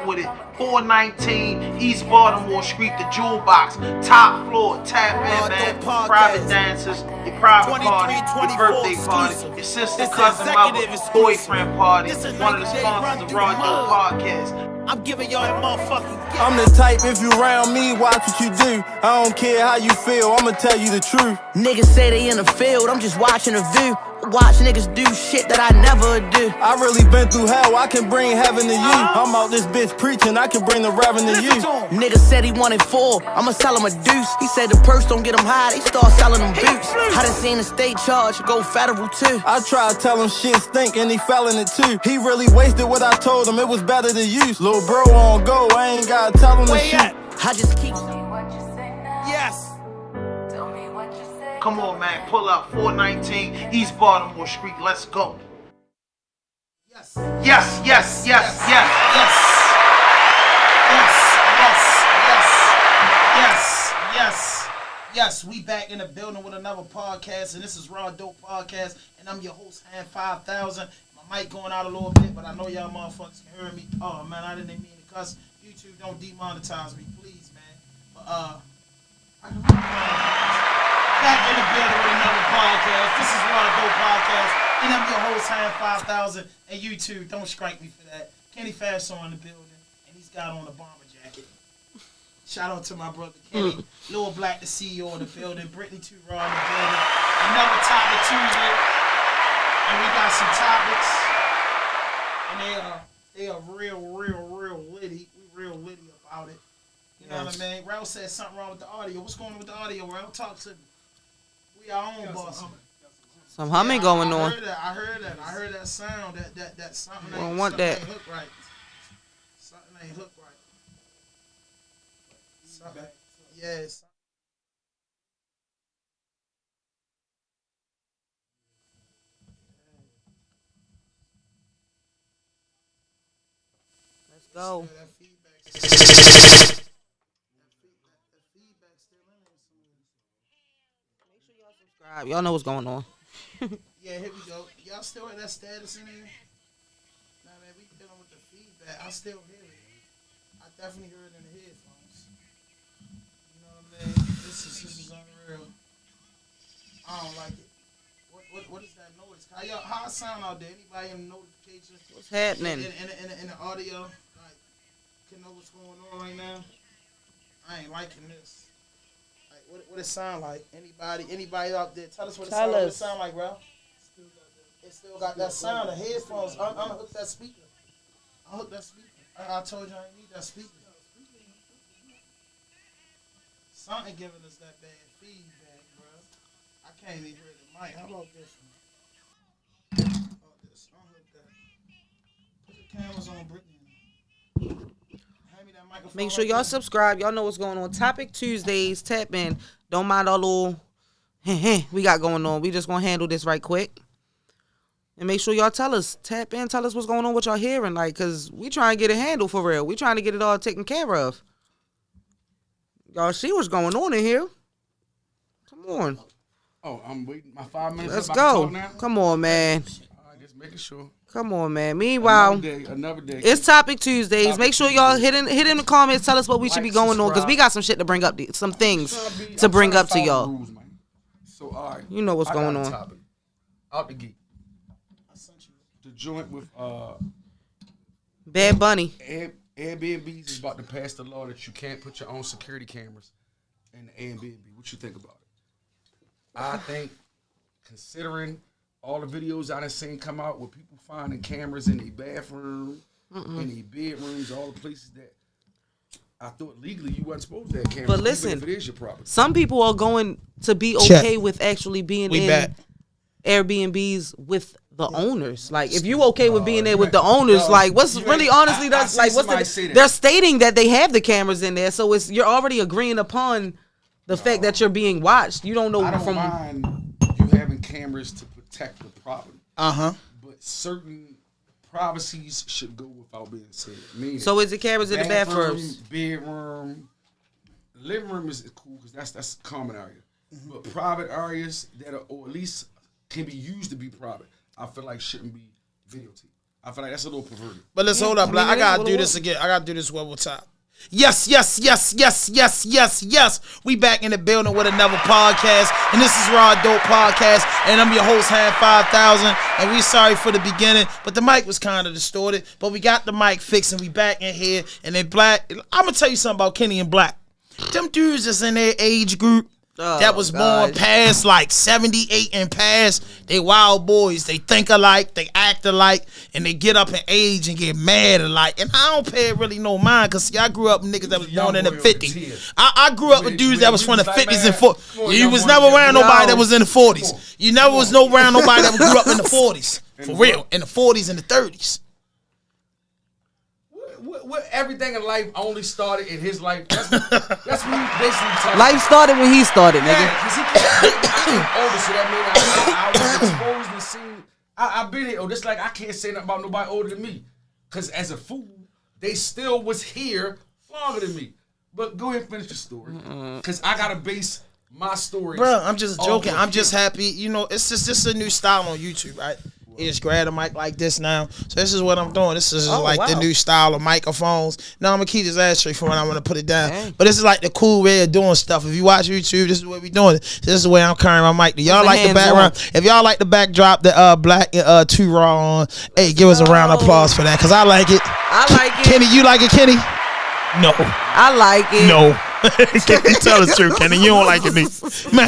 with it. 419 East Baltimore Street, the Jewel Box, top floor, tap in, man. Private dancers, your private party, your birthday party, your sister, cousin, mother, boyfriend party. One of the sponsors of Rawdope Podcast. I'm giving y'all that motherfucking gift. I'm the type, if you around me, watch what you do. I don't care how you feel, I'ma tell you the truth. Niggas say they in the field, I'm just watching the view. Watch niggas do shit that I never do. I really been through hell, I can bring heaven to you. I'm out this bitch preaching, I can bring the reverend to you. Niggas said he wanted 4, I'ma sell him a deuce. He said the purse don't get him high, they start selling him boots. I done seen the state charge go federal too. I tried to tell him shit stink and he fell in it too. He really wasted what I told him, it was better to use. Lil' bro on go, I ain't gotta tell him to shoot. I just keep. Yes. Come on, man, pull up 419 East Baltimore Street. Let's go. Yes, yes, yes, yes, yes, yes, yes, yes, yes, yes. We back in the building with another podcast, and this is Rawdope Podcast, and I'm your host, Hand 5000. My mic going out a little bit, but I know y'all motherfuckers can hear me. Oh man, I didn't mean to cuss. YouTube, don't demonetize me, please, man. But back in the building with another podcast. This is Rawdope Podcast, and I'm your host, Hand 5000. And YouTube, don't strike me for that. Kenny Faso in the building, and he's got on a bomber jacket. Shout out to my brother Kenny. Lil Black, the CEO of the building. Brittany Too Raw in the building. Another topic Tuesday, and we got some topics, and they are real litty. We real litty about it. You know what I mean? Ralph said something wrong with the audio. What's going on with the audio, Ralph? Talk to me. We our own boss. Some humming going on. I heard that sound. That something. I don't want that. Ain't hooked right. Something ain't hooked right. Something. Yes. Let's go. Y'all know what's going on. Yeah, here we go. Y'all still have that status in there? Nah, man, we dealing with the feedback. I still hear it. I definitely hear it in the headphones. You know what I mean? This is unreal. I don't like it. What is that noise? How I sound out there? Anybody in the notifications? What's happening? In the audio, like, can know what's going on right now? I ain't liking this. What it sound like? Anybody out there? Tell us what it sound like, bro. It still got that sound. The headphones. Unhook that speaker. Unhook that speaker. I told you I didn't need that speaker. Something giving us that bad feedback, bro. I can't even hear the mic. How about this one? How about this? Unhook that. Put the cameras on Brittany. Make sure y'all subscribe. Y'all know what's going on. Topic Tuesdays. Tap in. Don't mind our little we got going on. We just going to handle this right quick. And make sure y'all tell us. Tap in. Tell us what's going on, what y'all hearing. Like, because we trying to get it handled for real. We trying to get it all taken care of. Y'all see what's going on in here. Come on. Oh, I'm waiting my 5 minutes. Let's go. Come on, man. All right, just making sure. Come on, man. Meanwhile, another day. It's Topic Tuesdays. Make sure y'all hit in the comments. Tell us what we should be going on, because we got some shit to bring up, some things to bring up to y'all. Rules, so, all right. You know what's going on. Topic. Out the gate. The joint with Bad Bunny. Airbnbs is about to pass the law that you can't put your own security cameras in the Airbnb. What you think about it? I think, considering all the videos I done seen come out with people finding cameras in their bathroom, in their bedrooms, all the places that I thought legally you wasn't supposed to have cameras. But listen, even if it is your property. Some people are going to be okay with actually being in Airbnbs with the owners. Like, if you okay with being there with the owners, like, what's really honestly that's like what's they're stating that they have the cameras in there, so it's you're already agreeing upon the fact that you're being watched. You don't know I don't mind you having cameras to protect the property. But certain privacies should go without being said. Meaning, so is it cameras in the bathrooms? Bedroom, living room is cool because that's a common area. But private areas that are, or at least can be used to be private, I feel like shouldn't be videotaped. I feel like that's a little perverted. But let's hold up. I gotta do this again. I gotta do this one more time. Yes. We back in the building with another podcast, and this is Rawdope Podcast, and I'm your host, Hand 5000. And we sorry for the beginning, but the mic was kind of distorted. But we got the mic fixed, and we back in here. And they Black. I'm gonna tell you something about Kenny and Black. Them dudes is in their age group. That was born past like 78 and past. They wild boys. They think alike. They act alike. And they get up in age and get mad alike. And I don't pay really no mind. Because, see, I grew up with niggas that was born in the 50s. I grew up with dudes that was from the 50s and 40s. You was never around nobody that was in the 40s. You never was around nobody that grew up in the 40s. For real. In the 40s and the 30s. Everything in life only started in his life. That's what he basically talking. Life started when he started, nigga. Yeah, because he came older, so that means I was exposed and seen. I've been here. Just like I can't say nothing about nobody older than me. Because as a fool, they still was here longer than me. But go ahead and finish your story. Because I got to base my story. Bro, I'm just joking. I'm just happy. You know, it's just a new style on YouTube, right? You just grab a mic like this now. So this is what I'm doing. This is the new style of microphones. Now I'm gonna keep this ashtray for when I'm gonna put it down. Dang. But this is like the cool way of doing stuff. If you watch YouTube, this is what we doing. This is the way I'm carrying my mic. Do y'all like the background? If y'all like the backdrop that Black and Too Raw on, hey, give us a round of applause for that, cause I like it. I like it. Kenny, you like it, Kenny? No. I like it. No. Tell the truth, Kenny. You don't like it, man. Come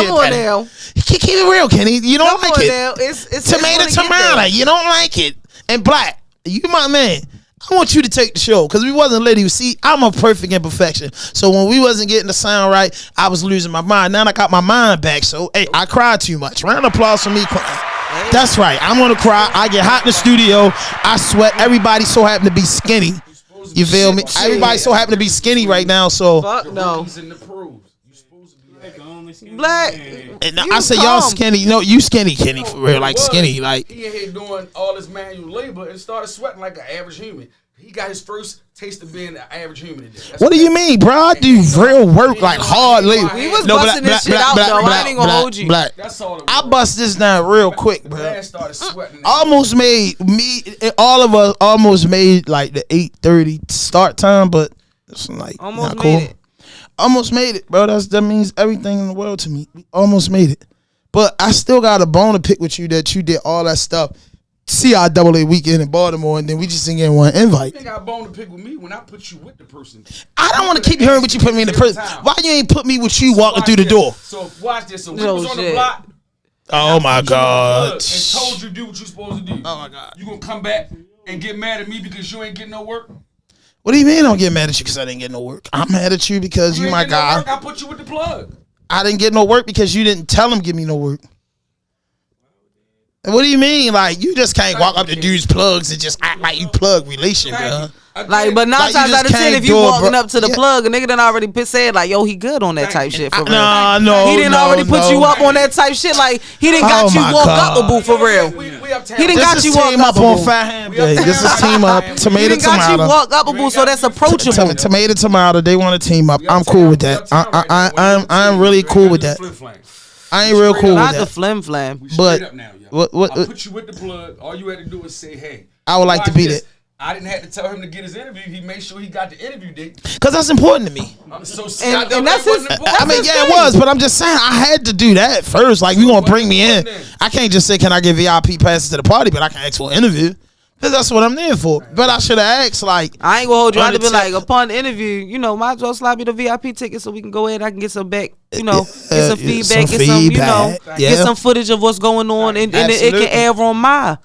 on now. Keep it real, Kenny. You don't like it. Now. It's tomato. You don't like it. And Black, you my man. I want you to take the show because we wasn't letting you see. I'm a perfect imperfection. So when we wasn't getting the sound right, I was losing my mind. Now I got my mind back. So hey, I cried too much. Round of applause for me crying. Hey. That's right. I'm gonna cry. I get hot in the studio. I sweat. Everybody so happen to be skinny. You feel me? Everybody so happen to be skinny right now. So fuck no. Black. And I say y'all skinny. You know, you skinny, Kenny, for real. Like skinny. Like he in here doing all this manual labor and started sweating like an average human. He got his first taste of being an average human today. What do you mean, bro? I do real work, like hard labor. We was busting this shit out, though. I ain't gonna hold you. That's all it was. I bust this down real quick, bro. Man started sweating. Almost made me, all of us almost made like the 8:30 start time, but it's like almost not cool. made it. Almost made it, bro. That means everything in the world to me. We almost made it. But I still got a bone to pick with you that you did all that stuff. CIAA weekend in Baltimore, and then we just didn't get one invite. You ain't got a bone to pick with me when I put you with the person. I don't want to keep hearing what you put me in the person. Why you ain't put me with you walking through the door? So watch this. So we was on the block. Oh my God. And told you to do what you supposed to do. Oh my God. You gonna come back and get mad at me because you ain't getting no work? What do you mean I don't get mad at you because I didn't get no work? I'm mad at you because you my guy. I put you with the plug. I didn't get no work because you didn't tell him give me no work. And what do you mean? Like, you just can't walk up to dudes' plugs and just act like you plug relation, bro. Like, but 9 times out of 10, if you walking up to the plug, a nigga done already said, like, yo, he good on that type shit for real. No, he didn't already put you up on that type shit. Like, he didn't got you walk up for real. He didn't got you walk up on Fat Ham Day. This is team up. Tomato, tomato. He didn't got you walk up so that's approachable. Tomato, tomato. They want to team up. I'm cool with that. I'm really cool with that. I ain't real cool with that. Not the flim flam. But I put you with the plug. All you had to do is say, hey. I would like to beat it. I didn't have to tell him to get his interview. He made sure he got the interview date. Because that's important to me. And that's his. I mean, yeah, it was, but I'm just saying I had to do that first. Like, you gonna bring me in? I can't just say, can I get VIP passes to the party? But I can ask for an interview. Because that's what I'm there for. But I should have asked, like, I ain't gonna hold you. I'd have been like, upon the interview, you know, might as well slap me the VIP ticket so we can go ahead. I can get some back, you know, get some feedback, get some, you know, get some footage of what's going on, and it can air on my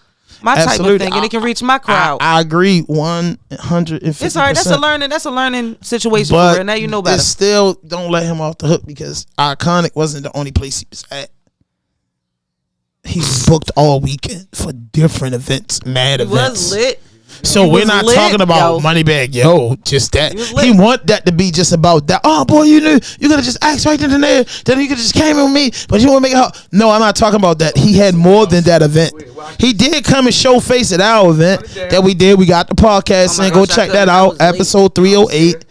type of thing, and it can reach my crowd. I agree 150%. It's all right. That's a learning situation but for real. Now you know better. Still, don't let him off the hook because Iconic wasn't the only place he was at. He's booked all weekend for different events, mad events. Was lit. So we're not talking about Moneybag Yo, just that. He want that to be just about that. Oh boy, you knew you could have just asked right then and there. Then you could just came with me, but you want to make it hard. No, I'm not talking about that. He had more than that event. He did come and show face at our event that we did. We got the podcast and go check that out, episode 308.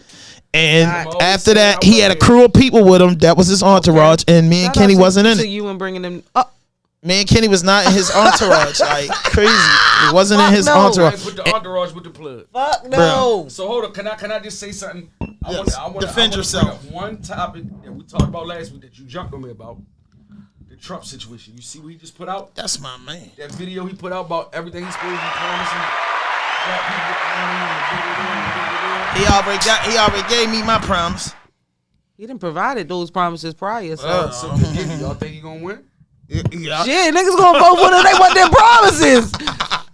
And after that, he had a crew of people with him. That was his entourage, and me and Kenny wasn't in it. You and bringing them up. Me and Kenny was not in his entourage. Like crazy. It wasn't in his no. entourage. Put the entourage with the plug. Fuck no. So hold up, can I just say something? Yes. I want Defend yourself. Bring up one topic that we talked about last week that you jumped on me about. The Trump situation. You see what he just put out? That's my man. That video he put out about everything he's supposed to be promising. Black people. He already gave me my promise. He didn't provided those promises prior. So. So y'all think he gonna win? Yeah. Shit, niggas gonna vote for them. They want their promises.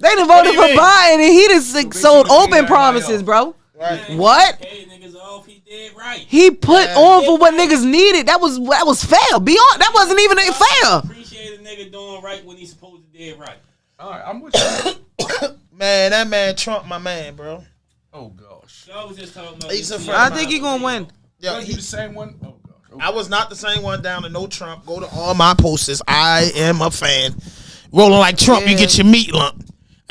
They done voted you for mean? Biden, and he done sold basically open came promises, out. bro. Right. What? Hey, niggas off, he did right. He put on for what niggas needed. That was fair. Beyond that wasn't even fair. Appreciate a nigga doing right when he's supposed to did right. All right, I'm with you. Man, that man Trump, my man, bro. Oh gosh. I was just talking about He's a this friend I of think mine. he gonna win. Yeah, You the same one? Oh gosh. I was not the same one down to no Trump. Go to all my posters. I am a fan. Rolling like Trump, you Yeah. get your meat lump.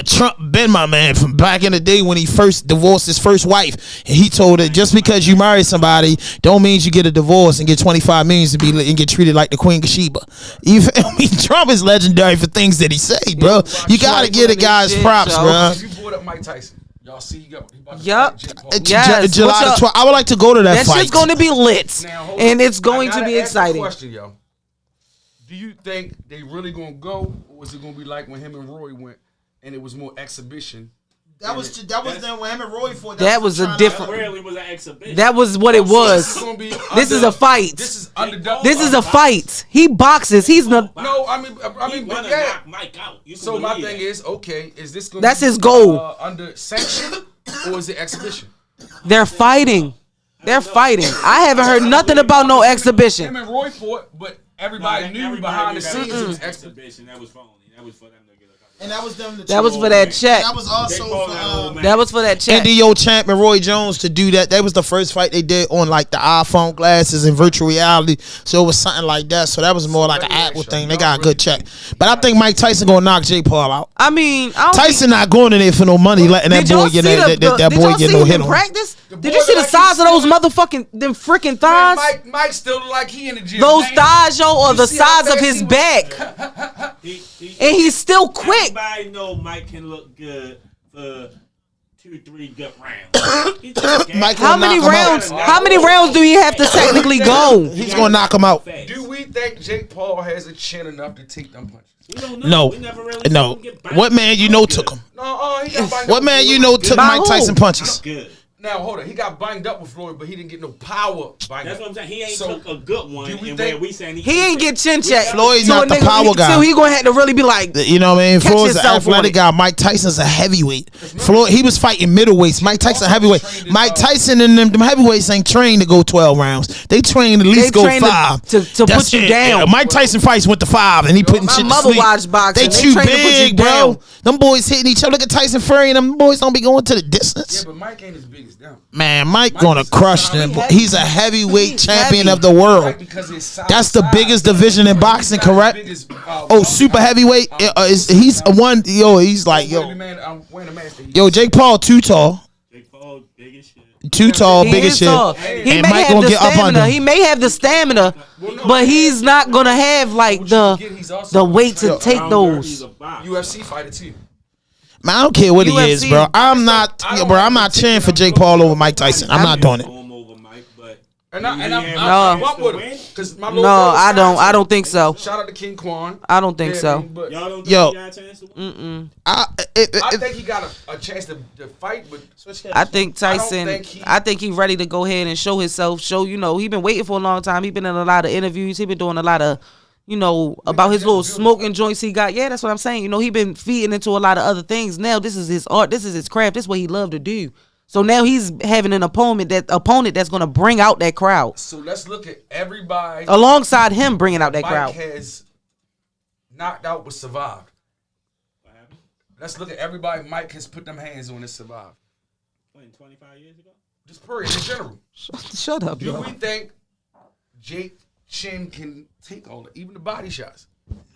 Trump been my man from back in the day when he first divorced his first wife, and he told her just because you marry somebody don't mean you get a divorce and get 25 million to be and get treated like the Queen of Sheba. You feel me? Trump is legendary for things that he say, bro. You gotta give the guys props, bro. If you brought up Mike Tyson, y'all see he about to Yup. fight Jake Paul. Yes. July What's the up? 12th. I would like to go to that That fight. shit's gonna be lit, Now, hold and on. it's going I to be gotta ask you a exciting. question, yo. Do you think they really gonna go, or was it gonna be like when him and Roy went, and it was more exhibition? That was them when him and Roy fought. That was a That different. really was an exhibition. That was what it This was. is gonna be This is a fight. This is underdog. This is a fight. He boxes. He's not. No, I mean, He but wanna yeah. knock Mike out. You can So my believe thing that. is, okay, is this gonna That's be, his goal. Under sanction, or is it exhibition? They're fighting. They're fighting. I haven't heard nothing about no Him exhibition. and Roy fought, but everybody knew behind the scenes it was exhibition. exhibition. That was phony. That was for them to get a And that was them. That was for that check. That was also for That was for that check. NDO champion Roy Jones to do that. That was the first fight they did on like the iPhone glasses and virtual reality. So it was something like that. So that was more like an Apple thing. They got a good check. But I think Mike Tyson gonna knock Jake Paul out. I mean, I don't Tyson not going in there for no money, letting that Did y'all boy get see that the- that did boy y'all get see no him hit in on. practice? The Did boy you see the like size of he's those motherfucking them freaking Man, thighs? Mike still look like he in the gym. Those Man, thighs, yo, or you the see how size of fast his he was- back, and he's still quick. Everybody know Mike can look good for 2-3 good rounds. He just got- Mike How gonna many knock him out. rounds? How many rounds do you have to technically go? He's gonna knock him out. fast. Do we think Jake Paul has a chin enough to take them punches? We don't know. No, We never really no. seen him get banged. What man you know took him? No, he got banged What up man with you Floyd. know took By Mike who? Tyson punches? Good. Now hold on, he got banged up with Floyd, but he didn't get no power banged That's up. what I'm saying. He ain't So, took a good one. do we And think- where we saying He ain't get chin check. Floyd's So not a the nigga- power guy. So he gonna have to really be like, You know what I mean? Catch Floyd's an yourself on athletic it. guy. Mike Tyson's a heavyweight. Floyd, he was fighting middleweights. Mike Tyson heavyweight. trained in, Mike Tyson and them heavyweights ain't trained to go 12 rounds. They trained at least They go trained to- 5. to That's put you it. down. Yeah, Mike Tyson fights went to 5 and he putting My shit to mother sleep. watched boxing. They They too trained to put you big, bro. down. Them boys hitting each other. Look at Tyson Fury and them boys don't be going to the Yeah, distance. but Mike ain't as big as them. Man, Mike gonna is crush solid. them. He's a heavyweight He's champion heavy. of the world. Right, because his size. That's the biggest division in boxing, He's not as correct? big as, Oh, super heavyweight. He's a one. Yo, he's like yo. Man, I'm wearing a mask. Yo, Jake Paul too tall. Jake Paul, big as shit. Too tall, He big as is shit. tall. He And may Mike have gonna the get up on stamina. him. He may have the stamina, but he's not gonna have like the weight to take He's those. a boxer. UFC fighter too. Man, I don't care what he UFC. is, bro. I'm not, bro. I'm not cheering for Jake Paul over Mike Tyson. I'm not doing it. Over Mike, but And I'm No. fuck with him. Cause my little No, brother I don't. signed I don't think so. Shout out to King Quan. I don't think Yeah, so. man, but y'all don't think Yo. he got a chance to win? I think he got a chance to fight, but I think Tyson. I I don't think he ready to go ahead and show himself. Show he been waiting for a long time. He been in a lot of interviews. He been doing a lot of about his little smoking joints he got. Yeah, that's what I'm saying. He been feeding into a lot of other things. Now this is his art. This is his craft. This is what he loved to do. So now he's having an opponent that's gonna bring out that crowd So let's look at everybody alongside him, bringing out that Mike crowd. has knocked out but survived. What happened? Let's look at everybody Mike has put them hands on and survived. When 25 years ago? Just period in general. Shut up, Do yo. we think Jake Chin can take all it, even the body shots?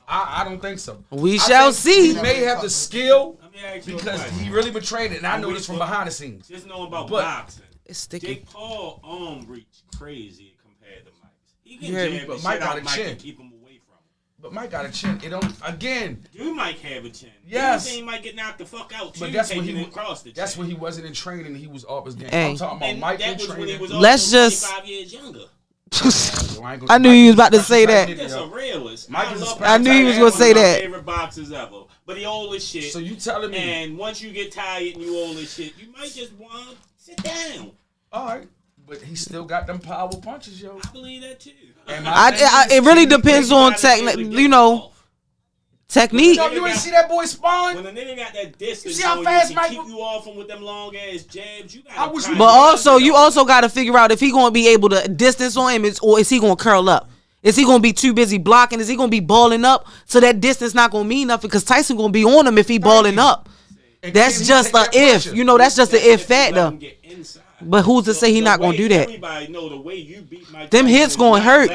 I don't think so. We I shall think see. He may have the skill Let me ask you a because question. he really been training, and I know this from behind the scenes. Just knowing about But- boxing. It's sticky. Jake Paul arm reach crazy compared to Mike's. He can You heard me, jab but the Mike shit got out a Mike chin. and keep him away from him. But Mike got a chin. It don't. Again. You might have a chin. Yes. You might get knocked the fuck out too. But that's when That's when he wasn't in training. He was off his game. Hey. I'm talking about Mike in training. Let's just. 25 years younger. I knew he was about to say that. That's a realist. I knew he was gonna say that. Favorite boxers ever, but he old as shit. So you telling me? And once you get tired and you old as shit, you might just want to sit down. All right, but he still got them power punches, yo. I believe that too. It really depends on technique. You ain't see that boy spawn? When a nigga got that distance, you see how fast Mike keep you off him with them long ass jabs. You I wish got. But also, you also got to figure out if he gonna be able to distance on him, or is he gonna curl up? Is he gonna be too busy blocking? Is he gonna be balling up? So that distance not gonna mean nothing because Tyson gonna be on him if he balling up. That's just a if. You know, that's just an if factor. But who's to say he not gonna do that? Everybody know the way you beat Mike Them hits gonna hurt.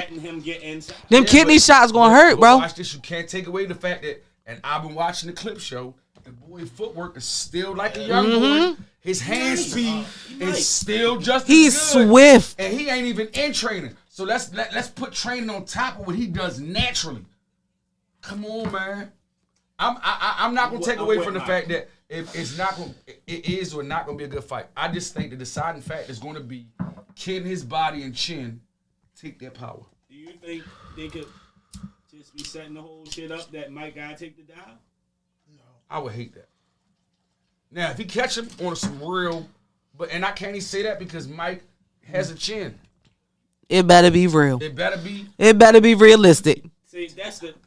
Them kidney shots gonna hurt, bro. Watch this. You can't take away the fact that, and I've been watching the clip show. The boy footwork is still like a young boy. His hand speed is still just He's as good. swift, and he ain't even in training. So let's put training on top of what he does naturally. Come on, man. I'm not gonna take away from the fact that it is or not gonna be a good fight. I just think the deciding fact is gonna be can his body and chin take that power. Do you think they could just be setting the whole shit up that Mike gotta take the dial? No, I would hate that. Now, if he catch him on some real, and I can't even say that because Mike has a chin. It better be real. It better be. It better be realistic. See,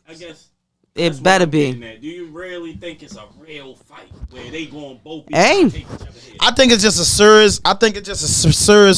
I guess. It better be. Do you really think it's a real fight where they going both? Hey. I think it's just a serious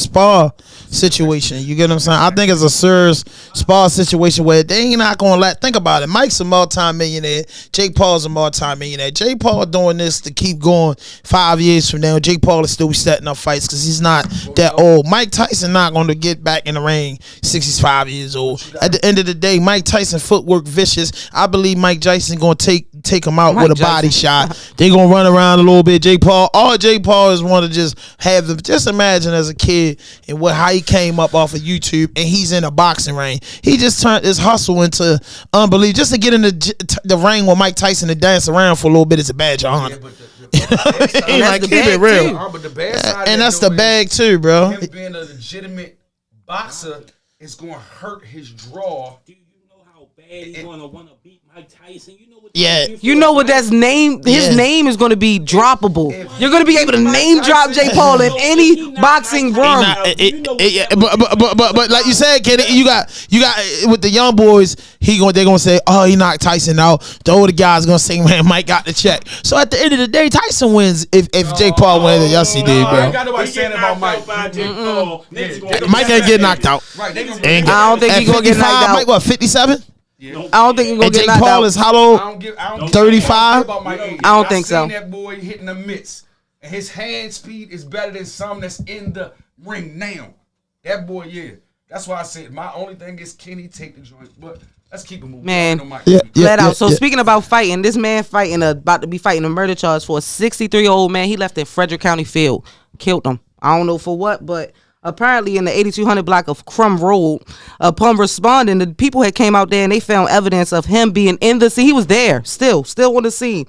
spar situation. You get what I'm saying? I think it's a serious spar situation where they ain't not gonna think about it. Mike's a multi-millionaire. Jake Paul's a multi-millionaire. Jake Paul doing this to keep going 5 years from now. Jake Paul is still setting up fights because he's not that old. Mike Tyson not going to get back in the ring 65 years old. At the end of the day, Mike Tyson footwork vicious. I believe Mike Tyson going to take him out with a body shot. They going to run around a little bit. Jake Paul, all Jake Paul is want to just have them. Just imagine as a kid and how he came up off of YouTube and he's in a boxing ring. He just turned his hustle into unbelievable. Just to get in the ring with Mike Tyson and dance around for a little bit is a badge of honor. Like, keep it real. But the bad side and that's the bag too, bro. Him being a legitimate boxer is going to hurt his draw. Do you know how bad he's going to want to beat Mike Tyson? You know what? You know what that's name? His name is going to be droppable. You're going to be able to name drop Jake Paul in any boxing room. But like you said, Kenny, you got with the young boys. They're gonna say, oh, he knocked Tyson out. The older guys gonna say, man, Mike got the check. So at the end of the day, Tyson wins if Jake Paul wins. Yes, he did, bro. I got nobody saying about Mike. Mike ain't get knocked out. Right? I don't think he's gonna get knocked out. Mike, what, 57? Yeah. I don't think he's gonna get knocked out. Jake Paul is how old? 35? I don't think so. Seen that boy hitting the mitts, and his hand speed is better than some that's in the ring now. That boy, yeah. That's why I said my only thing is can he take the joint, but. Let's keep it moving. Man, flat out. So speaking about fighting, this man about to be fighting a murder charge for a 63-year-old man. He left in Frederick County Field, killed him. I don't know for what, but apparently in the 8200 block of Crum Road, upon responding, the people had came out there and they found evidence of him being in the scene. He was there, still on the scene.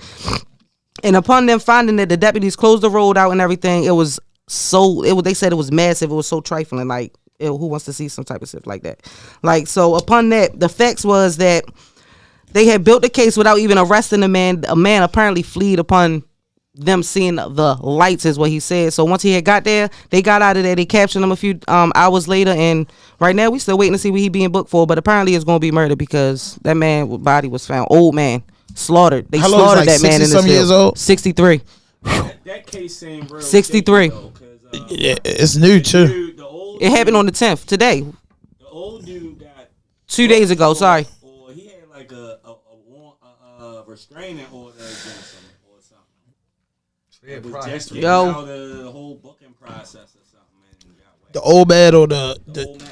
And upon them finding that the deputies closed the road out and everything, they said it was massive. It was so trifling, like. Who wants to see some type of stuff like that? Like, so upon that, the facts was that they had built the case without even arresting the man. A man apparently fled upon them seeing the lights, is what he said. So once he had got there, they got out of there. They captured him a few hours later, and right now we still waiting to see what he being booked for. But apparently it's going to be murder because that man's body was found. Old man, slaughtered. They slaughtered that man in the years old? 63. That case seemed real. 63. Yeah, it's new too. It happened on the 10th, today. The old dude got 2 days ago, sorry. Or he had like a restraining order against him or something. It was just out the whole booking process or something. The old man or the old man.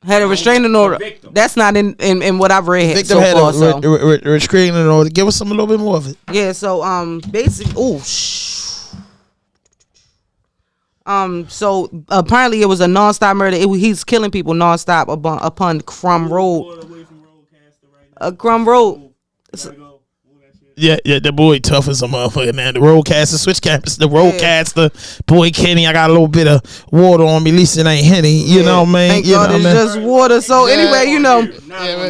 Had a restraining order. That's not in what I've read victim so had far. a restraining order. Give us a little bit more of it. Yeah, so basically, so apparently it was a non-stop murder. He's killing people non-stop upon Crum Road. Crumb Road. Yeah, the boy tough as a motherfucker, man. The roadcaster, switch campus, the roadcaster, boy Kenny. I got a little bit of water on me. At least it ain't Henny, you know, man. Thank you God know, it's man. just water. So anyway, you know,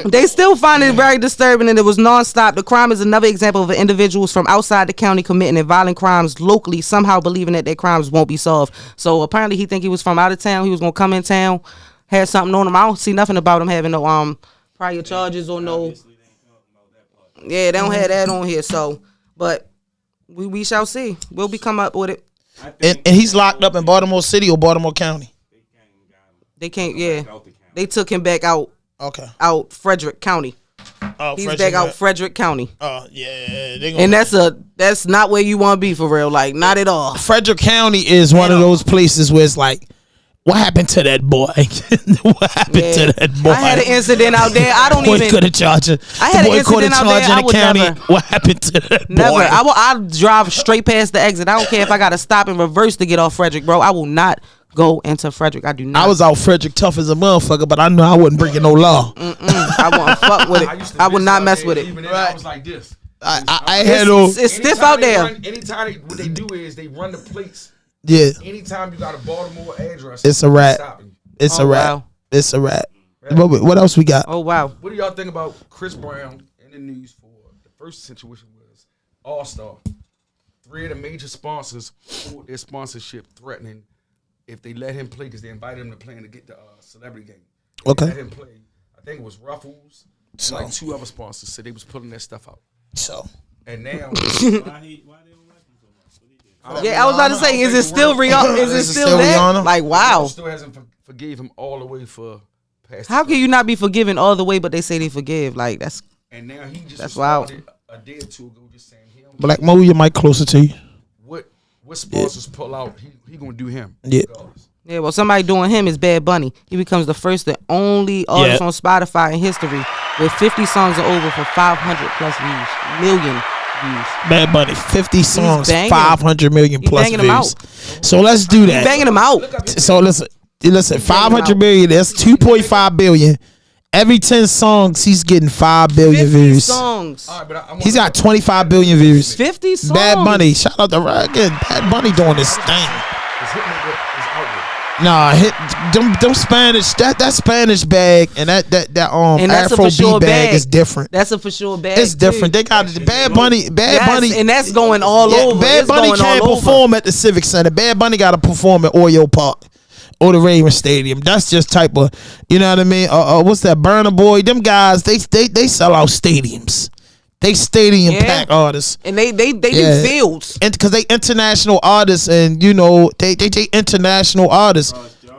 they still find it very disturbing, and it was nonstop. The crime is another example of individuals from outside the county committing violent crimes locally, somehow believing that their crimes won't be solved. So apparently, he think he was from out of town. He was gonna come in town, had something on him. I don't see nothing about him having no prior charges or no. Yeah, they don't have that on here. So, but we shall see. We'll be come up with it. And he's locked up in Baltimore City or Baltimore County. They can't. Yeah, they took him back out. Okay. Out Frederick County. Oh, he's back out Frederick County. Oh yeah, and that's not where you want to be for real. Like not at all. Frederick County is one of those places where it's like, what happened to that boy? What happened to that boy? I had an incident out there. I don't even. Could have charged him. I had an incident out there. I would never. What happened to that boy? Never. I'll drive straight past the exit. I don't care if I got to stop and reverse to get off Frederick, bro. I will not go into Frederick. I do not. I was out Frederick tough as a motherfucker, but I knew I wasn't breaking no law. I wouldn't fuck with it. I would not mess with it. Even then, I was like this. I had no. It's stiff out there. Anytime what they do is they run the plates. Yeah. Anytime you got a Baltimore address, it's a wrap. It's a wrap. Wow. It's a wrap. What else we got? Oh wow. What do y'all think about Chris Brown in the news for the first situation was All-Star? 3 of the major sponsors pulled their sponsorship, threatening if they let him play because they invited him to play to get the celebrity game. Okay. They let him play. I think it was Ruffles. So. Like 2 other sponsors said they was pulling that stuff out. So. And now. Yeah, I was about to say, is it still Rihanna? Is it still there? Rihanna? Like, wow. Still hasn't forgave him all the way for past. How can you not be forgiven all the way, but they say they forgive? Like, that's. And now he just that's wild. A day or two ago, just saying him. Black, move your mic closer to you. What sponsors pull out? He gonna do him. Yeah. Regardless. Yeah, well, somebody doing him is Bad Bunny. He becomes the first and only artist on Spotify in history with 50 songs and over for 500 plus views, million. Bad Bunny, 50 songs, 500 million plus views. So let's do that. Banging them out. So listen, 500 million. That's 2.5 billion. Every 10 songs, he's getting 5 billion views. Songs. He's got 25 billion views. 50 songs. Bad Bunny, shout out to again. Bad Bunny doing this thing. Nah, hit them Spanish that Spanish bag and that Afro beat bag is different. That's a for sure bag. It's different. They got the Bad Bunny, and that's going all over. Bad Bunny can't perform at the Civic Center. Bad Bunny got to perform at Oriole Park or the Ravens Stadium. That's just type of, you know what I mean? What's that? Burna Boy. Them guys, they sell out stadiums. They stadium pack artists, and they do fields, and because they international artists, and you know they international artists.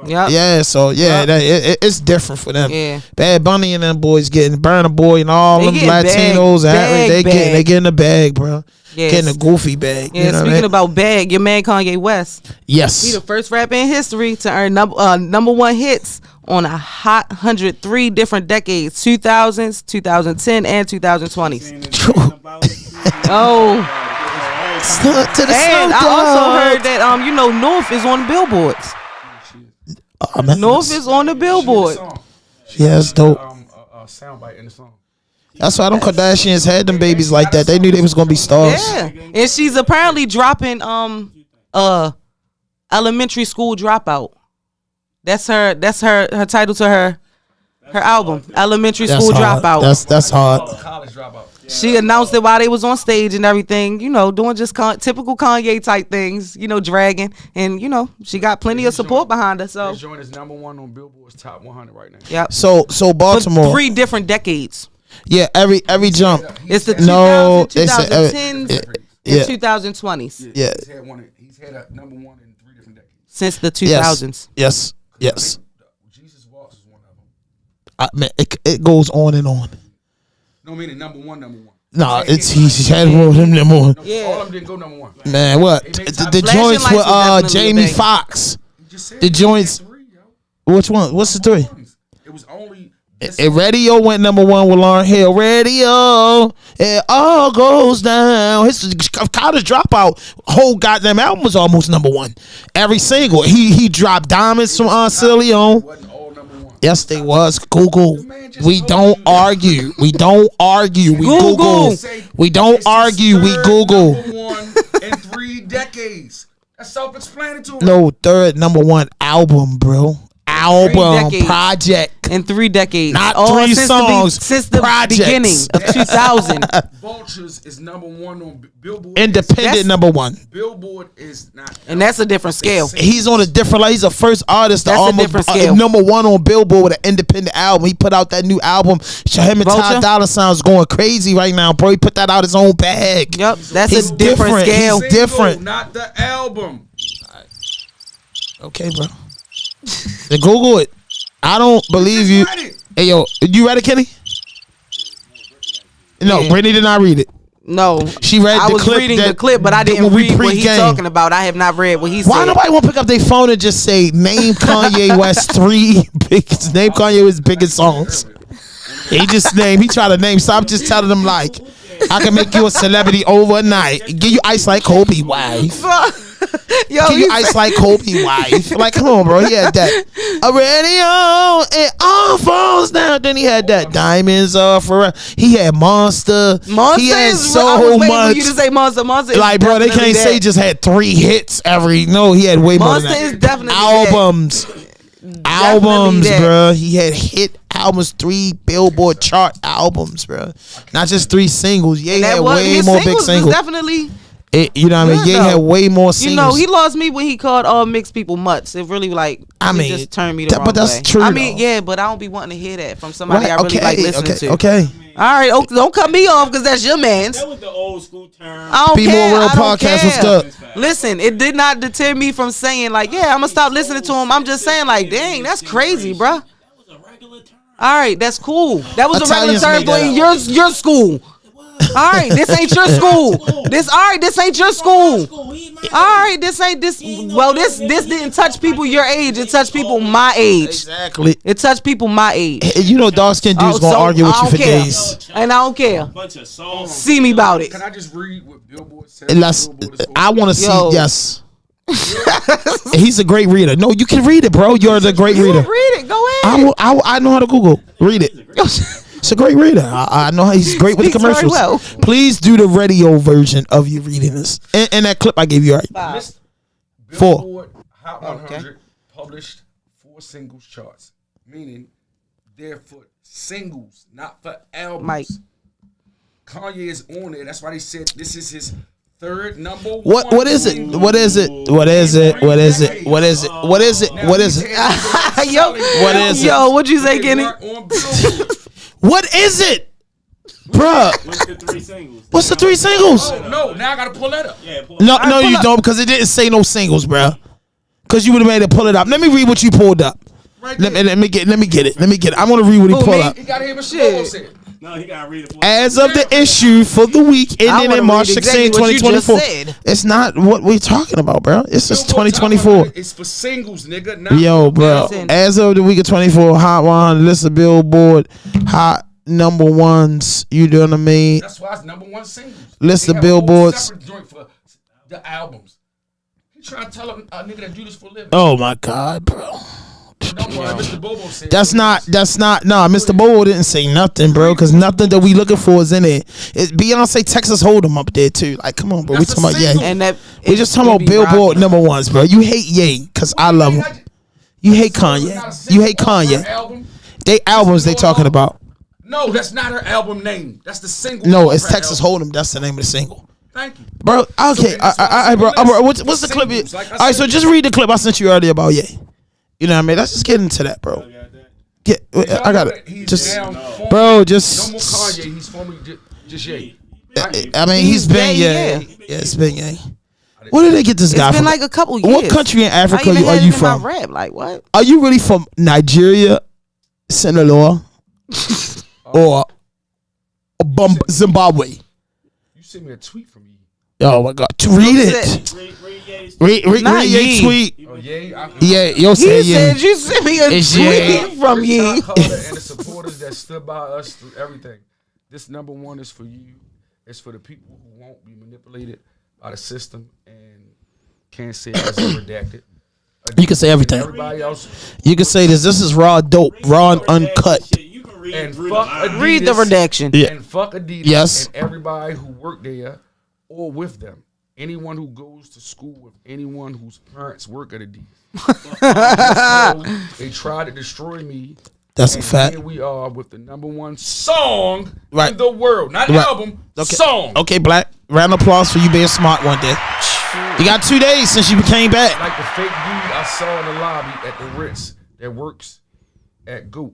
Yeah. So it's different for them. Yeah. Bad Bunny and them boys getting Burna Boy and all them Latinos, they getting the bag, bro. Yes. Getting a goofy bag. Yeah. You know speaking about bag, your man Kanye West. Yes. He the first rapper in history to earn number 1 hits on a hot 103 different decades, 2000s, 2010, and 2020s. Oh. And I also heard that North is on the billboards. North is on the billboard. Yeah, it's dope. Soundbite in the song. That's why them Kardashians had them babies like that. They knew they was gonna be stars. Yeah, and she's apparently dropping elementary school dropout. That's her title to her album, Elementary School Dropout. That's hard. College dropout. She announced it while they was on stage and everything, doing just typical Kanye type things, dragging, and she got plenty of support behind her. So this joint is number 1 on Billboard's top 100 right now. Yep. So Baltimore, for 3 different decades. Yeah, every jump. It's the 2000s, 2010s, and 2020s. Yeah. He's had a number 1 in 3 different decades since the 2000s. Yes. Jesus Walks is one of them. Man, it goes on and on. No, meaning number one. Nah, he's had more of them number 1. Yeah. All of them didn't go number 1. Man, what? The joints with Jamie Foxx. The joints. Which one? What's the 3? It was only. Radio went number 1 with Lauryn Hill. Radio, it all goes down. His College Dropout whole goddamn album was almost number 1. Every single. He dropped Diamonds from Sierra Leone. Wasn't all number 1. Yes, they was. Google. We told don't you. argue. We don't argue. We Google. We don't argue. We Google. Number one in 3 decades. That's self-explanatory. No, third number one album, bro. Album decades. project. In 3 decades. Not Oh, 3 since songs. Since the projects. beginning of 2000. Vultures is number one on Billboard. Independent That's- number one. Billboard is not. And that's a different scale. He's on a different level. He's the first artist to That's a almost different scale. number one on Billboard with an independent album. He put out that new album. Him and Ty Vulture? Dolla $ign's going crazy right now, bro. He put that out his own bag. Yep, that's He's a different scale. He's different. Not the album. Okay, bro. Then Google it. I don't believe you. Read it. Hey, yo, you read it, Kenny? No, Yeah. Brittany did not read it. No, She read I the was clip reading that- the clip, but I when didn't we read what he's pre-game. talking about. I have not read what he said. Why nobody want to pick up their phone and just say name Kanye West's 3 biggest name Kanye West's biggest songs? He just name. He try to name. So I'm just telling him like, I can make you a celebrity overnight. Give you ice like Kobe, wife. Yo, Give you ice like Kobe, wife. Like, come on, bro. He had that. A radio, it all falls down. Then he had that diamonds forever. He had Monster. Monster He had is so I was waiting much. for you to say Monster. Monster is Like, bro, they definitely can't say he that. just had 3 hits every. No, he had way more Monster than that. is definitely albums. that. Albums, Definitely that. bro. He had hit albums, 3 Billboard chart albums, bro. Not just 3 singles. Ye had That was way his more big singles was singles. definitely. You know what I mean? good, Ye though. had way more singles. You know, he lost me when he called all mixed people mutts. It really like I it mean, just turned me the that- wrong but that's way. true, I mean, though. yeah, but I don't be wanting to hear that from somebody Right, I really like listening okay, to. okay. All right, don't cut me off because that's your man's. That was the old school term. I don't Be More care. Real I don't Podcast was care. good. Listen, it did not deter me from saying like, yeah, I'm gonna stop listening to him. I'm just saying like, dang, that's crazy, bruh. That was a regular term. All right, that's cool. That was a regular Italians term made that for up. your school. All right, this ain't your school. This ain't your school. All right, this ain't this. Well, this didn't touch people your age. It touched people my age. Exactly. It touched people my age. You know, dark skinned dudes gonna so argue with I you don't for care. days. And I don't care. Bunch of songs. See me about it. Can I just read what Billboard said? Unless I want to see, Yo. yes. He's a great reader. No, you can read it, bro. You're the great You reader. read it. Go ahead. I know how to Google. Read it. It's a great reader. I know how he's great with the Speaks very commercials. well. Please do the radio version of you reading this. And that clip I gave you, right? List 4. Billboard Hot 100 published 4 singles charts, meaning they're for singles, not for albums. Mike. Kanye is on there. That's why they said this is his 3rd number 1. What is it? What is it? What is it? What is it? What is it? What is it? What is it? Yo, What is it? Yo, what'd you say, Kenny? What is it? Bruh. What's the 3 singles? What's the 3 singles? Oh, no, now I gotta pull that up. Yeah, pull No, it. no, pull you up. don't, because it didn't say no singles, bruh. Because you would have made it pull it up. Let me read what you pulled up. Right Let there. me get it. I want to read what he Who, pulled me? up. He got to hear what Shit. Bobo said. No, he gotta read it. For As of the issue for the week I ending wanna in March read 16, exactly what you just 2024. said. It's not what we're talking about, bro. It's just Billboard Top 2024. 100 It's for singles, nigga. Not Yo, bro. Listen. As of the week of 24, Hot 100, list of Billboard, Hot number ones. You know what I mean? That's why it's number 1 singles. List They of have a whole billboards. separate joint for the albums. He trying to tell a nigga that do this for a living. Oh my God, bro. Don't worry, Mr. Bobo said. That's not. Nah, Mr. Bobo didn't say nothing, bro, because nothing that we looking for is in it. Beyonce Texas Hold'em up there too. Like, come on, bro. That's we talking a about Ye. single. And that We just talking about Billboard number ones, bro. You hate Ye, because I love him. You hate Kanye. You hate Kanye. Album. They albums they talking about. No, that's not her album name. That's the single. No, of it's her Texas album. Hold'em. That's the name of the single. Thank you. Bro, okay. So Bro, what's the clip? Singles, like I All right, said. so just read the clip I sent you earlier about Ye. You know what I mean? Let's just get into that, bro. I got it. He's Just, down formerly- bro, No more just. Kanye. He's formerly just Ye. I mean, he's been Ye, yeah. yeah. Yeah, it's been Ye. Where did they get this guy It's been from? like a couple years. What country in Africa I even are had you it in from? my rap. Like what? Are you really from Nigeria, Sinaloa, or Zimbabwe? You sent me a tweet from you. Oh my God! Read it. Read Not your Ye. tweet. Oh, Ye. Yeah, yo say He yeah. said you sent me a It's Ye. tweet from Rich Ye. Carter and the supporters that stood by us through everything. This number 1 is for you. It's for the people who won't be manipulated by the system and can't say it as redacted. You can say everything. Everybody else. You can say this. This is raw dope, raw and uncut. You can read And through fuck the line. Adidas. Read the redaction. Yeah. And fuck Adidas. Yes. And everybody who worked there or with them. Anyone who goes to school with anyone whose parents work at Adidas. They tried to destroy me. That's a and fact. Here we are with the #1 song Right. in the world. Not Right. album, Okay. song. Okay, Black. Round of applause for you being smart one day. You got 2 days since you came back. Like the fake dude I saw in the lobby at the Ritz that works at Goat.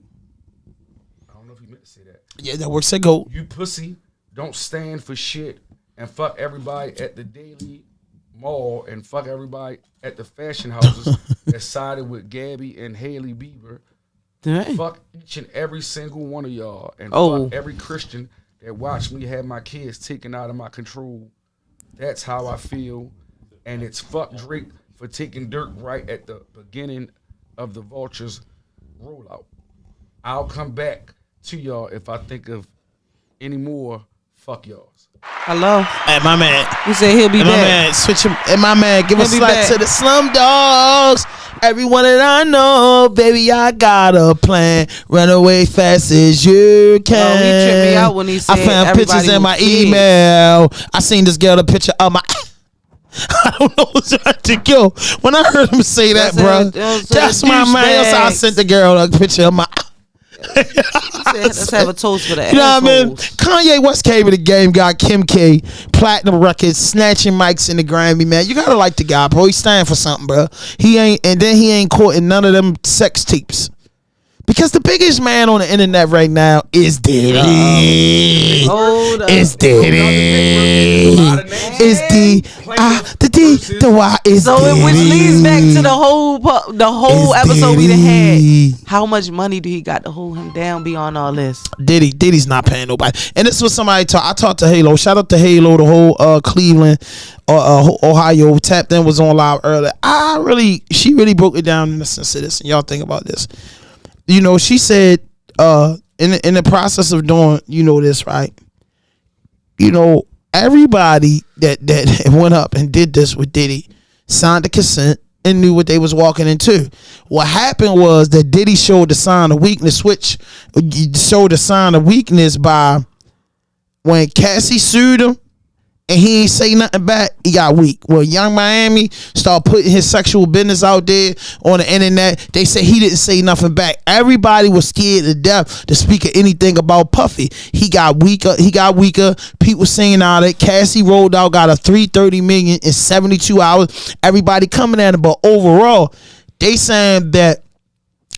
I don't know if he meant to say that. Yeah, that works at Gold. You pussy, don't stand for shit and fuck everybody at the Daily Mall and fuck everybody at the fashion houses that sided with Gabby and Haley Bieber. Dang. Fuck each and every single one of y'all and Oh. fuck every Christian that watched me have my kids taken out of my control. That's how I feel. And it's fuck Drake for taking dirt right at the beginning of the Vultures rollout. I'll come back to y'all if I think of any more fuck y'alls. Hello. Hey, my man. He said he'll be And my back. man, switch him. And my man, give a He'll be slap back. to the slum dogs. Everyone that I know, baby, I got a plan. Run away fast as you can. he tripped me out when he said I found pictures everybody in my was kids. email. I seen this girl a picture of my. I don't know what's right to go. When I heard him say that, that's my man. So I sent the girl a picture of my. Let's have a toast for the You know what I mean? assholes. Kanye West came in the game, got Kim K, platinum records, snatching mics in the Grammy, man. You gotta like the guy, bro. He stand for something, bro. He ain't caught in none of them sex tapes. Because the biggest man on the internet right now is Diddy. Hold up. It's Diddy. It's D. The D. The Y is So Diddy. which leads back to the whole It's episode we done Diddy. had. How much money do he got to hold him down beyond all this? Diddy's not paying nobody. And this was somebody I talked to Halo. Shout out to Halo, the whole Cleveland, Ohio. Tapped In was on live earlier. She really broke it down in the sense of this. And y'all think about this. You know, she said in the process of doing, you know, this, right? You know, everybody that went up and did this with Diddy signed the consent and knew what they was walking into. What happened was that Diddy showed the sign of weakness, which showed the sign of weakness by when Cassie sued him and he ain't say nothing back, he got weak. Well, Young Miami started putting his sexual business out there on the internet. They said he didn't say nothing back. Everybody was scared to death to speak of anything about Puffy. He got weaker. People saying all that. Cassie rolled out, got a $330 million in 72 hours. Everybody coming at him, but overall, they saying that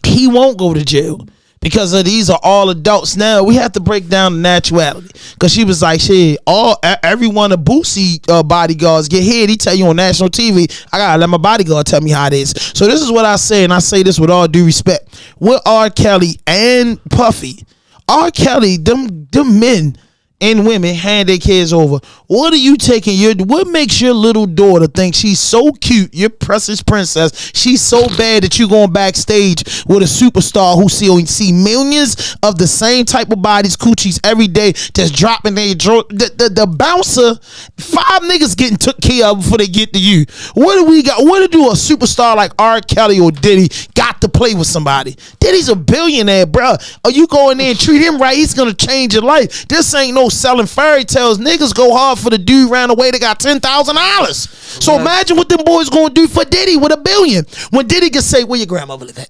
he won't go to jail. Because these are all adults now. We have to break down the naturality. Because she was like, shit, every one of Boosie bodyguards get hit. He tell you on national TV, I gotta let my bodyguard tell me how it is. So this is what I say, and I say this with all due respect. With R. Kelly and Puffy, R. Kelly, them men and women hand their kids over. What are you taking what makes your little daughter think she's so cute, your precious princess, she's so bad that you going backstage with a superstar who see millions of the same type of bodies, coochies every day, just dropping the bouncer, 5 niggas getting took care of before they get to you. What do we got? What do a superstar like R. Kelly or Diddy got to play with somebody? Diddy's a billionaire, bro. Are you going there and treat him right? He's gonna change your life. This ain't no selling fairy tales. Niggas go hard for the dude ran away. They got $10,000. So imagine what them boys gonna do for Diddy with $1 billion. When Diddy can say, "Where your grandmother live at?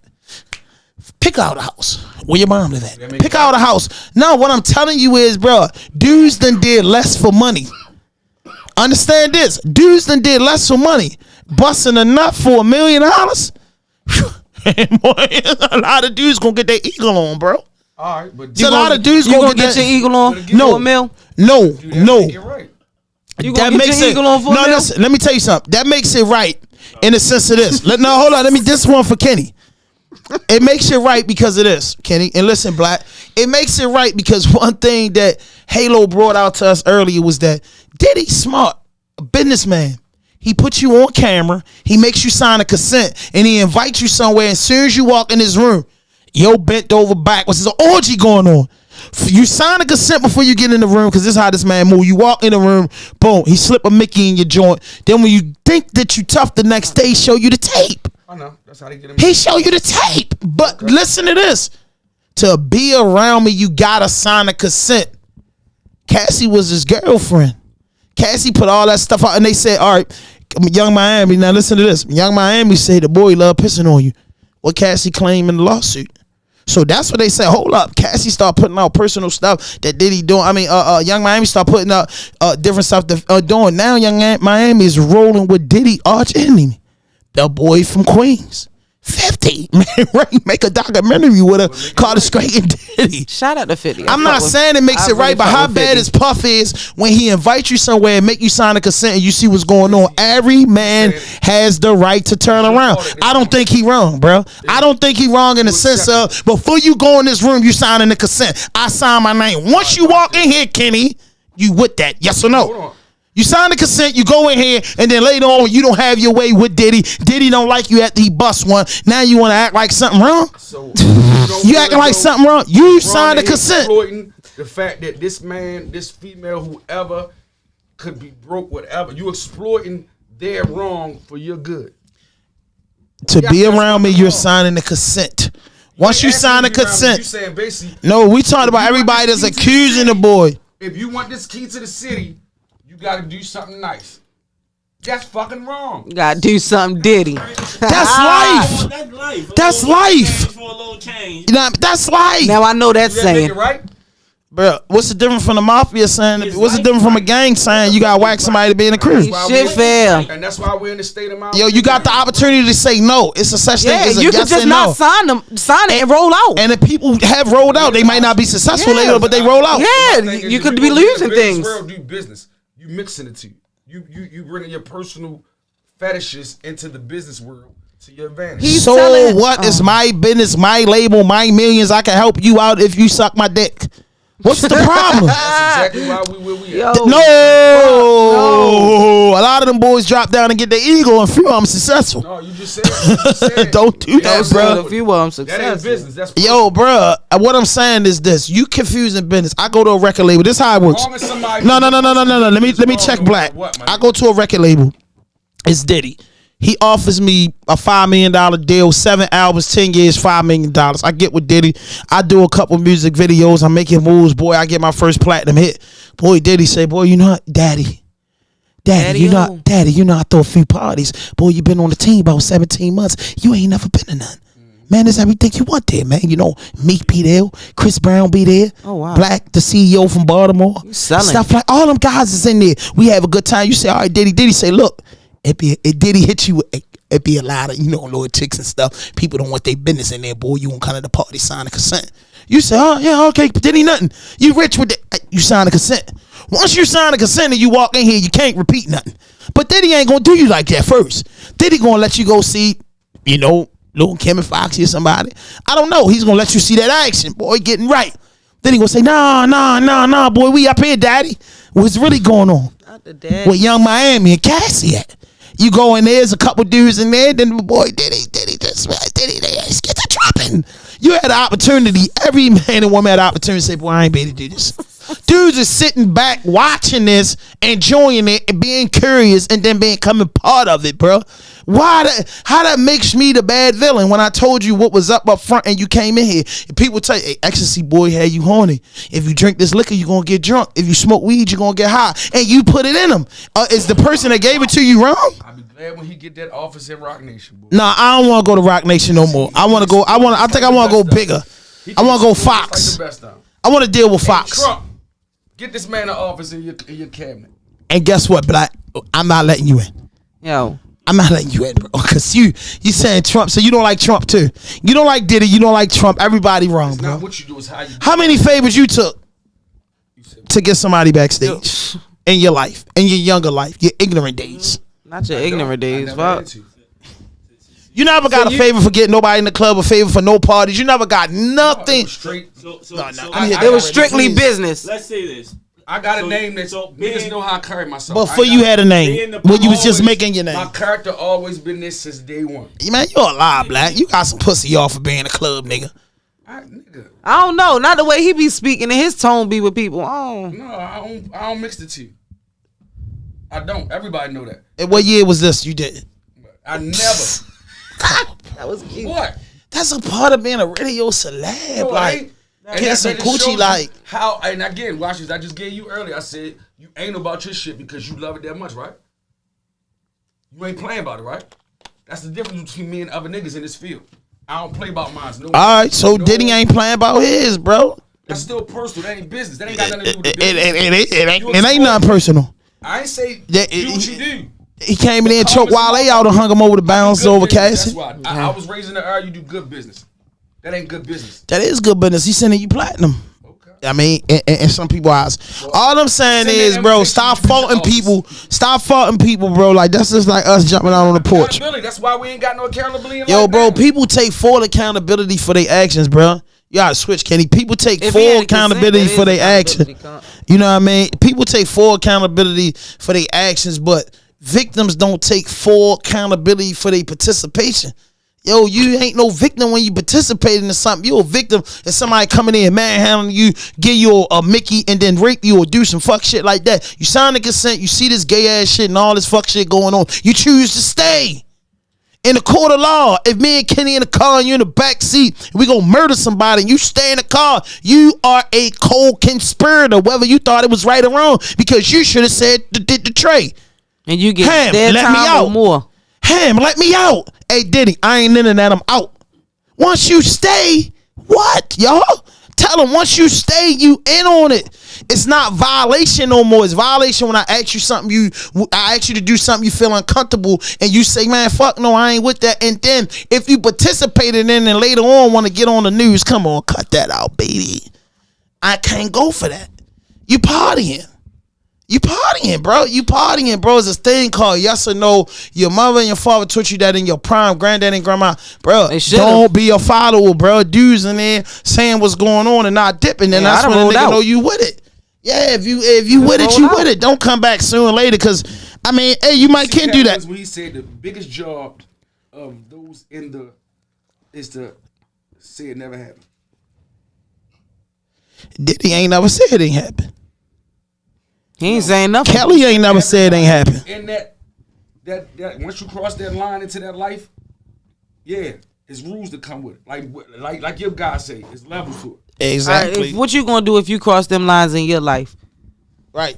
Pick out a house. Where your mom live at? Pick out a house." No, what I'm telling you is, bro, dudes done did less for money. Understand this? Dudes done did less for money. Busting a nut for $1 million. A lot of dudes gonna get their eagle on, bro. All right, but A lot of dudes You gonna gonna get your eagle on for No. $1 million? No. you're right. You That gonna get makes your it. eagle on for $1 No, million? listen. Let me tell you something. That makes it right in the sense of this. No, hold on. This one for Kenny. It makes it right because of this, Kenny. And listen, Black. It makes it right because one thing that Halo brought out to us earlier was that Diddy's smart, a businessman. He puts you on camera. He makes you sign a consent, and he invites you somewhere. As soon as you walk in his room, yo bent over backwards. There's an orgy going on. You sign a consent before you get in the room, because this is how this man move. You walk in the room, boom, he slip a Mickey in your joint. Then when you think that you tough the next day, show you the tape. I know. That's how they get him. He show you the tape. But listen to this. To be around me, you gotta sign a consent. Cassie was his girlfriend. Cassie put all that stuff out, and they said, all right, Young Miami, now listen to this. Young Miami said the boy love pissing on you. What Cassie claimed in the lawsuit. So that's what they said. Hold up. Cassie started putting out personal stuff that Diddy doing. I mean, Young Miami started putting out different stuff doing. Now Young Miami is rolling with Diddy arch enemy, the boy from Queens. 50, man, right? Make a documentary with her called Straight and Diddy. Shout out to 50. I'm not saying it makes it right, but how bad is Puff is when he invites you somewhere and make you sign a consent and you see what's going on. Every man has the right to turn around. I don't think he wrong, bro. I don't think he wrong in the sense of before you go in this room, you signing the consent. I sign my name. Once you walk in here, Kenny, you with that? Yes or no? You sign the consent, you go in here, and then later on, you don't have your way with Diddy. Diddy don't like you after he bust one. Now you want to act like something wrong? So you acting like something wrong? You signed the consent. Exploiting the fact that this man, this female, whoever, could be broke, whatever. You exploiting their wrong for your good. To be around me, you're signing the consent. Once you sign the consent. You saying basically. No, we talking about everybody that's accusing the boy. If you want this key to the city, you gotta do something nice. That's fucking wrong. You gotta do something Diddy. That's life. That's life. That's life. For a little change. You know, that's life. Now I know that You saying. make it right? Bro, what's the difference from the mafia saying? What's the difference from a gang saying you gotta whack somebody to be in the crew? Shit fair. And that's why we're in the state of Miami. Yo, you got the opportunity to say no. It's a such thing Yeah, as a you yes could just and not no. sign it and roll out. And if people have rolled out, they might not be successful later, but they roll out. Yeah, you could be losing things. World, do business. You mixing it to you. You bringing your personal fetishes into the business world to your advantage. He's So selling- what is my business, my label, my millions? I can help you out if you suck my dick. What's the problem? That's exactly why we at. Yo, No, a lot of them boys drop down and get their ego, and few of them successful. No, you just said. Don't do that, bro. If you want That ain't success, business. That's Yo, bro, what I'm saying is this: you confusing business. I go to a record label. This is how it works. No. Let me check Black. I go to a record label. It's Diddy. He offers me a $5 million deal, 7 albums, 10 years, $5 million. I get with Diddy. I do a couple music videos. I'm making moves. Boy, I get my first platinum hit. Boy, Diddy say, boy, you know what? Daddy, you know, I throw a few parties. Boy, you been on the team about 17 months. You ain't never been to none. Man, there's everything you want there, man. You know, Meek be there, Chris Brown be there. Oh, wow. Black, the CEO from Baltimore. Selling. Stuff like all them guys is in there. We have a good time. You say, all right, Diddy say, look, Diddy hit you with it be a lot of, little chicks and stuff. People don't want their business in there, boy. You won't come to the party, sign a consent. You say, oh, yeah, okay, but Diddy nothing. You rich with it. You sign a consent. Once you sign a consent and you walk in here, you can't repeat nothing. But Diddy ain't gonna do you like that first. Diddy gonna let you go see, Lil Kim and Foxy or somebody. I don't know. He's gonna let you see that action, boy, getting right. Then he gonna say, nah, boy, we up here, daddy. What's really going on? Not the dad. With Young Miami and Cassie at. You go in there's a couple dudes in there, then the boy Diddy, get the dropping. You had the opportunity, every man and woman had the opportunity to say, boy, I ain't able to do this. Dudes are sitting back, watching this, enjoying it, and being curious, and then becoming part of it, bro. How that makes me the bad villain when I told you what was up front and you came in here? And people tell you, hey, ecstasy boy had you horny. If you drink this liquor, you're going to get drunk. If you smoke weed, you're going to get high. And you put it in them. Is the person that gave it to you wrong? I'll be glad when he get that office in Rock Nation, boy. Nah, I don't want to go to Rock Nation no more. I want to go, I think I want to go bigger. I want to go Fox. I want to deal with Fox. Trump, get this man an office in your cabinet. And guess what, Black? I'm not letting you in. Yo. I'm not letting you in, bro. Because you saying Trump, so you don't like Trump too. You don't like Diddy, you don't like Trump. Everybody wrong, It's bro. not what you do, it's how you do. How many favors you took to get somebody backstage in your life, in your younger life, your ignorant days? Not your ignorant days, fuck. You never got a favor for getting nobody in the club, a favor for no parties. You never got nothing. It was strictly business. Let's say this. I got a name that niggas know how I carry myself. Before you had a name, when you was just making your name. My character always been this since day one. Man, you a lie, Black. You got some pussy off for being a club, nigga. I don't know. Not the way he be speaking and his tone be with people. Oh. No, I don't mix the two. I don't. Everybody know that. And what year was this you did? I never. That was cute. What? That's a part of being a radio celeb. No, like, and get some coochie. Like, how? And again, watch this. I just gave you earlier. I said you ain't about your shit because you love it that much, right? You ain't playing about it, right? That's the difference between me and other niggas in this field. I don't play about mine. No. All right, so Diddy ain't playing about his, bro. That's still personal. That ain't business. That ain't got nothing to do with the business. It ain't nothing personal. I ain't say Yeah, do what you do. He came in there and choked Wale out and hung him over the bounce over That's Cassie. why I was raised in the era. You do good business. That ain't good business. That is good business. He's sending you platinum. Okay. I mean, in some people's eyes. All I'm saying is, bro, stop faulting people. Stop faulting people, bro. Like, that's just like us jumping out on the porch. That's why we ain't got no accountability in Yo, life bro, now. people take full accountability for their actions, bro. You gotta switch, Kenny. People take If he full had accountability consent, for that their is actions. accountability. You know what I mean? People take full accountability for their actions, but victims don't take full accountability for their participation. Yo, you ain't no victim when you participating in something. You a victim if somebody coming in manhandling you, give you a Mickey, and then rape you or do some fuck shit like that. You sign the consent, you see this gay ass shit and all this fuck shit going on. You choose to stay. In the court of law, if me and Kenny in the car and you in the back seat, and we gonna murder somebody and you stay in the car, you are a co-conspirator, whether you thought it was right or wrong, because you should have said did the tray. And you get Ham, dead let me time out. or more. Ham, let me out. Hey, Diddy, I ain't into that. I'm out. Once you stay, what, y'all? Tell them once you stay, you in on it. It's not violation no more. It's violation when I ask you something, I ask you to do something you feel uncomfortable, and you say, man, fuck no, I ain't with that. And then if you participated in and later on want to get on the news, come on, cut that out, baby. I can't go for that. You partying. You partying, bro. You partying, bro. It's a thing called yes or no. Your mother and your father taught you that in your prime. Granddad and grandma, bro. Don't be a follower, bro. Dudes in there saying what's going on and not dipping, and that's when a nigga know you with it. Yeah, if you with it, you with it. Don't come back sooner or later, because I mean, hey, you might can't do that. When he said the biggest job of those in the is to say it never happened. Diddy ain't never said it ain't happen. He ain't saying nothing. Kelly ain't never said it ain't happen. And that once you cross that line into that life, yeah, it's rules that come with it. Like your guy say, it's levels to it. Exactly. What you gonna do if you cross them lines in your life? Right.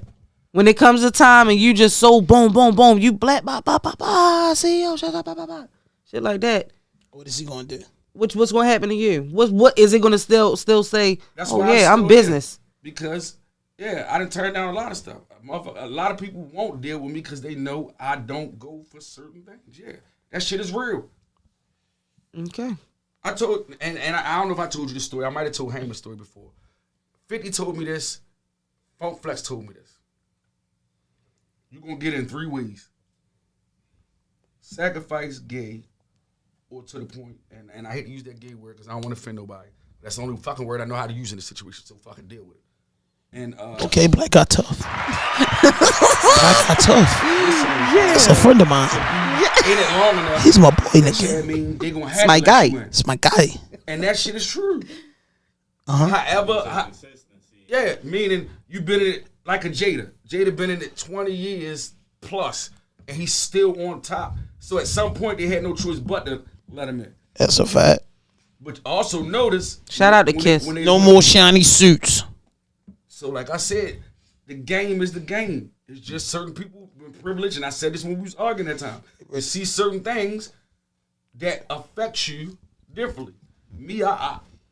When it comes to time and you just so boom, boom, boom, you black, bah, bah, bah, bah, see yo, shut up, bah, bah, bah. Shit like that. What is he gonna do? What's gonna happen to you? What is it gonna still say? That's oh why yeah, I'm business. Because yeah, I done turned down a lot of stuff. A lot of people won't deal with me because they know I don't go for certain things. Yeah, that shit is real. Okay. I told, and I don't know if I told you this story. I might have told Hamer the story before. 50 told me this. Funk Flex told me this. You're going to get it in 3 ways. Sacrifice, gay, or to the point. And I hate to use that gay word because I don't want to offend nobody. That's the only fucking word I know how to use in this situation, so fucking deal with it. And okay, Black got tough. Black got tough. That's a friend of mine. Ain't it long enough? He's my boy, nigga. I mean, they gonna have It's my guy. It's my guy. And that shit is true. Uh-huh. However, yeah, meaning you been in it like a Jada. Jada been in it 20 years plus, and he's still on top. So at some point, they had no choice but to let him in. That's a fact. But also notice, Shout out to Kiss. No more shiny suits. So like I said, the game is the game. It's just certain people with privilege, and I said this when we was arguing that time. They see certain things that affect you differently. Me,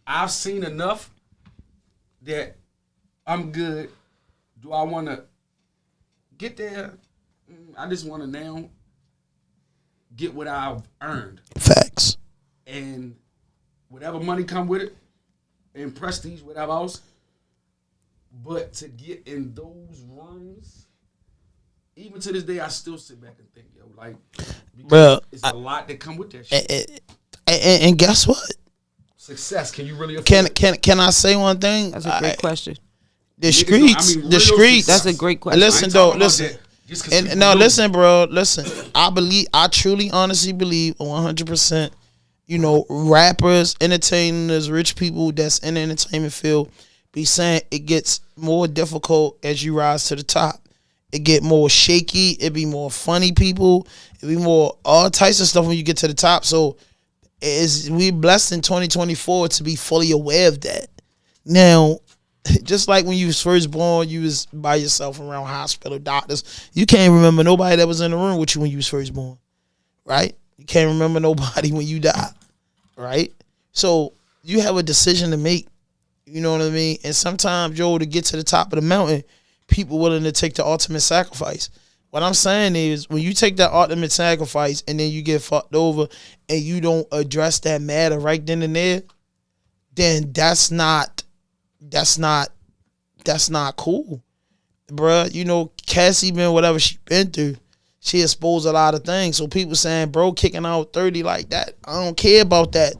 I've seen enough that I'm good. Do I want to get there? I just want to now get what I've earned. Facts. And whatever money come with it, and prestige, whatever else. But to get in those rooms, even to this day, I still sit back and think, yo, like, bro, it's a lot that come with that shit. And guess what? Success. Can you really afford it? Can I say one thing? That's a great question. The streets, real the streets. That's a great question. Listen, though, listen. And no, listen, bro. Listen, I truly, honestly believe 100%. You know, rappers, entertainers, rich people that's in the entertainment field be saying it gets more difficult as you rise to the top. It get more shaky. It be more funny people. It be more all types of stuff when you get to the top. So we blessed in 2024 to be fully aware of that. Now, just like when you was first born, you was by yourself around hospital doctors. You can't remember nobody that was in the room with you when you was first born, right? You can't remember nobody when you die, right? So you have a decision to make. You know what I mean? And sometimes, Joe, to get to the top of the mountain, people willing to take the ultimate sacrifice. What I'm saying is, when you take that ultimate sacrifice and then you get fucked over and you don't address that matter right then and there, then that's not cool, bruh. You know, Cassie been whatever she been through. She exposed a lot of things. So people saying, bro, kicking out 30 like that, I don't care about that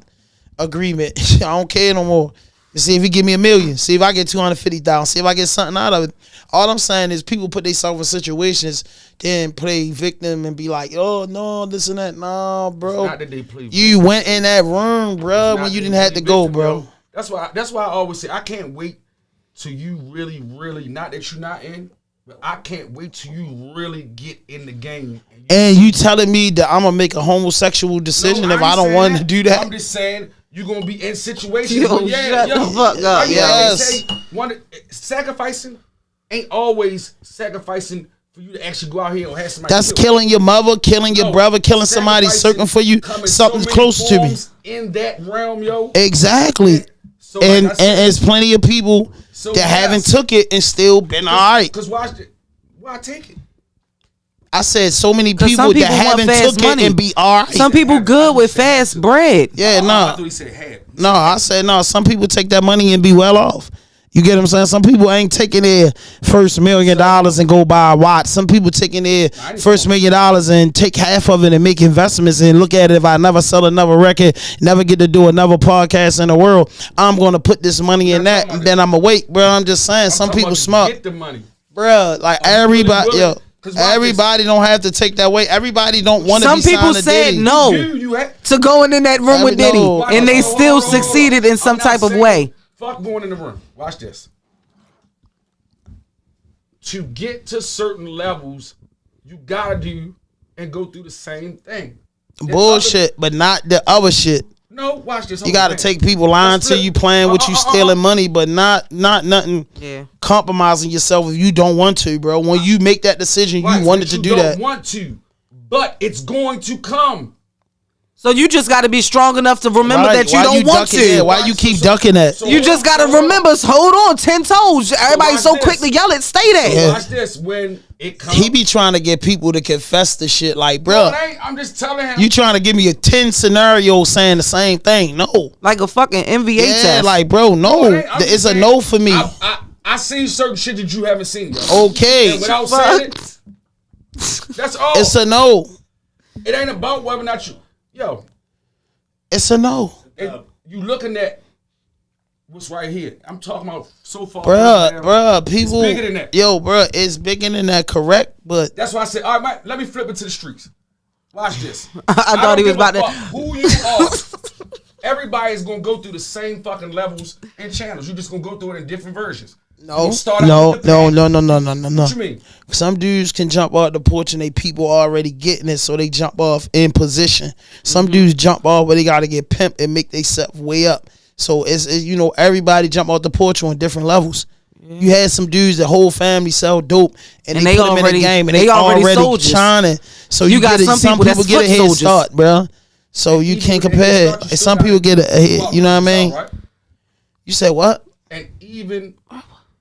agreement. I don't care no more. See if he give me $1 million. See if I get 250,000. See if I get something out of it. All I'm saying is people put themselves in situations, then play victim and be like, oh no, this and that. Nah, bro. Not that they play you went in that room, bro, when you didn't have to go, bro. That's why I always say I can't wait till you really, not that you're not in, but I can't wait till you really get in the game. And you telling me that I'm gonna make a homosexual decision if I don't want to do that? I'm just saying you're gonna be in situations. Shut the fuck up. Yes. Sacrificing ain't always sacrificing for you to actually go out here and have somebody. That's killing your mother, killing your brother, killing somebody searching for you. Something close to me. In that realm, yo. Exactly. So and there's plenty of people that haven't took it and still been all right. Because why take it? I said so many people that haven't took it and be all right. Some people good with fast bread. Yeah, no. I thought he said had. No, I said no. Some people take that money and be well off. You get what I'm saying? Some people ain't taking their first $1 million and go buy a watch. Some people taking their first $1 million and take half of it and make investments and look at it. If I never sell another record, never get to do another podcast in the world, I'm going to put this money in that and then I'm awake, bro. I'm just saying, some people smart. Get the money. Bro, like everybody, yo. Everybody don't have to take that way. Everybody don't want to be signed to Diddy. Some people said no to going in that room with Diddy, and they still succeeded in some type of way. Fuck going in the room. Watch this. To get to certain levels, you gotta do and go through the same thing. Bullshit, but not the other shit. No, watch this. You gotta take people lying to you, playing with you, stealing money, but not nothing. Yeah. Compromising yourself if you don't want to, bro. When you make that decision, you wanted to do that. You don't want to, but it's going to come. So you just got to be strong enough to remember that you don't want to. Yeah, why you keep ducking that? You just got to remember, hold on, 10 toes. Everybody's so quick to yell it, stay there. So watch this. When it comes. He be trying to get people to confess the shit like, bro. No, I'm just telling him. You trying to give me a 10 scenarios saying the same thing. No. Like a fucking MVA test. Yeah, like, bro, no. It's a no for me. I seen certain shit that you haven't seen, bro. Okay. And without saying it, that's all. It's a no. It ain't about whether or not you. Yo. It's a no. You looking at what's right here. I'm talking about so far. Bruh, people. It's bigger than that. Yo, bruh, it's bigger than that, correct? But that's why I said, all right, Mike, let me flip it to the streets. Watch this. I thought he was about to. Who you are. Everybody's going to go through the same fucking levels and channels. You're just going to go through it in different versions. No. What you mean? Some dudes can jump off the porch and they people already getting it, so they jump off in position. Some dudes jump off where they got to get pimped and make themselves way up. So it's everybody jump off the porch on different levels. You had some dudes that whole family sell dope and they put them in the game and they already shining. So you got some people get a head start, bro. So you can't compare. And some people get a head. You know what I mean? You said what? And even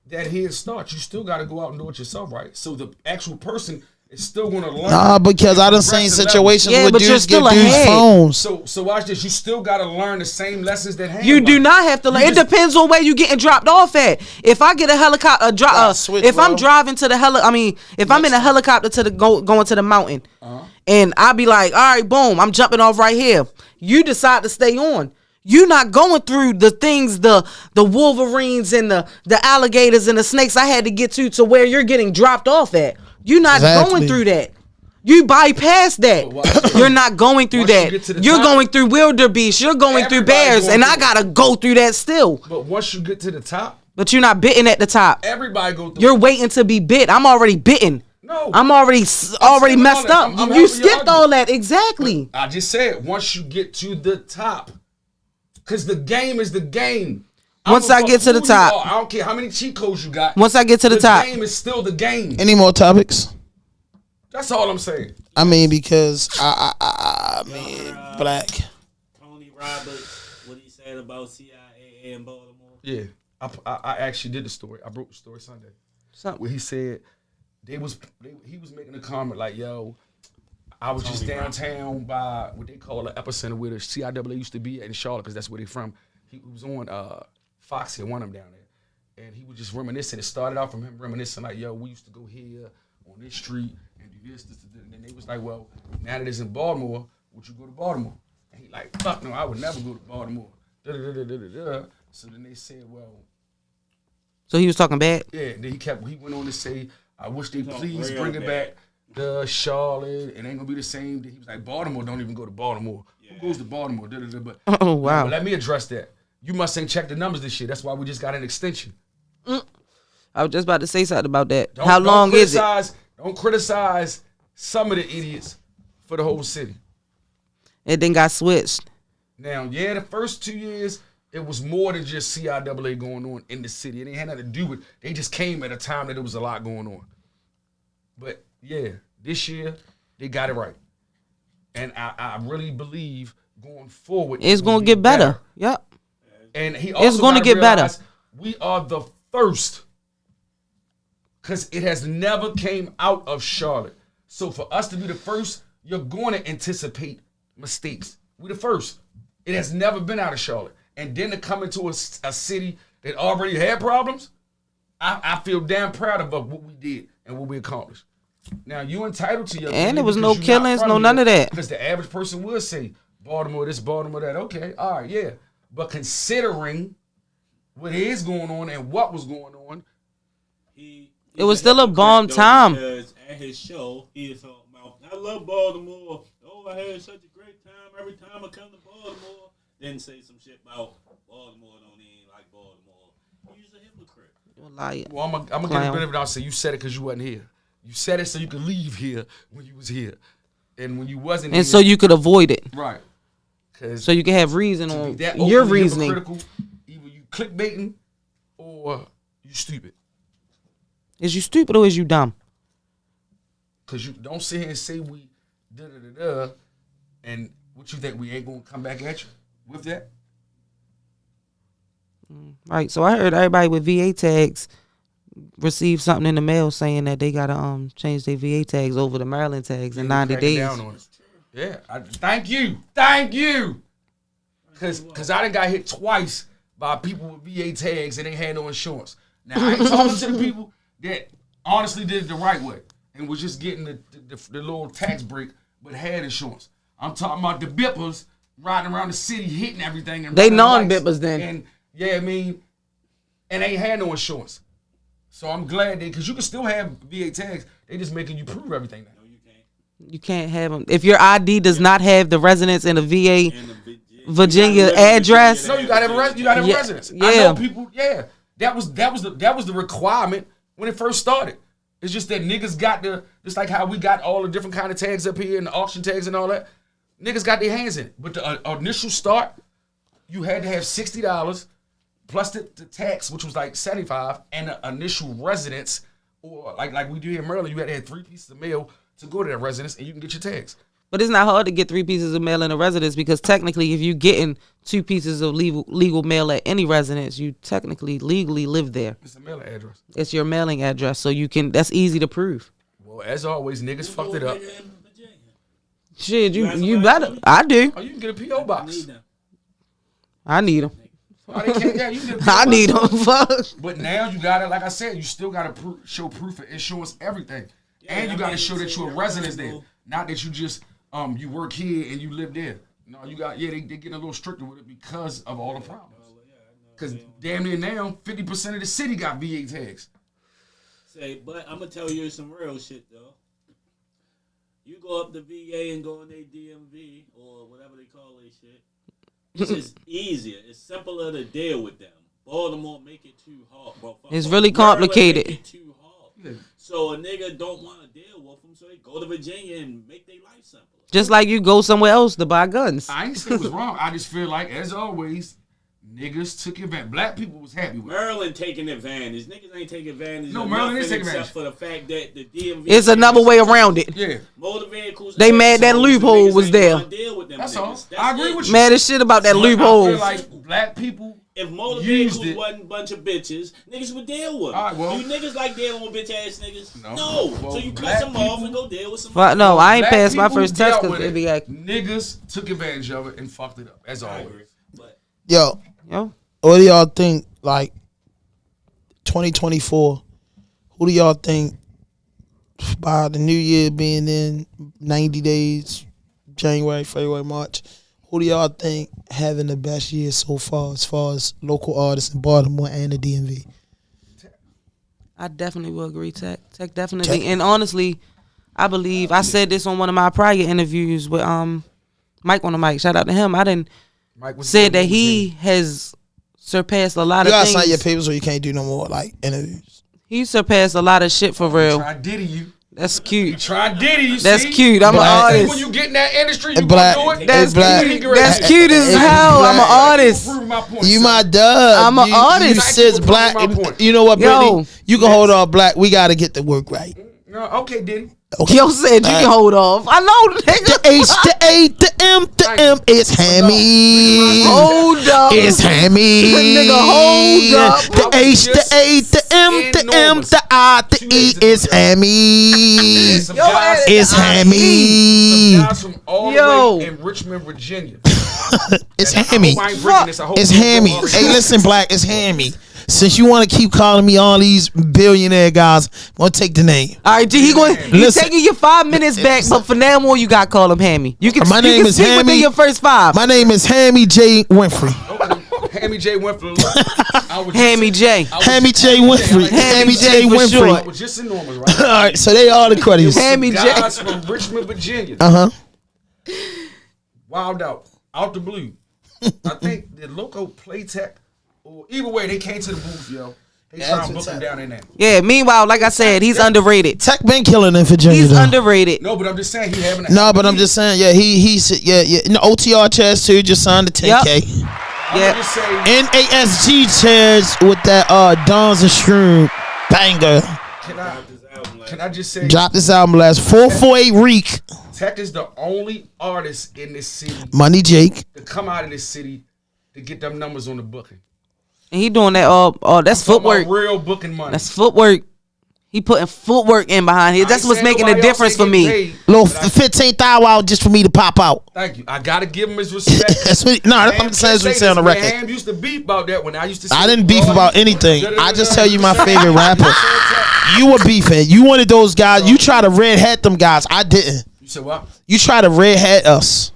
that head start, you still got to go out and do it yourself, right? So the actual person is still going to learn. Nah, because I done seen situations where dudes get dudes phones. So watch this. You still got to learn the same lessons that hand. You do not have to learn. It depends on where you getting dropped off at. If I get a helicopter, if I'm driving to the if I'm in a helicopter to the going to the mountain, and I be like, all right, boom, I'm jumping off right here. You decide to stay on. You're not going through the things, the Wolverines and the alligators and the snakes I had to get to where you're getting dropped off at. You're not going through that. You bypass that. You're not going through that. You're going through wildebeest. You're going through bears, and I gotta go through that still. But once you get to the top, but you're not bitten at the top. Everybody go through. You're waiting to be bit. I'm already bitten. No. I'm already messed up. You skipped all that. Exactly. I just said, once you get to the top, because the game is the game. Once I get to the top. I don't care how many cheat codes you got. Once I get to the top. The game is still the game. Any more topics? That's all I'm saying. I mean, because I mean, Black. Tony Roberts, what he said about CIA in Baltimore. Yeah. I actually did the story. I broke the story Sunday. Where he said he was making a comment like, yo, I was just downtown by what they call the epicenter where the CIAA used to be in Charlotte, because that's where they from. He was on Fox here, one of them down there. And he was just reminiscing. It started off from him reminiscing like, yo, we used to go here on this street and do this. And then they was like, well, now that it's in Baltimore, would you go to Baltimore? And he like, fuck no, I would never go to Baltimore. So then they said, well. So he was talking bad? Yeah, and then he went on to say, I wish they please bring it back to Charlotte. It ain't gonna be the same. He was like, Baltimore don't even go to Baltimore. Yeah. Who goes to Baltimore? But oh, wow. But let me address that. You must ain't checked the numbers this year. That's why we just got an extension. I was just about to say something about that. How long is it? Don't criticize some of the idiots for the whole city. It then got switched. Now, yeah, the first 2 years, it was more than just CIAA going on in the city. It ain't had nothing to do with. They just came at a time that there was a lot going on. But yeah, this year they got it right, and I really believe going forward it's gonna get better. Yep. And he also it's gonna get better. We are the first, because it has never came out of Charlotte. So for us to be the first, you're going to anticipate mistakes. We're the first. It has never been out of Charlotte. And then to come into a city that already had problems, I feel damn proud about what we did and what we accomplished. Now, you entitled to your and there was no killings, no none of that. Because the average person would say, Baltimore this, Baltimore that. Okay, all right, yeah. But considering what is going on and what was going on, it was still a bomb time. Because at his show, he is talking about, I love Baltimore. Oh, I had such a great time every time I come to Baltimore. Then say some shit about Baltimore don't even like Baltimore. He's a hypocrite. You're a liar. Well, I'm gonna get a benefit of it. I'll say you said it because you wasn't here. You said it so you could leave here when you was here, and when you wasn't, and here, so you could avoid it. Right. So you can have reason on your reasoning. Either you clickbaiting or you stupid. Is you stupid or is you dumb? Because you don't sit here and say we da-da-da-da, and what you think, we ain't gonna come back at you with that? Right. So I heard everybody with VA tags received something in the mail saying that they gotta change their VA tags over to Maryland tags in 90 days. Down on it. Yeah. Thank you. Because I done got hit twice by people with VA tags and they had no insurance. Now, I ain't talking to the people that honestly did it the right way and was just getting the little tax break but had insurance. I'm talking about the bippers riding around the city hitting everything. And they non-bippers then. And yeah, I mean, and they ain't had no insurance. So I'm glad because you can still have VA tags. They just making you prove everything now. No, you can't. You can't have them. If your ID does not have the residence in a VA Virginia address. No, you gotta have a residence. Yeah. I know people, yeah. That was the requirement when it first started. It's just that niggas got just like how we got all the different kind of tags up here and the auction tags and all that. Niggas got their hands in it. But the initial start, you had to have $60 plus the tax, which was like $75, and the initial residence, or like we do here in Maryland, you had to have 3 pieces of mail to go to that residence and you can get your tags. But it's not hard to get 3 pieces of mail in a residence because technically if you're getting 2 pieces of legal mail at any residence, you technically legally live there. It's a mailing address. It's your mailing address, so that's easy to prove. Well, as always, niggas fucked it up. Shit, you better. I do. Oh, you can get a P.O. box. I need them. Oh, they can't, yeah, you can get a P.O. I need them. Fuck. But now you got to, like I said, you still got to show proof of insurance, everything. Yeah, and you got to show that you're a resident there. Not that you just, you work here and you live there. No, you got, they getting a little stricter with it because of all the problems. Because damn near now, 50% of the city got VA tags. But I'm going to tell you some real shit, though. You go up to VA and go in their DMV or whatever they call their shit. It's just easier. It's simpler to deal with them. Baltimore make it too hard, bro. It's really complicated. Make it too hard. So a nigga don't want to deal with them, so they go to Virginia and make their life simpler. Just like you go somewhere else to buy guns. I ain't saying it was wrong. I just feel like, as always, niggas took advantage. Black people was happy with it. Maryland taking advantage. Niggas ain't taking advantage. No, of Maryland nothing is taking except advantage. for the fact that the DMV. It's another way around it. Yeah. Motor vehicles. They mad that so loophole niggas was ain't there. wanna deal with them That's niggas. all. That's I agree it. with you. Mad as shit about that But loophole. I feel like black people If motor used vehicles it. wasn't a bunch of bitches, niggas would deal with them. All right, well- Do niggas like dealing with bitch ass niggas? No. No. Well, So you cut black them off people- and go deal with some. But no, I ain't black passed my people first test dealt because with they be like, niggas took advantage of it and fucked it up, as I always. agree. But Yo, yo, what do y'all think? Like 2024, who do y'all think by the new year being in 90 days, January, February, March? Who do y'all think having the best year so far as local artists in Baltimore and the DMV? I definitely will agree. Tech definitely. Tech. And honestly, I believe I said this on one of my prior interviews with Mike on the mic. Shout out to him. I didn't Mike was said there, that he has surpassed a lot You of gotta sign your things. papers or you can't do no more like interviews. He surpassed a lot of shit for real. Try Diddy you. That's You cute. try Diddy, you That's see? cute. I'm an Black. artist. When you get in that industry, you Black. gonna do it. That's Black. cute. That's cute as Black. hell. I'm an Black. artist. Prove my point, You son. my dub. I'm a You artist. sits Thank you for black. proving my point. You know what, Yo. Brittany? You can hold on, black. We gotta get the work right. No, okay, Diddy. Okay. Yo said you can hold off. I know, The nigga. H, the A, the M, the M. It's Hammy. Hold up. It's Hammy. Nigga, hold up. The H, the A, the M, the M, the I, the E. It's Hammy. Some Yo, guys, It's some Hammy. guys from all Yo. the way in Richmond, Virginia. It's And Hammy. I hope I ain't breaking this. I hope It's you don't Hammy. go Hey, listen, black. It's Hammy. Since you want to keep calling me all these billionaire guys, I'm gonna take the name. All right, G, he Listen. taking your 5 minutes back, but for now on, you got to call him Hammy. You can, My you name can is speak Hammy. within your first 5. My name is Hammy J. Winfrey. Hammy J went for the look. I was Hammy J. Hammy J. Winfrey. Hammy J. J for Winfrey. short. I was just in Norman, right? All right, so they all the credits. Hammy J. Guys from Richmond, Virginia. Wild out the blue. I think the local Playtech, or either way, they came to the booth, yo. They trying to book him down in there. Yeah, meanwhile, like I said, he's underrated. Tech been killing in Virginia. He's though. underrated. No, but I'm just saying he having a No, but I'm just saying, yeah, he. No, OTR chairs too. Just signed the 10K. I'm Yeah. just saying. NASG chairs with that Dons and Shroom banger. Can I just say Dropped this album last 448 Reek. Tech is the only artist in this city Money Jake. to come out of this city to get them numbers on the booking. And he doing that that's Talking about footwork. real booking money. That's footwork. He putting footwork in behind here. I That's ain't what's saying making a nobody else difference ain't for getting me. paid, Little but I- 15th hour out just for me to pop out. Thank you. I gotta give him his respect. That's what, no, I'm just saying what we say on the record. Ham used to beef about that when I used to. I say, didn't beef "Oh, about anything. I just tell you my favorite rapper. You You were beefing. You one of those guys. You try to red hat them guys. I didn't. said what? You try to red hat us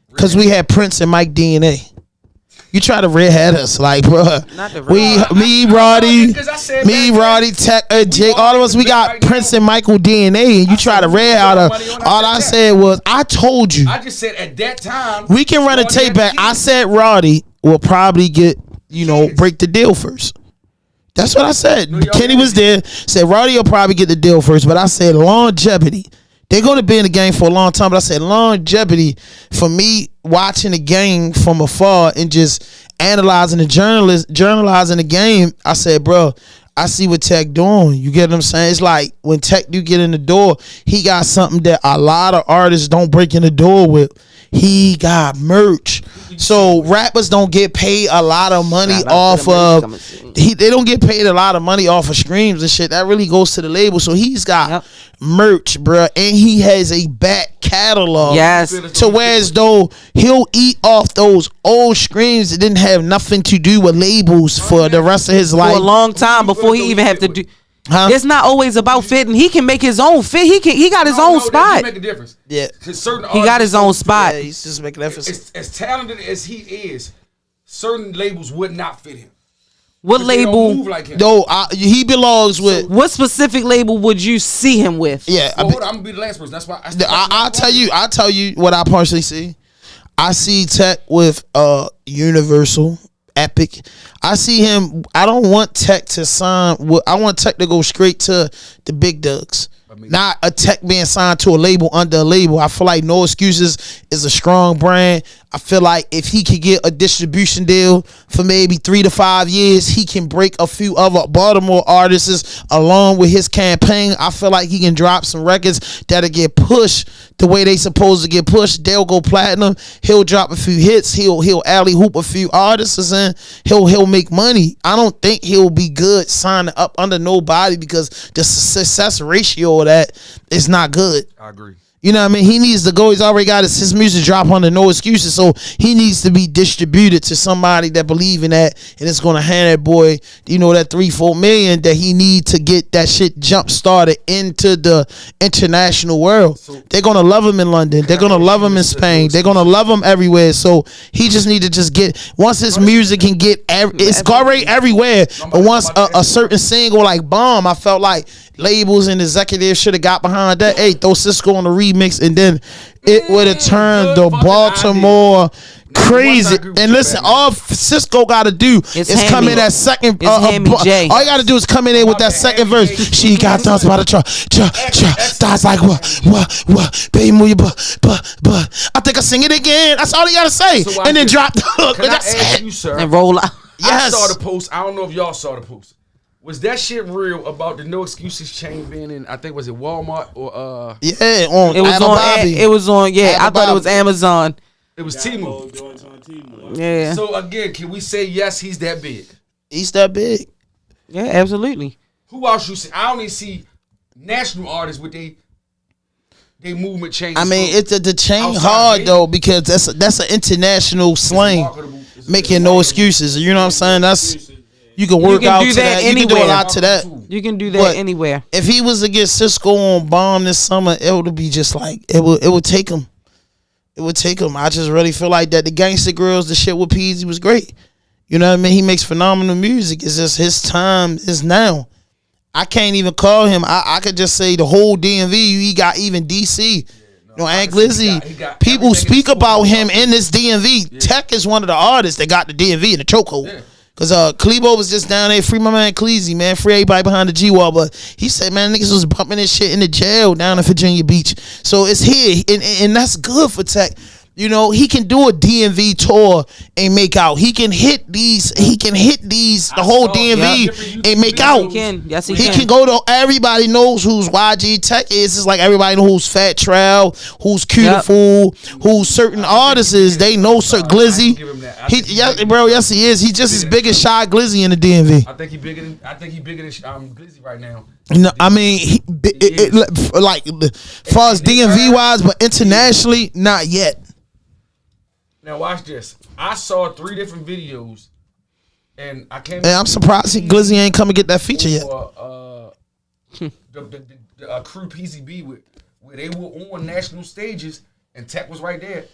because we had Prince and Mike DNA. You try to red hat us, like, bruh. Not the Me, Roddy, Because I said me, back then, Roddy, Tech, Jake, all of us. We got right now. Prince and Michael DNA, and you try to red hat us. money on that All I back. said was, I told you. I just said at that time. We can run a Roddy tape had to back. keep I it. said Roddy will probably get, Yes. break the deal first. That's what I said. No, y'all Kenny was there. Said Roddy will probably get the deal first, but I said longevity. They're going to be in the game for a long time, but I said longevity for me watching the game from afar and just analyzing the journalizing the game. I said, bro, I see what Tech doing. You get what I'm saying? It's like when Tech do get in the door, he got something that a lot of artists don't break in the door with. He got merch. So rappers don't get paid a lot of money off of they don't get paid a lot of money off of streams and shit. That really goes to the label. So he's got merch, bruh, and he has a back catalog. Yes. To whereas though he'll eat off those old streams that didn't have nothing to do with labels for the rest of his For life. a long time before he even have to do. Huh? It's not always about fitting. He can make his own fit. He got his own That spot. do make a difference. Yeah. 'Cause certain He got his own artists- spot. Yeah, he's just making emphasis. As talented as he is, certain labels would not fit him. What 'Cause they don't label? move like him. No, he belongs with. What specific label would you see him with? Yeah, Well, hold on, I'm gonna be the last person. That's why I'll tell you. I'll tell you what I personally see. I see Tech with Universal, epic. I see him. I don't want Tech to sign. I want Tech to go straight to the big dogs. Not a Tech being signed to a label under a label. I feel like No Excuses is a strong brand. I feel like if he could get a distribution deal for maybe 3 to 5 years, he can break a few other Baltimore artists along with his campaign. I feel like he can drop some records that'll get pushed the way they supposed to get pushed. They'll go platinum. He'll drop a few hits. He'll alley hoop a few artists and he'll make money. I don't think he'll be good signing up under nobody because the success ratio of that is not good. I agree. You know what I mean? He needs to go. He's already got his music drop under No Excuses, so he needs to be distributed to somebody that believe in that, and it's gonna hand that boy, you know, that 3-4 million that he need to get that shit jump started into the international world. So they're gonna love him in London. They're gonna love him in Spain. They're gonna love him everywhere. So he just need to just get, once his music can get, it's already everywhere. But once a certain single like Bomb, I felt like labels and executives should have got behind that. Hey, throw Cisco on the remix, and then it would have turned the Baltimore crazy. And listen, all Cisco got to do is come in that second. All you got to do is come in there with that second verse. She got thumbs by the truck. Starts like what? Baby, move your butt. I think I sing it again. That's all he got to say. So and then drop the hook. Can I ask you, sir? And roll out. Yes. I saw the post. I don't know if y'all saw the post. Was that shit real about the No Excuses chain being in? I think was it Walmart or yeah, on it was Bobby. It was on I thought it was Amazon. It was Temu. Yeah. So again, can we say yes? He's that big. He's that big. Yeah, absolutely. Who else you see? I only see national artists with they movement change. I mean, it's the chain hard though because that's an international slang. Making No Excuses. You know what I'm saying? That's. You can work out to that. Anywhere. You can do a lot to that. You can do that but anywhere. If he was to get Cisco on Bomb this summer, it would be just like it would take him. It would take him. I just really feel like that the Gangsta Girls, the shit with Peasy was great. You know what I mean? He makes phenomenal music. It's just his time is now. I can't even call him. I could just say the whole DMV. He got even DC. Aunt Glizzy. People speak about him in this DMV. Yeah. Tech is one of the artists that got the DMV in the chokehold. Yeah. Cause Klebo was just down there, free my man Cleasy, man, free everybody behind the G-Wall, but he said, man, niggas was bumping this shit in the jail down in Virginia Beach. So it's here, and that's good for Tech. You know, he can do a DMV tour and make out. He can hit these, the whole DMV and make out. He can. Yes, he can go to, everybody knows who's YG Tech is. It's like everybody knows who's Fat Trail, who's Cutiful, who's certain artists is. They know certain Glizzy. Yes, he is. He's just as big as Shy Glizzy in the DMV. I think he bigger than Glizzy right now. No, I mean, like as far as DMV wise, but internationally, not yet. Now watch this. I saw 3 different videos, and I can't. And I'm surprised Glizzy ain't come and get that feature yet. The crew PCB where they were on national stages, and Tech was right there.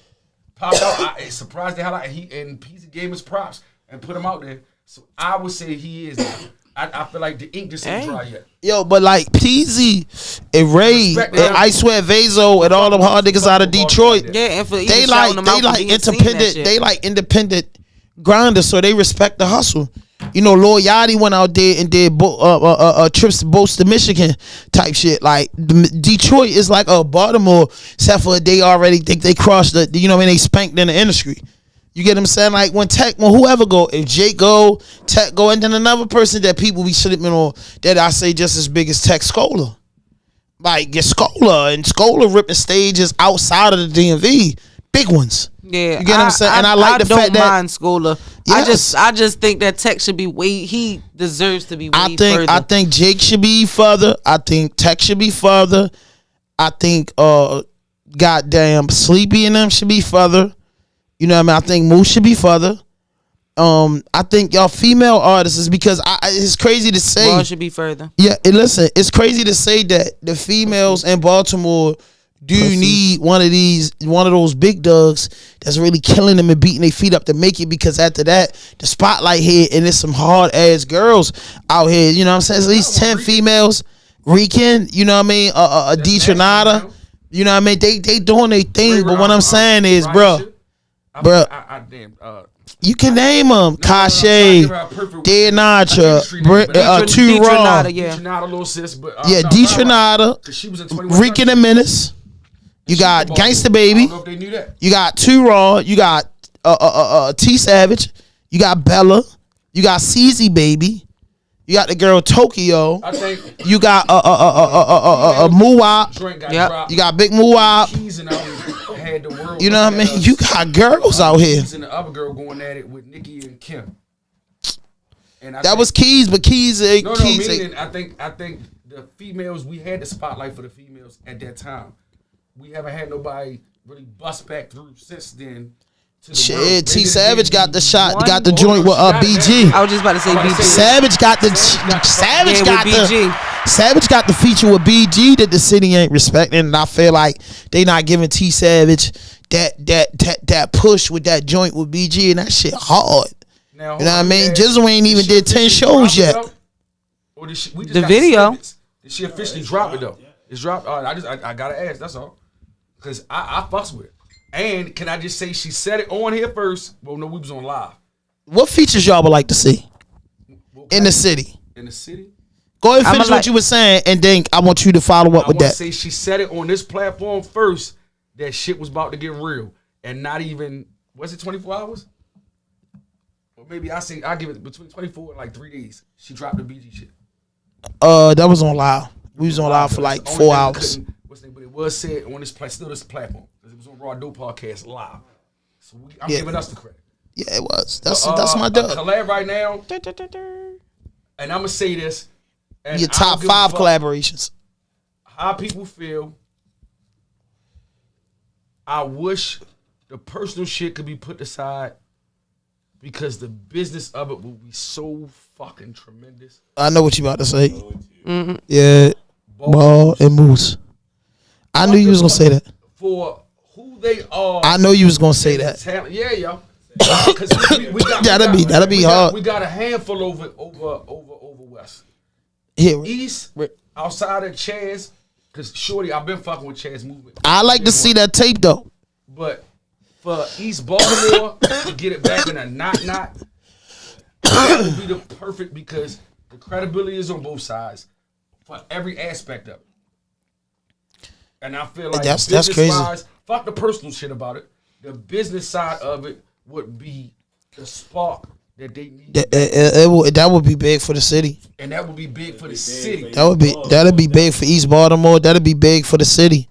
Popped out. I surprised the hell out. He and PZ gave us props and put him out there. So I would say he is. I feel like the ink just ain't dry yet. Yo, but like Peasy and Ray and I Swear Vazo and all them hard niggas out of Detroit, yeah, and for they like independent. They like independent grinders, so they respect the hustle. You know, Lil Yachty went out there and did trips to boats to Michigan type shit. Like Detroit is like a Baltimore, except for they already think they crossed the. You know what I mean? They spanked in the industry. You get what I'm saying? Like when whoever go, if Jake go, Tech go, and then another person that people be slipping on that I say just as big as Tech, Scola. Like get Scola, and Scola ripping stages outside of the DMV, big ones. Yeah, you get what I'm saying? And I like the fact that I don't mind Scola. Yes. I just think that Tech should be he deserves to be further. I think Jake should be further. I think Tech should be further. I think goddamn Sleepy and them should be further. You know what I mean? I think Moose should be further. I think y'all female artists is because it's crazy to say. Raw should be further. Yeah, and listen, it's crazy to say that the females in Baltimore need one of those big dogs that's really killing them and beating their feet up to make it, because after that, the spotlight hit and there's some hard ass girls out here. You know what I'm saying? At least 10 females. Rican, you know what I mean? D Trinata. You know what I mean? They doing their thing, but what I'm saying is, bro. Bruh. Damn. You can name them. Kashay, Deanatra, Too Raw. Yeah. Trinata, little sis, but Yeah, D Trinata, Cause she was in 21 Rick and the Menace. You got Gangsta Baby. I don't know if they knew that. You got Too Raw. You got T Savage. You got Bella. You got CZ Baby. You got the girl Tokyo. I think You got Muwap. Drink got Yep. dropped. You got Big Muwap. Keys and had the world. You know what I mean? looking at You us. got girls out here. Keys and the other girl going at it with Nicki and Kim. And I That think- was Keys, but Keys ain't no, Keys. meaning I think the females, we had the spotlight for the females at that time. We haven't had nobody really bust back through since then. To the Shit, world. T Maybe Savage they got the did shot, One- got the Hold joint on, with she got BG. that. I was just about to say I'm about to BG. say- Savage got the Savage Savage Yeah, got with the BG. Savage got the feature with BG that the city ain't respecting, and I feel like they not giving T Savage that push with that joint with BG, and that shit hard. Now, You know what I hold on, mean? yeah. Jizzle ain't even she did 10 officially shows drop it, yet. though? Or did she, we just The got video. snippets? Did she officially drop it though? It's dropped. I gotta ask. That's all. Cause I fucks with it. And can I just say she said it on here first? Well, no, we was on live. What features y'all would like to see in the city? In the city. Go ahead and I'ma finish like- what you were saying, and then I want you to follow up I with want to that. say she said it on this platform first. That shit was about to get real, and not even was it 24 hours? Or maybe I give it between 24 and like 3 days. She dropped the BG shit. That was on live. We was on live for like Only 4 thing we house. couldn't- But it was said on this still this platform. It was on Rawdope podcast live. So I'm Yeah. giving us the credit. Yeah, it was. That's my A dub. collab right now, and I'm gonna say this. And Your I top don't give a 5 fuck collaborations. How people feel. I wish the personal shit could be put aside because the business of it will be so fucking tremendous. I know what you about to say. Yeah, Ball and Moose. I knew you was gonna say that. For who they are. I know you was gonna say that. Talent. Yeah, yo. 'Cause we got, That'll be hard. We got a handful over West. Here, East, outside of Chaz, because Shorty, I've been fucking with Chaz movement. I like to see that tape though. But for East Baltimore to get it back in a not, that would be the perfect, because the credibility is on both sides for every aspect of it. And I feel like That's business crazy. wise, fuck the personal shit about it. The business side of it would be the spark that they need, That would be big for the city. and that would be big for the city. That'd be big for East Baltimore. That'd be big for the city.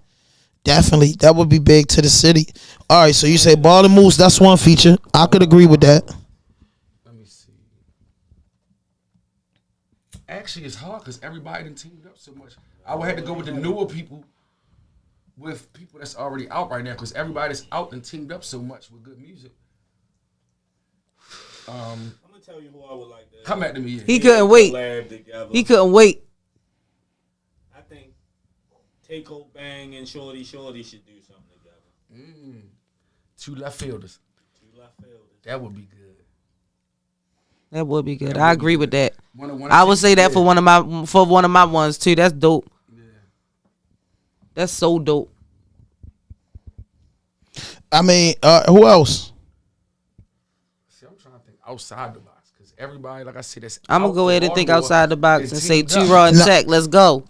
Definitely, that would be big to the city. All right, so you say Ball and Moose. That's one feature. I could agree with that. Let me see. Actually, it's hard because everybody done teamed up so much. I would have to go with the newer people, with people that's already out right now, because everybody that's out and teamed up so much with good music. I'm gonna tell you who I would like to. Come back to me. Yeah. He couldn't wait. Collab together. He couldn't wait. I think Takeo Bang and Shorty should do something together. Two left fielders. Two left fielders. That would be good. That would be good. I agree with that. One I would say that for one of my ones too. That's dope. Yeah. That's so dope. I mean, who else? See, I'm trying to think outside the box, because everybody, like I said, that's I'm gonna out go for ahead and think Baltimore outside the box is and say teamed Too up. Raw and No. Tech. Let's go.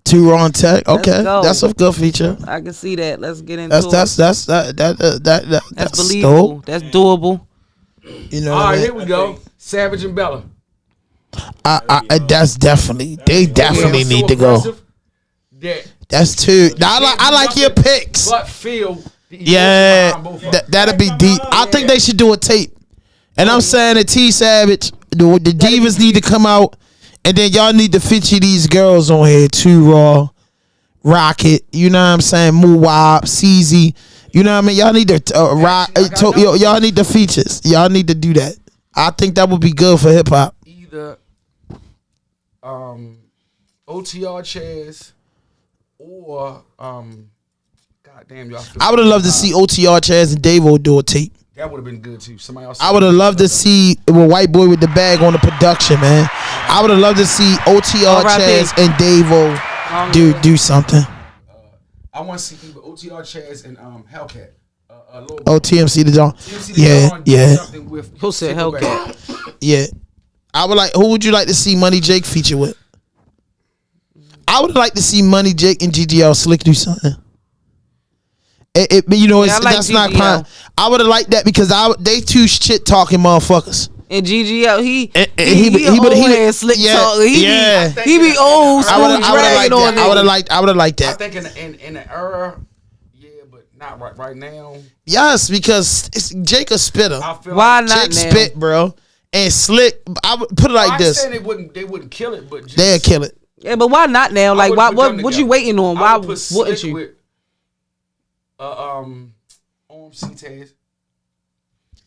Two Raw and Tech. Okay, go. that's a good feature. I can see that. Let's get into That's it. that's That's that's believable. dope. That's doable. You know All what right, I here mean? we go. Savage and Bella. That's definitely they definitely So need to go. aggressive that That's two. Now, I like your picks. But feel the emotion Yeah, behind both of them. that'll be deep. I think they should do a tape. And I'm saying that T Savage, the divas need to come out, and then y'all need to feature these girls on here. Too Raw, Rocket, you know what I'm saying? Muwab, CZ, you know what I mean? Y'all need to rock. Y'all need the features. Y'all need to do that. I think that would be good for hip hop. Either OTR Chaz or goddamn y'all. I would have loved to see OTR Chaz and Davo do a tape. That would have been good too. Somebody else. I would have loved to see a white boy with the bag on the production, man. I would have loved to see OTR R.I.P. Chaz and Davo do something. I want to see either OTR Chaz and Hellcat. Oh, TMC the Dawn. TMC the Yeah, Dawn did yeah, something with Who said Silverback. Hellcat? yeah. I would like. Who would you like to see Money Jake feature with? I would like to see Money Jake and GGL Slick do something. You know, Yeah, I like that's not GGL. kind. I would have liked that because they two shit talking motherfuckers. And GGL, he slick yeah, talk. yeah. He be old school I would have liked dragging on that. I would have liked I that. think in the era, yeah, but not right now. Yes, because it's Jake a spitter. I feel Why like not Jake now? spit, bro, and Slick. I would put it like I'm this: saying they wouldn't kill it, but just, they'll kill it. Yeah, but why not now? Like, why? What you together. waiting on? I Why would put wouldn't Slick you? With, OMC Taz.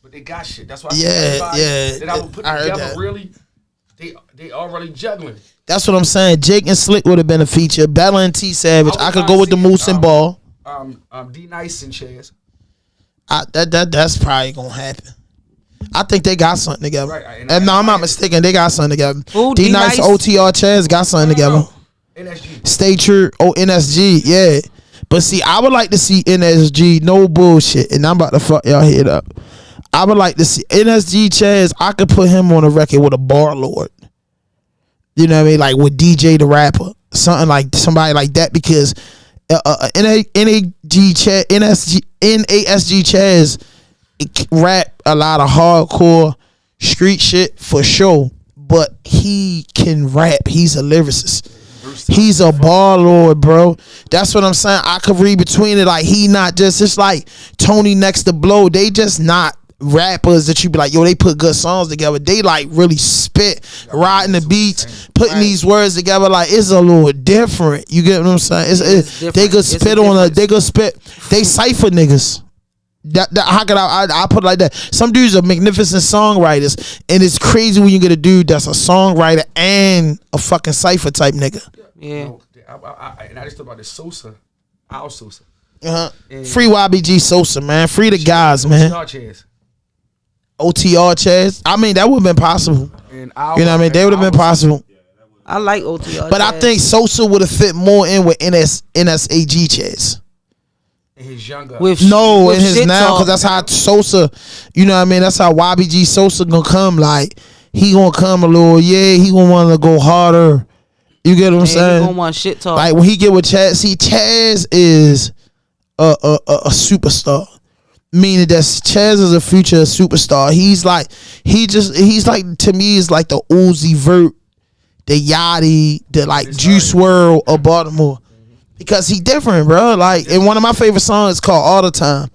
But they got shit. That's why I Yeah, said everybody yeah. that I would put I heard together that. really, they already juggling. That's what I'm saying. Jake and Slick would have been a feature. Bella and T Savage. I could go with the Moose and Ball. D Nice and Chaz. That's probably gonna happen. I think they got something together. Right, And no, I'm not mistaken. They got something together. Who, D Nice, D-Nice? OTR, Chaz got something together. NSG. Stay true. Oh, NSG, yeah. But see, I would like to see NSG, no bullshit, and I'm about to fuck y'all head up. I would like to see NSG Chaz. I could put him on a record with a bar lord. You know what I mean? Like with DJ the rapper, something like somebody like that, because NASG Chaz rap a lot of hardcore street shit for sure, but he can rap. He's a lyricist. He's a bar lord, bro. That's what I'm saying. I could read between it. Like, he not just, it's like Tony Next to Blow. They just not rappers that you be like, yo, they put good songs together. They like really spit, riding the beats, putting these words together. Like, it's a little different. You get what I'm saying? They could spit they could spit. They cipher niggas. How could I put it like that? Some dudes are magnificent songwriters, and it's crazy when you get a dude that's a songwriter and a fucking cipher type nigga. Yeah. And I just thought about this Sosa, Al Sosa. Free YBG Sosa, man. Free the guys, man. Chaz. OTR Chaz. I mean, that would have been possible. And You know what I mean? They would have been possible. I like OTR. But I think Sosa would have fit more in with NSAG Chaz. His younger. with No, with in his shit now, talk. because that's how Sosa, you know what I mean? That's how YBG Sosa gonna come. Like, he gonna come a little, he gonna want to go harder. You get what I'm Man, saying? he gonna want shit talk. Like, when he get with Chaz, see, Chaz is a superstar. Meaning that Chaz is a future superstar. He's like, to me, is like the Uzi Vert, the Yachty, the like Juice WRLD of Baltimore. Because he different, bro. Like, and one of my favorite songs is called All the Time.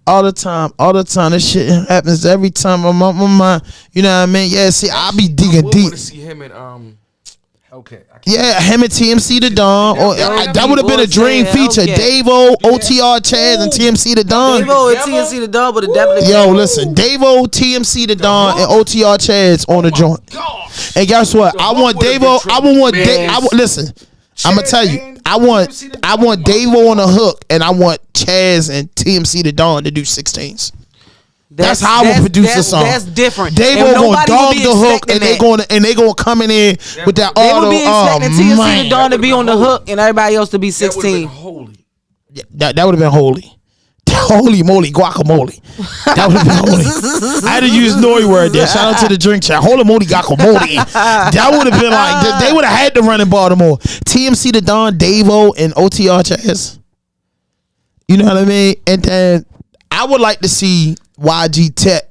All the time, all the time. This shit happens every time I'm on my mind. You know what I mean? Yeah, see, I be digging I would deep. want to see him at Hellcat. Yeah, him and TMC the Don. That would have been a dream feature. Davo, OTR Chaz, and TMC the Don. Davo and TNC the dog, but it definitely. Yo, listen, Davo, TMC the Don, and OTR Chaz on the joint. And guess what? I want Davo. Listen, I'm gonna tell you. I want Davo on the hook, and I want Chaz and TMC the Don to do 16s. That's how I would produce a song. That's different. Davo gonna dog the hook, and they gonna come in here with that They auto. would be expecting TNC the Don to be on the holy. hook and everybody else to be That would've 16. been holy. That would have been holy. Holy moly, guacamole. That would have been holy. I had to use Nori word there. Shout out to the drink chat. Holy moly, guacamole. That would have been like, they would have had to run in Baltimore. TMC the Don, Davo, and OTR Chaz. You know what I mean? And then I would like to see YG Tech.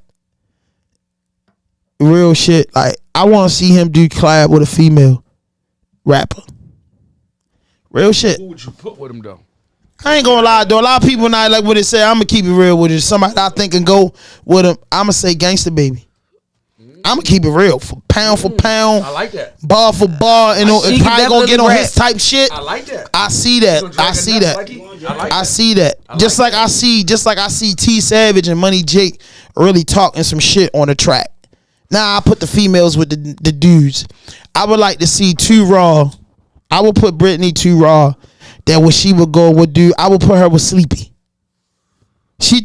Real shit. Like, I want to see him do collab with a female rapper. Real shit. Who would you put with him though? I ain't gonna lie though. A lot of people not like what they say. I'm gonna keep it real with it. Somebody I think can go with him. I'm gonna say Gangsta Baby. I'm gonna keep it real for pound, I like that. bar for bar, and She it can probably gonna get on definitely his type shit. I like that. I see that. I see that. I see that. Just like I see T Savage and Money Jake really talking some shit on the track. Now I put the females with the dudes. I would like to see Too Raw. I would put Brittany Too Raw. That what she would go would do. I would put her with Sleepy.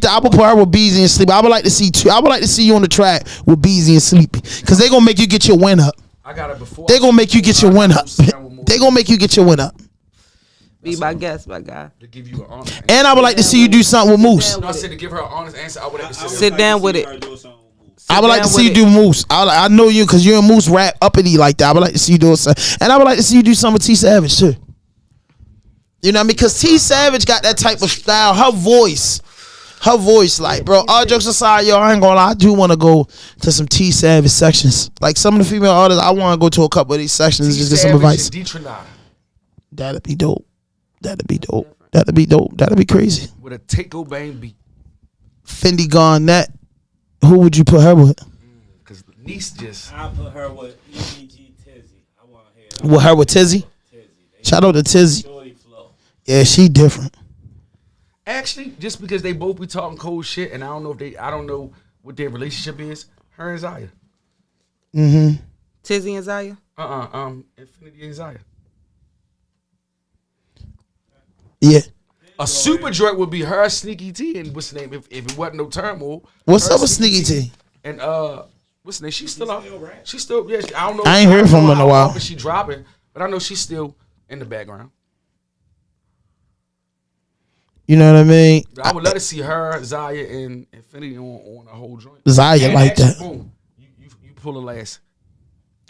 I would put her with Beezy and Sleepy. I would like to see you on the track with Beezy and Sleepy, because they gonna make you get your win up. I got it before. They gonna make you get your win up. They gonna make you get your win up. Be my guest, my guy. To give you an honest answer. And I would like to see you do something with Moose. No, I said to give her an honest answer. I would have to Sit down with it. I would like to down see you with do Moose. I know you because you and Moose rap uppity like that. I would like to see you do something. And I would like to see you do something with T Savage too. You know what I mean? Because T Savage got that type of style. Her voice, like, bro, all jokes aside, yo, I ain't gonna lie. I do want to go to some T Savage sections. Like some of the female artists, I want to go to a couple of these sections and just get some advice. That'd be dope. That'd be dope. That'd be dope. That'd be crazy. With a Tickle Bang beat. Fendi Garnett. Who would you put her with? Because niece just. I put her with EBG Tizzy. I want to hear that. With her with Tizzy? Shout out to Tizzy. Yeah, she different. Actually, just because they both be talking cold shit, and I don't know what their relationship is. Her and Zaya. Mm-hmm. Tizzy and Zaya? Infinity and Zaya. Yeah. A super joint would be her, Sneaky T, and what's the name? If it wasn't no turmoil. What's up with Sneaky T? And what's the name? She's still out. She's still, yeah. I don't know. I ain't heard from her in a while. But she dropping, but I know she's still in the background. You know what I mean? I would love to see her, Zaya, and Infinity on a whole joint. Zaya and like actually, that. Boom, you pull the last.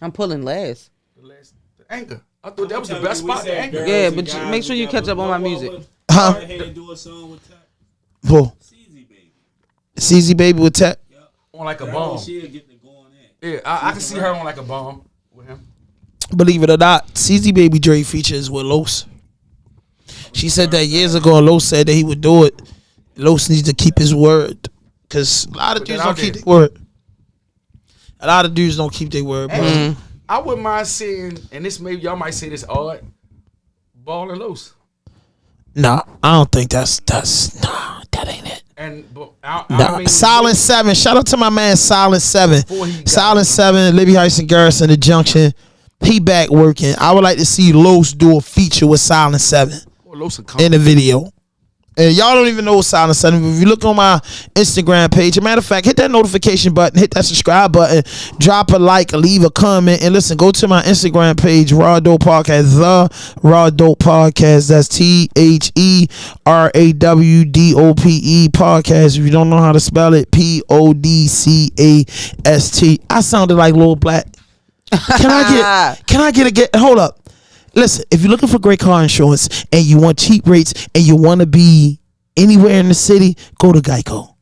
I'm pulling last. The anchor. I thought that was the best spot. The anchor. Yeah, but make sure you catch up on my music. Huh? Who? CZ Baby with Tech. On like a bomb. Yeah, I can see her on like a bomb with him. Believe it or not, CZ Baby Dre features with Los. She said that years ago, and Los said that he would do it. Los needs to keep his word. Because a lot of dudes don't keep their word. A lot of dudes don't keep their word, bro. Mm-hmm. I wouldn't mind seeing, and this maybe y'all might say this odd, Ball and Los. Nah, I don't think that's nah, that ain't it. And but I mean, Silent 7. Shout out to my man Silent 7. Silent 7, Libby Heights and Garrison, the Junction. He back working. I would like to see Los do a feature with Silent 7 in the video. And y'all don't even know what Silent 7. If you look on my Instagram page, as a matter of fact, hit that notification button, hit that subscribe button, drop a like, leave a comment, and listen, go to my Instagram page, Rawdope Podcast, the Rawdope Podcast. That's TheRawdope Podcast. If you don't know how to spell it, PODCAST. I sounded like Lil Black. Can I get hold up. Listen, if you're looking for great car insurance and you want cheap rates and you want to be anywhere in the city, go to Geico.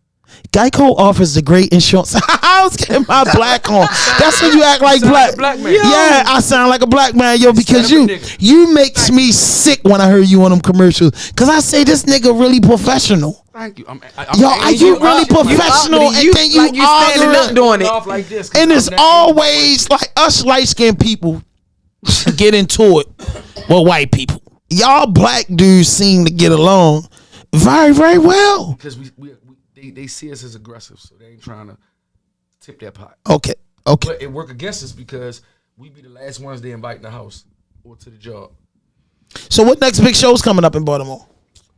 Geico offers the great insurance. I was getting my black on. That's when you act like black man. Yeah, I sound like a black man, yo, because you makes me sick when I heard you on them commercials. Because I say this nigga really professional. Thank you. Are you really professional? And then you standing up doing it. Like this, and it's always like us light-skinned people get into it with white people. Y'all black dudes seem to get along very, very well. Because they see us as aggressive, so they ain't trying to tip that pot. Okay. But it work against us because we be the last ones they invite in the house or to the job. So what next big show's coming up in Baltimore?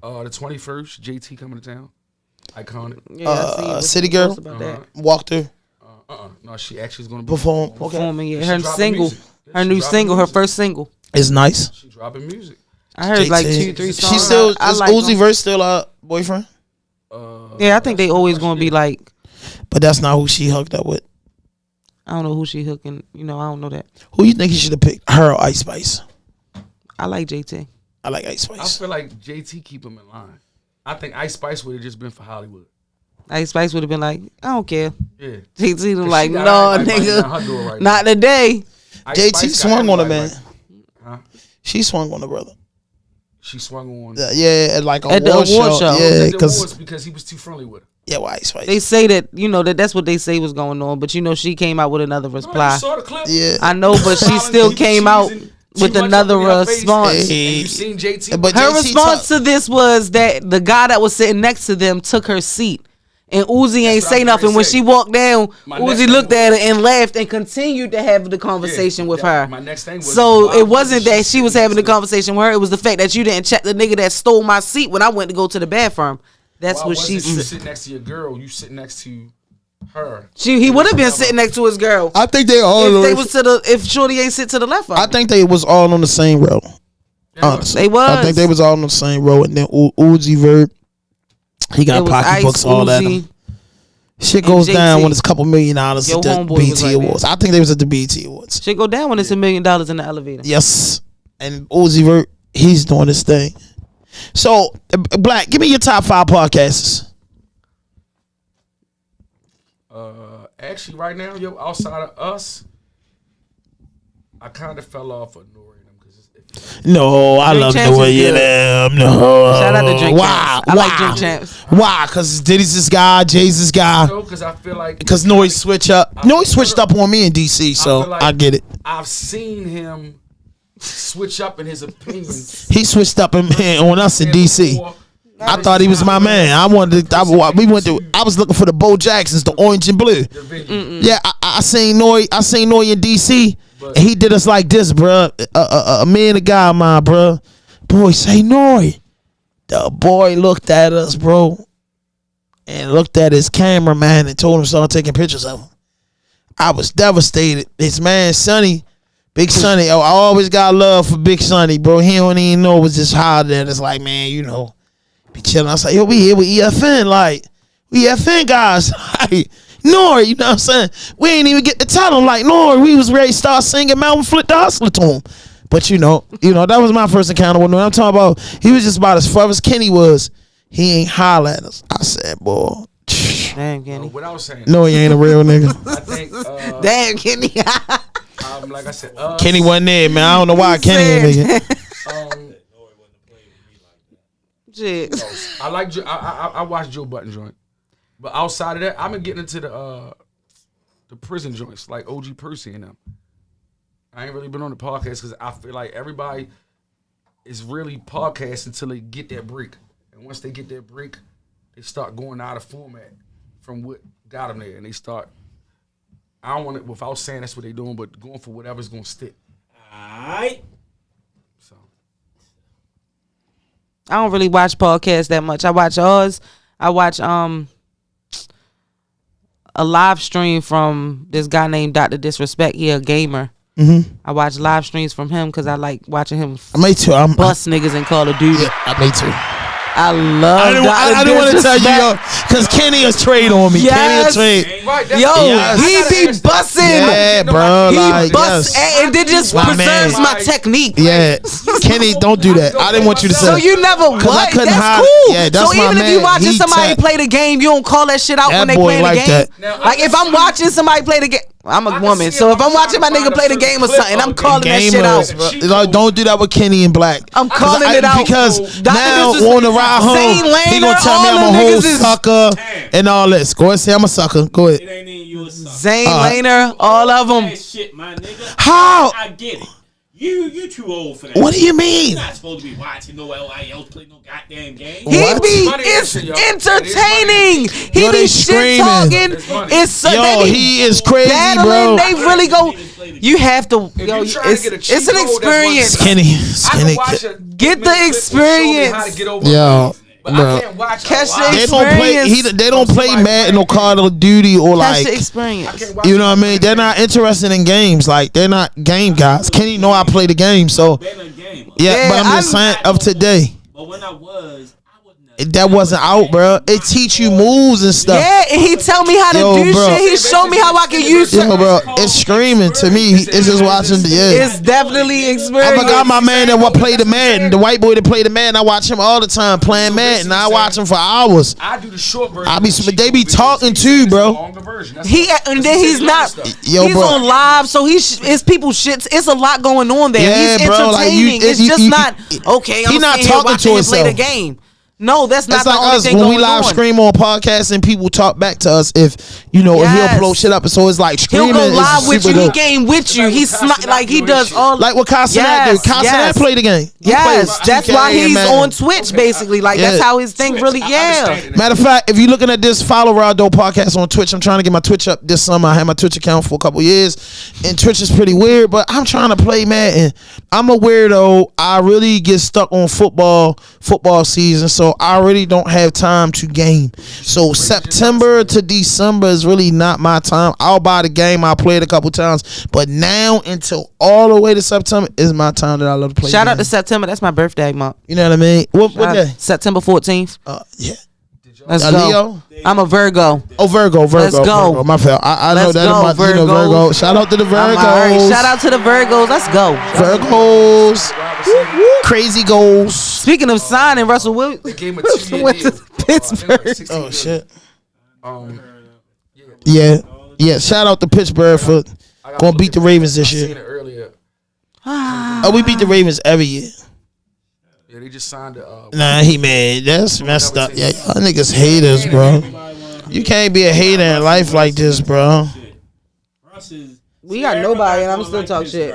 The 21st, JT coming to town. Iconic. Yeah, City Girl. Walked her. No, she actually is going to perform. Performing, yeah. Her single. Her new single, her first single. It's nice. She dropping music. I heard like 2-3 songs. She still, is Uzi Vert still a boyfriend? Yeah, I think they always going to be like. But that's not who she hooked up with. I don't know who she hooking. I don't know that. Who you think he should have picked? Her or Ice Spice? I like JT. I like Ice Spice. I feel like JT keep him in line. I think Ice Spice would have just been for Hollywood. Ice Spice would have been like, I don't care. Yeah. JT was like, no, nigga, right not today. JT swung on a man. Huh? She swung on the brother. She swung on. Yeah, like a award show. Yeah, because he was too friendly with her. Yeah, well, Ice Spice. They say that that's what they say was going on, but she came out with another reply. You saw the clip. Yeah, I know, but she still came out with another response. Hey. You seen JT? But her response to this was that the guy that was sitting next to them took her seat. And Uzi ain't say nothing. When she walked down, Uzi looked at her and laughed and continued to have the conversation with her. My next thing was, so it wasn't that she was having the conversation with her. It was the fact that you didn't check the nigga that stole my seat when I went to go to the bathroom. That's what she said. You sit next to your girl. You sit next to her. He would have been sitting next to his girl. I think they all. If Shorty ain't sit to the left of him. I think they was all on the same row. Honestly, They was. I think they was all on the same road. And then Uzi Vert, he It got was pocketbooks Ice, all that. Uzi. Shit and goes JT. down when it's a couple $1 million at Your the homeboy was BT right there. Awards. I think they was at the BT Awards. Shit go down when it's $1 million in the elevator. Yes, and Uzi Vert, he's doing this thing. So, Black, give me your top 5 podcasts. Actually, right now, yo, outside of us, I kind of fell off of Nori and them because No, I Drink love Champs the way is you good. them. No, Shout out to Drink Why? Champs. I like Why? Drink Champs. Why? Because Diddy's this guy, Jay's this guy. because I feel like Because Nori switch up. Nori switched up on me in DC, so feel like I get it. I've seen him switch up in his opinions. He switched up on us in DC. I thought he was my man. I wanted. We went to. I was looking for the Bo Jacksons, the orange and blue. Yeah, I seen Nori. I seen Nori in DC, and he did us like this, bruh. A man, a guy of mine, bruh. Boy, say Nori. The boy looked at us, bro, and looked at his cameraman and told him to start taking pictures of him. I was devastated. His man, Sonny, Big Sonny. Oh, I always got love for Big Sonny, bro. He don't even know it was just hard that it's like, man, you know. Be chilling. I was like, yo, we here with EFN, like, we EFN guys. Like, Nori, you know what I'm saying? We ain't even get to tell him, like, Nori, we was ready to start singing Melvin Flint the Hustler to him. But you know, that was my first encounter with Nori. I'm talking about, he was just about as far as Kenny was. He ain't holler at us. I said, boy, Damn, Kenny. What I was saying, no, he ain't a real nigga. I think, Damn, Kenny. like I said, Kenny wasn't there, man. I don't know why Kenny ain't nigga. Shit. I like I watch Joe Budden joint, but outside of that, I've been getting into the prison joints like OG Percy and them. I ain't really been on the podcast because I feel like everybody is really podcasting until they get that break, and once they get that break, they start going out of format from what got them there, and they start. I don't want it without saying that's what they doing, but going for whatever's gonna stick. Alright. So. I don't really watch podcasts that much. I watch ours. I watch a live stream from this guy named Dr. Disrespect. He a gamer. Mm-hmm. I watch live streams from him because I like watching him Me too. bust niggas in Call of Duty. Yeah, me too. I love I didn't want to tell you, yo, because Kenny is trade on me. Yes. Kenny a trade. Right, Yo, Yes. he be busting. Yeah, bro. He Like, busts, yes. and it just My preserves man. my technique. Yeah, Kenny, don't do that. I didn't want you to say. So you never I what? couldn't That's hide- cool. Yeah, that's so my even if you man. watching He somebody tech. play the game, you don't call that shit out That when they boy play the like game. that. Now, Like if I'm watching somebody play the game, I'm a can woman. see So it. if I'm I'm watching my trying to nigga play the find a game or clip something, I'm of calling that shit out. Gamers, bro. Don't do that with Kenny and Black. I'm calling it out. Because Dr. now Disrespect, on the ride home, Zane he Laner, gonna tell me all I'm a them whole niggas is- sucker Damn. and all this. Go ahead and say I'm a sucker. Go It ahead. ain't even you a sucker. Zane Laner, all of them. That shit, my nigga. How? I get it. You too old for that. What do you You're mean? not supposed to be watching nobody else play no goddamn game. He What? be Money it's action, yo. entertaining. He Yo, they be shit screaming. talking. It's money. It's so Yo, they be he is crazy, battling. bro. They really go. You have to. If Yo, you trying it's to get a cheat it's an code, that's one experience. thing. Skinny, I can skinny. watch a Get the 8-minute clip and show me experience. how to get over Yo, it. But bro. I can't watch Catch a the lot. They don't play. experience. They don't play Madden or Call of Duty or Catch like. the I experience. can't watch You know what I somebody mean? They're play not interested in games. Like they're not game guys. Kenny know I play the game, so Better game. yeah. Yeah, But I'm just saying of today. But when I was That wasn't out, bro. It teach you moves and stuff. Yeah, and he tell me how to Yo, do bro. shit. He show me how I can use Yo, certain. bro, it's screaming to me. It's just watching. Yeah, It's definitely I experience. forgot my man that what play the Madden, the white boy that play the Madden. I watch him all the time playing Madden. I watch him for hours. I do the short version. I be- of the cheat they be code videos. talking He too, says bro. the longer version. That's He all. and That's then the he's shit not. stuff. Yo, he's bro. on live, so it's people shits. It's a lot going on there. Yeah, he's bro, like, you- entertaining. It's you- just you- not okay. I'm he not sitting here talking to watching him play the himself. game. No, that's not It's the like only us thing when going we live on. stream on podcasts and people talk back to us if you know if Yes. he'll blow shit up. So it's like He'll streaming go is live with super you. He dope. game with you. like He's what Casanat like he doing does shit. all. Like what Casanat Yes, do. Casanat yes. play the game. He Yes, plays that's 2K why and he's Madden. on Twitch basically. Like that's Yeah. how his thing really. I Yeah. understand it. Matter of fact, if you're looking at this, follow Rawdope podcast on Twitch. I'm trying to get my Twitch up this summer. I had my Twitch account for a couple years, and Twitch is pretty weird. But I'm trying to play Madden. I'm a weirdo. I really get stuck on football season. So so I really don't have time to game. So September to December is really not my time. I'll buy the game, I'll play it a couple times, but now until all the way to September is my time that I love to play. Shout out to September. That's my birthday month. You know what I mean? What day? September 14th. Yeah. Let's go. Leo? I'm a Virgo. Oh, Virgo. Let's go. Virgo. My fault. I know Let's that. go, My, you know, Virgos. Virgo. Shout out to the Virgos. All right. Shout out to the Virgos. Let's go. Virgos. Crazy goals. Speaking of signing, Russell Wilson They gave him a 2-year went to deal. Pittsburgh. Oh shit. Yeah. Shout out to Pittsburgh for going to beat the Ravens this I seen year. it earlier. Oh, we beat the Ravens every year. Yeah, they just signed a. Nah, he mad. That's messed up. Yeah, y'all niggas haters, bro. You can't be a hater in life like this, bro. We got nobody, and I'm still talking shit.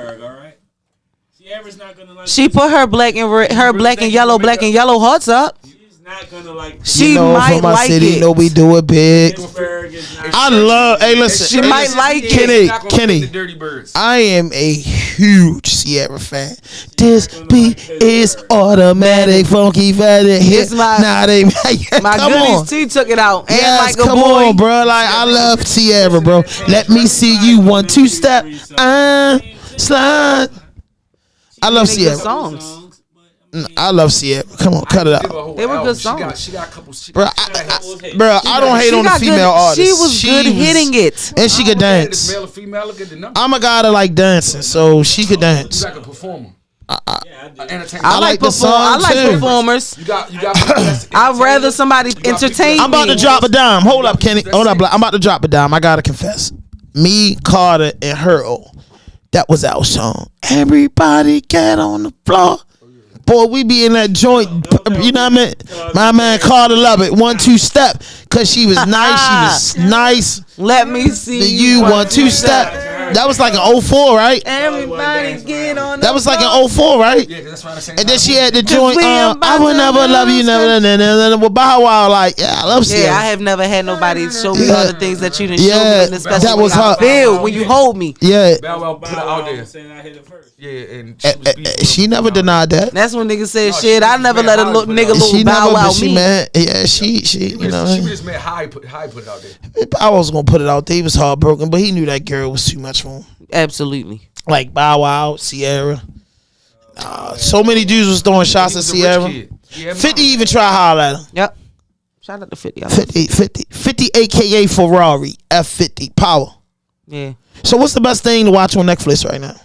Sierra's not gonna like. She put her black and yellow hearts up. She's not gonna like. She You know, might from my like city, it. know we do it big. Pittsburgh is not. I love. Hey, listen. She might like it. Kenny. The Dirty Birds. I am a huge Sierra fan. This beat is automatic, funky, fatty hit. It's my- Nah, they. My Come goodies on. too took it out. And Yes, like a come boy. on, bro. Like I love Sierra, bro. Let me see you 1 2 step. Slide. I love They good Sierra. songs. I love Sierra. Come on, cut it out, They were good songs. She got a couple. bro. I don't hate She on the got female good, artist. She was good hitting it. and she could Dance. dance. Male or female, look at the number. I'm a guy that like dancing, so she could You dance. like a performer. Entertainer. I like the song, too. performers. You got. I'd rather somebody entertain I'm about me. to drop a dime. Hold up, Kenny. Hold up. I'm about to drop a dime. I gotta confess. Me, Carter, and Hurl. That was our song. Everybody get on the floor. Boy, we be in that joint. You know what I mean? My man Carter love it. 1 2 step. Cause she was nice. She was nice. Let me see The you 1 2 step. That was like an 04, right? Everybody get on. That was like an 04, right? Yeah, 'cause that's what I'm saying. And then she had the joint. we I about will to never love you. lose Never. With Bow Wow, like, yeah, I love Yeah, Sierra. I have never had nobody show me all the things that you done show Yeah, me, and especially that was when I her. feel when you hold me. Yeah. Bow Wow put her out there. Saying I hit it first. Yeah, and she was beefing She with never him. denied that. That's when niggas said, No, "Shit, she I was never mad let a high little put it nigga out. little She bow never, wow but she me." man. Yeah, she, you know. She just made high put it out there. Bow was gonna put it out there. He was heartbroken, but he knew that girl was too much for him. Absolutely. Like Bow Wow, Sierra. So many dudes was throwing shots He at was a rich Sierra. kid. Yeah, 50 even try to holler at him. Yep. Shout out to 50. I love 50 AKA Ferrari F50 power. Yeah. So what's the best thing to watch on Netflix right now?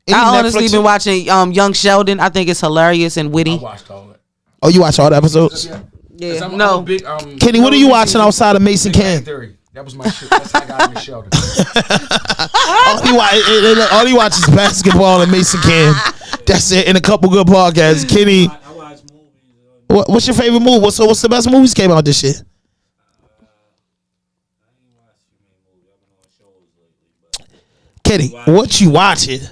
Any I honestly Netflix- been watching Young Sheldon. I think it's hilarious and I witty. watched all that. Oh, you watch all the episodes? Yeah. Yeah. I'm No. a big, Kenny, what are you watching outside of Mason Big Bang Cam? Theory. That was my shit. That's how I got into Sheldon. All he watches is basketball and Mason Cam. That's it. And a couple good podcasts. Kenny, I watch movies. what's your favorite movie? What's the best movies came out this year? Kenny, what you watching? BMF,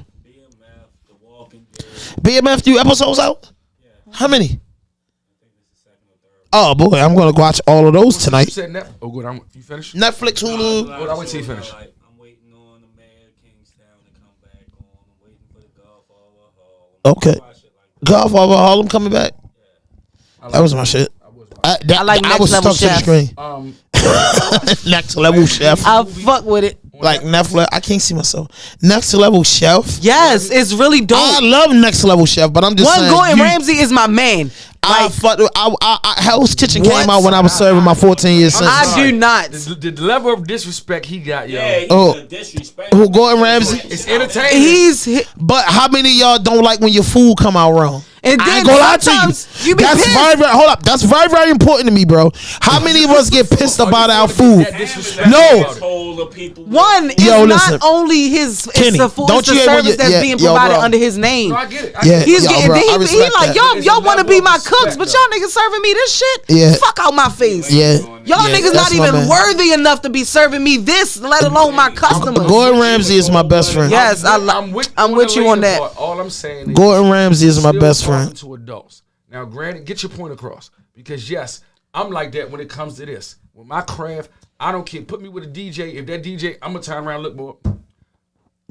The Walking Dead. BMF, few episodes out? How many? I think this is second or third. Oh boy, I'm gonna watch all of those You tonight. said Netflix. Oh, good. You finished? Netflix, Hulu. Hold on, wait till you finish. I'm waiting on the Mayor of Kingstown to come back on. I'm waiting for the Godfather Hall. Okay. Godfather Harlem coming back. That was my shit. I like I Next was Level stuck to the Chef. screen. Next level chef. I fuck with it. Like Netflix, I can't see myself. Next level chef. Yes, it's really dope. I love Next Level Chef, but I'm just One saying. Gordon Ramsay is my man. I fucked. Hell's Kitchen came out when I was serving my 14 years sentence. I do not. The level of disrespect he got, yo. Yeah, he's Oh. a disrespect. Who Gordon Ramsay? It's entertaining. He's But how many of y'all don't like when your food come out wrong? and I then ain't gonna lie to you. sometimes you be That's pissed. very, very. Hold up. That's very, very important to me, bro. How many of us get pissed about our food? No. One is Yo, not listen. only his Kenny, it's the, don't it's the you hear when service you- that's yeah, being yo, provided bro. under his name. No, I get it. Yeah. He's Yo, getting bro, I he respect like that. y'all want to be my It's a cooks, level but of y'all niggas serving me this shit. Yeah. Fuck out my face. Yeah. Y'all Yeah, niggas that's not my even man. worthy enough to be serving me this, let alone my customers. Gordon Ramsay is my best friend. Yes, I'm with you on that. All I'm saying is Gordon Ramsay is my still best talking friend. to adults. Now, granted, get your point across. Because, yes, I'm like that when it comes to this. With my craft, I don't care. Put me with a DJ. If that DJ, I'm going to turn around and look more.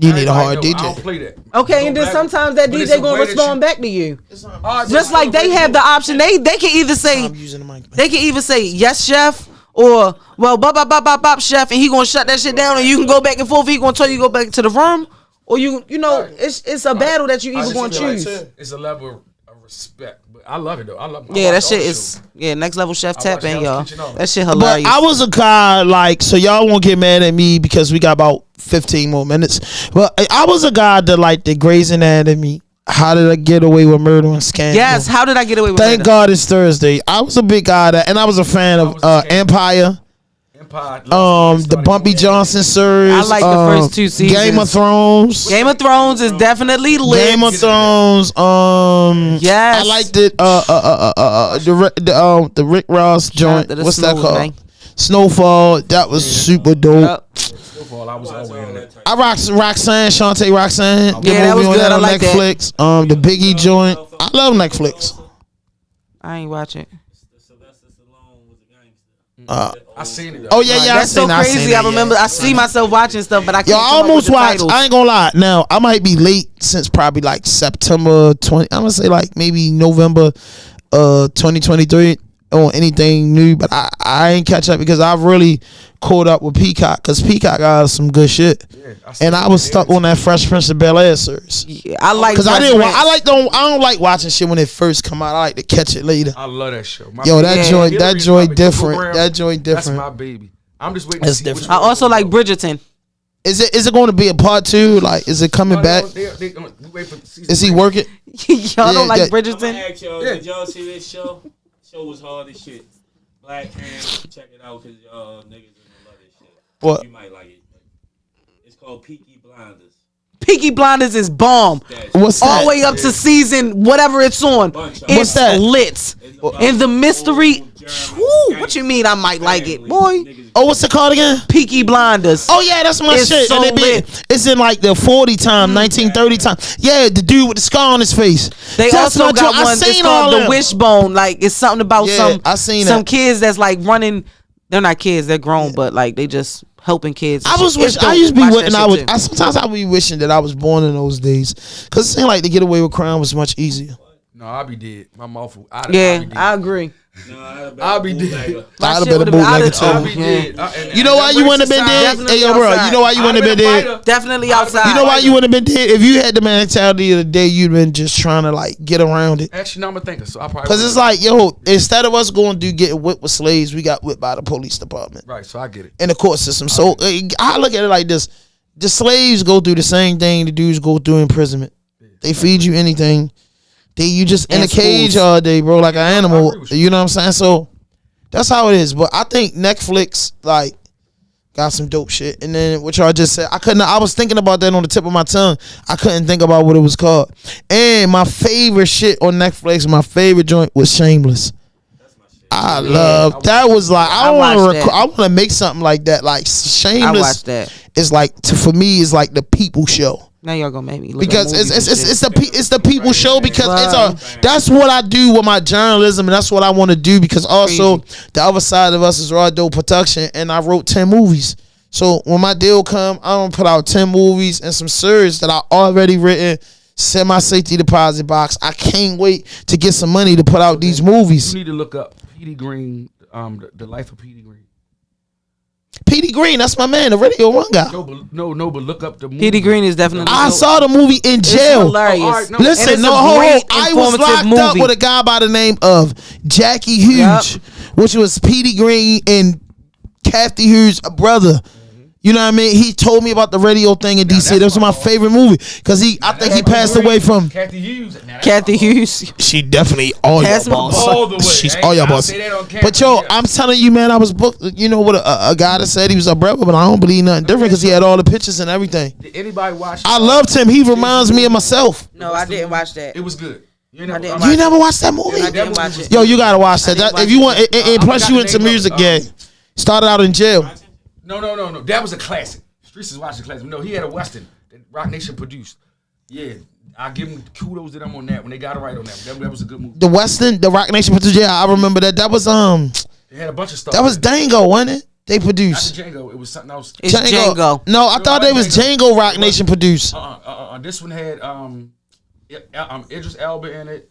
You need a hard Everybody know, DJ. I don't play that. Okay, and then sometimes that But it's DJ a gonna way that respond you- back to you. Alright, Just but like they have the option. They can either say I'm using the mic. they can either say yes, chef, or well, bop, chef, and he gonna shut that shit down, and you can go back and forth. He gonna tell you to go back to the room, or you know, it's a battle that you I either just gonna feel like choose. it's a level of respect, but I love it though. I watch Yeah, that all shit the is shows. next level chef I tap watch in, Hell's y'all. Kitchen all. That shit But hilarious. I was a guy like, so y'all won't get mad at me because we got about 15 more minutes. But I was a guy that liked the Grey's Anatomy. How did I get away with murder and scandal? yes. How did I get away with Thank murder? God it's Thursday. I was a big guy that, and I was a fan of Empire. The Bumpy Johnson series. I like the first two seasons. Game of Thrones. Game of Thrones is definitely lit. Game of Thrones. Yes. I liked it. The Rick Ross joint. to the What's that Snooze, called? man. Snowfall. That was super dope. Yep. I was always in it. I Roxanne, Shantae Roxanne. The Yeah, that movie was on good. I on like that. Netflix. The Biggie joint. I love Netflix. I ain't watching. Sylvester Stallone was a gangster. I seen it. Oh yeah, yeah. That's so I seen crazy. that, I remember. I see myself watching stuff, but I can't. Yo, I come up with almost the watched. titles. I ain't gonna lie. Now I might be late since probably like September 20. I'm gonna say like maybe November, 2023 on anything new. But I ain't catch up because I really caught up with Peacock because Peacock got some good shit. And I was stuck on that Fresh Prince of Bel-Air series. Yeah, I like Cause I Fresh didn't. Prince. I don't like watching shit when it first come out. I like to catch it later. I love that show. Yo, that Yeah. joint Hillary's different. my baby. That joint That's different. my baby. I'm just waiting That's to see different. which I one also will like go. Bridgerton. Is it going to be a part 2? Like, is it coming back? We wait for season Is he 3. working? Y'all Yeah, don't like that- I'm gonna Bridgerton? ask y'all, Yeah. did y'all see this show? Show was hard as shit. Black fans, check it out because y'all niggas gonna love this shit. What? You might like it. It's called Peaky Blinders. Peaky Blinders is bomb. What's All the that? way up to season whatever it's on. Bunch of It's What's that? lit. It's about And the mystery. old German Woo, what you mean I might gangster like it, family. boy? Niggas Oh, what's it called again? Peaky Blinders. Oh yeah, that's my It's shit. so And it be, lit. it's in like the 40 time, 1930 time. Yeah, the dude with the scar on his face. They That's my also got joint. I one. It's seen all called The them. Wishbone. Like it's something about Yeah, I seen some that. kids that's like running. They're not kids. They're grown, but like they just helping kids. I was It's wishing. dope. I used to be Watch wishing. that I shit was. too. I sometimes I be wishing that I was born in those days, cause it seemed like to get away with crime was much easier. No, I'll be dead. My mouth. Yeah, I agree. No, I'll be dead. My I'd have shit been a would've been- bootlegger I'd- too. I'll be yeah. dead. You know why you wouldn't have been dead? Definitely Hey yo, bro. outside. You know why you wouldn't have been dead? Definitely outside. You know why you wouldn't have been dead? If you had the mentality of the day, you'd been just trying to like get around it. Actually, no, I'm a thinker, so I probably. Cause it's like, yo, instead of us going to getting whipped with slaves, we got whipped by the police department right. So I get it. and the court system. So I look at it like this: the slaves go through the same thing the dudes go through imprisonment. They feed you anything. You just in And a cage schools. all day, bro, like an I animal. agree with you. You know what I'm saying? So that's how it is. But I think Netflix like got some dope shit. And then what y'all just said, I was thinking about that on the tip of my tongue. I couldn't think about what it was called. And my favorite shit on Netflix, my favorite joint was Shameless. I love that. Was like I want watched to. that. I want to make something like that. Like I Shameless watched that. is like for me is like the people show. Now y'all gonna make me look Because at movies and shit. it's the people show because Wow. that's what I do with my journalism and that's what I want to do because also the other side of us is Rawdope production and I wrote 10 movies. So when my deal come, I'm gonna put out 10 movies and some series that I already written. Send my safety deposit box. I can't wait to get some money to put out these movies. You need to look up Petey Green, the life of Petey Green. Petey Green, that's my man, the Radio 1 guy. No, but look up the movie. Petey Green is definitely. I dope. saw the movie in It's jail. hilarious. Oh, all right, no. And Listen, it's no, a hold great, on. I was informative locked up movie. with a guy by the name of Jackie Hughes, which was Petey Green and Kathy Hughes' brother. You know what I mean? He told me about the radio thing in DC. That was my favorite movie because I think he passed away from. Kathy Hughes. Now, that's Kathy my Hughes. She definitely all That's your my boss. all the way. She's I all your ain't- I'll boss. say that on camera, But yo, yeah. I'm telling you, man, I was booked. You know what? A guy that said he was a brother, but I don't believe nothing different because he had all the pictures and everything. Did anybody watch? I loved him. He reminds me of myself. No, I didn't watch that. It was good. You I didn't You watch never watched that movie? I didn't watch it. Yo, you gotta watch that. didn't If watch you it. want, and plus you into music, yeah. Started out in jail. No. That was a classic. Streets is watching classic. No, he had a western that Rock Nation produced. Yeah, I give him kudos to them on that when they got it right on that. That was a good movie. The Western, the Rock Nation producer. Yeah, I remember that. That was They had a bunch of stuff. that was Dango, wasn't it? They Not produced. Django. It was something else. It's Django. No, I thought they was Django Rock Nation produced. This one had Idris Elba in it.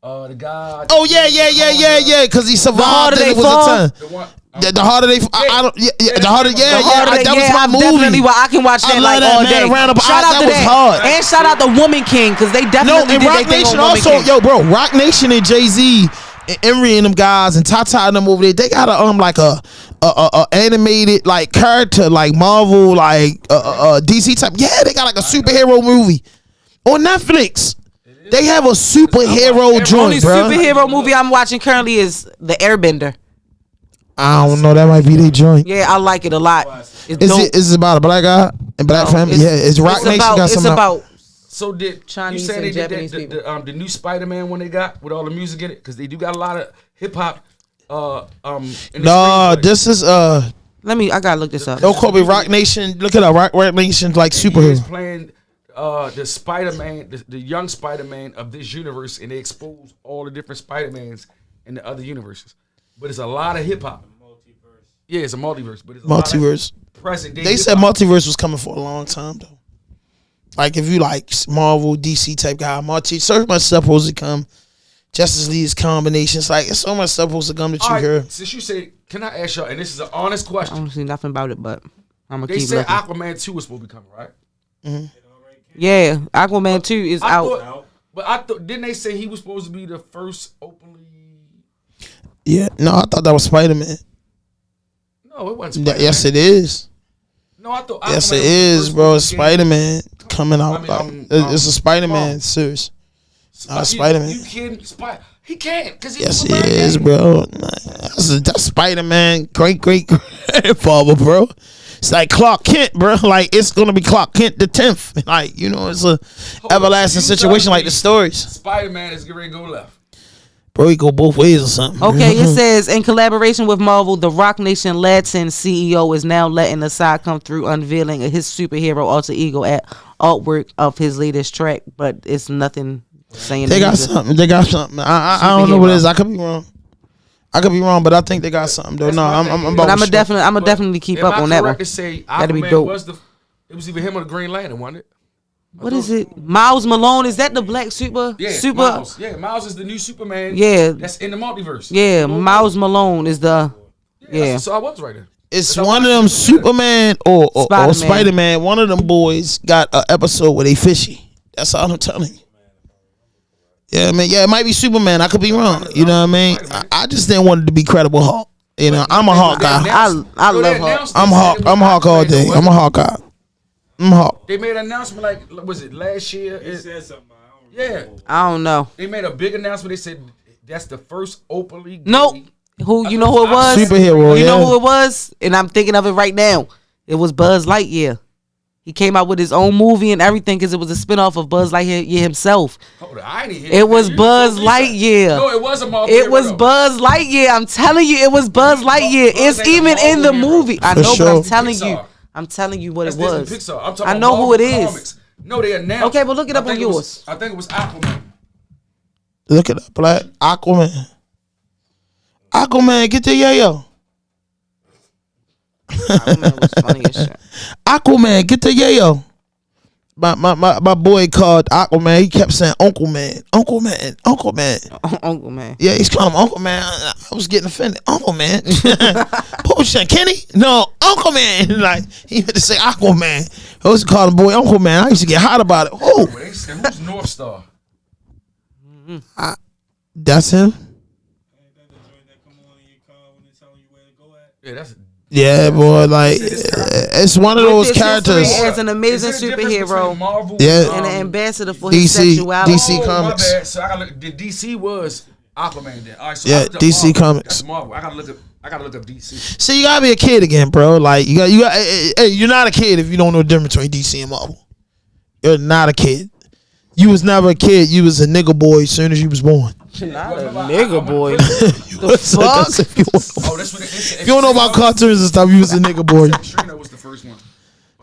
The guy. Oh yeah. Because he survived. Harder and They it was Fall? a ton. The one. The harder they, I don't, the harder, that was my movie. Definitely, I can watch that like all day. Shout out to that, hard. and shout out to Woman King because they definitely and did Rock their thing Nation on Woman also, King. bro, Rock Nation and Jay-Z and Emery and them guys and Tata and them over there, they got like a animated like character like Marvel like DC type. Yeah, they got like a superhero movie on Netflix. They have a superhero Only joint, bro. superhero movie I'm watching currently is The Airbender. I don't know. That might be their joint. Yeah, I like it a lot. It's Is dope. it about a black guy and black family? Yeah, it's Rock Nation got It's something. about So did Chinese you say and they did Japanese that, people. the new Spider-Man one they got with all the music in it? Because they do got a lot of hip hop. In the No, screenplay. this is I gotta look this up. don't call me Rock Nation. Look it up. Rock Nation's like He is superhero. playing the Spider-Man, the young Spider-Man of this universe, and they expose all the different Spider-Mans in the other universes. But it's a lot of hip hop. Yeah, it's a multiverse, but it's a Multiverse. lot of present day. They said multiverse was coming for a long time though. Like if you like Marvel, DC type guy, so much stuff supposed to come. Justice League's combinations, like it's so much stuff supposed to come that you All right, hear. since you say, can I ask y'all? And this is an honest I question. don't see nothing about it, but I'm gonna They keep said looking. Aquaman 2 was supposed to be coming, right? Yeah, Aquaman 2 is I out. thought, but I thought, didn't they say he was supposed to be the first openly? Yeah, no, I thought that was Spider-Man. No, it wasn't. Spider-Man. Yes, it is. No, I thought. Yes, Aquaman it was the is, first bro. one It's to get- Spider-Man coming out. I mean, It's a Spider-Man Marvel. series. You Spider-Man. You kidding? He can't because he's Yes, a it Superman. is, bro. That's Spider-Man, great grandfather, bro. It's like Clark Kent, bro. Like it's gonna be Clark Kent the 10th. Like it's a everlasting you situation telling like me- the stories, Spider-Man is getting ready to go left. bro. He go both ways or something. Okay, it says in collaboration with Marvel, the Rock Nation Latin CEO is now letting the side come through, unveiling his superhero alter ego at artwork of his latest track. But it's nothing saying They got he's a- something. They got something. I don't know what it is. I could be wrong. But I think they got something though. That's No, my I'm thing. about But to I'm shoot. definitely keep Am up I on that correct one. to say That'd be Aquaman dope. it was either him or the Green Lantern, wasn't it? What is it? Miles Malone? Is that the black super? Yeah, super. Miles. Yeah, Miles is the new Superman. Yeah. That's in the multiverse. Yeah, Go- Miles Malone is the. Yeah. So I was right there. It's one of them Superman or Spider-Man. Spider-Man. One of them boys got an episode where they fishy. That's all I'm telling you. Yeah, man. Yeah, it might be Superman. I could be wrong. You know what I mean? I just didn't want it to be Credible Hulk. I'm a Hawk guy. I love Hulk. I'm Hawk all day. I'm a Hawk guy. I'm Hawk. They made an announcement like, was it last year? It said something. Yeah. I don't know. They made a big announcement. They said that's the first openly gay. Nope. Who you know who it was? Superhero, You know yeah. who it was? And I'm thinking of it right now. It was Buzz Lightyear. He came out with his own movie and everything because it was a spinoff of Buzz Lightyear himself. Hold on, I didn't hear It was You Buzz told me something. Lightyear. No, it was a Marvel It was hero. Buzz Lightyear. I'm telling you, it was Buzz Lightyear. Buzz It's ain't a even in the Marvel hero. movie. I For know, but sure. I'm telling you. Pixar. I'm telling you what That's it was. Disney Pixar. I'm talking I about know who it Marvel is. Comics. No, they announced. Okay, but look it up I think on it was- yours. I think it was Aquaman. Look at that, black Aquaman. Aquaman, get the yayo. Aquaman was funny as shit. Aquaman, get the yayo. My boy called Aquaman. He kept saying Uncle Man, Uncle Man, Uncle Man. Uncle Man. Yeah, he's calling him Uncle Man. I was getting offended. Uncle Man. What was saying? Kenny? No, Uncle Man. Like he had to say Aquaman. I was calling boy Uncle Man. I used to get hot about it. Oh, But they said, who's North Star? that's him. Ain't that the joint that come on in your car when they telling you where to go at? Yeah, that's. Yeah, boy. Like it's one of those With his characters. history as an amazing Is there a difference superhero between Marvel Yeah. and an ambassador for his DC sexuality. DC Oh, Comics. my bad. So I gotta look. The DC was Aquaman. Then. All right, so Yeah, I looked up DC Marvel. Comics. That's Marvel. I gotta look up DC. See, you gotta be a kid again, bro. Like you got. Hey, you're not a kid if you don't know the difference between DC and Marvel. You're not a kid. You was never a kid. You was a nigga boy as soon as you was born. Not a nigga boy. The fuck? Oh, that's what it is. If you don't know about cartoons and stuff, you was a nigga boy. Extrino was the first one.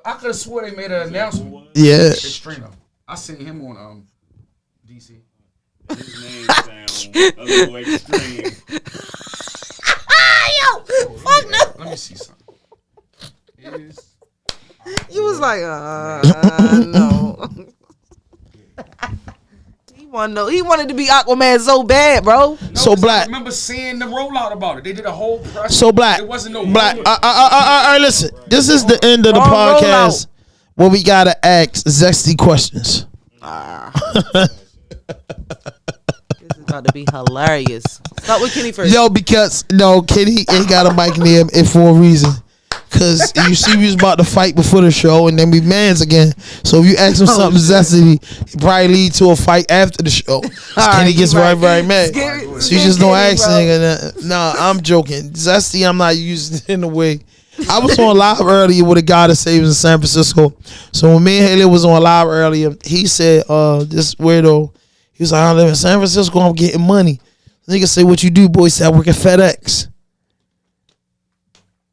I could have swore they made an announcement. Yeah. Extrino. I seen him on DC. His name sound a little extreme. Yo, fuck no. Let me see something. is. You was like, no. He wanted to be Aquaman so bad, bro. No, So 'cause Black. I remember seeing the rollout about it. They did a whole press. So Black. It wasn't no Black. rumor. All right, listen. This is the end of the Wrong podcast where we gotta ask Zesty questions. This is about to be hilarious. Start with Kenny first. Yo, because Kenny ain't got a mic near him for a reason. Cause you see, we was about to fight before the show, and then we mans again. So if you ask him something zesty, it probably lead to a fight after the show. Kenny gets very mad. So you just don't ask nigga. Nah, I'm joking. Zesty, I'm not using it in a way. I was on live earlier with a guy that saves in San Francisco. So when me and Haley was on live earlier, he said, this weirdo, he was like, I live in San Francisco, I'm getting money. Nigga say, what you do, boy? He said, I work at FedEx.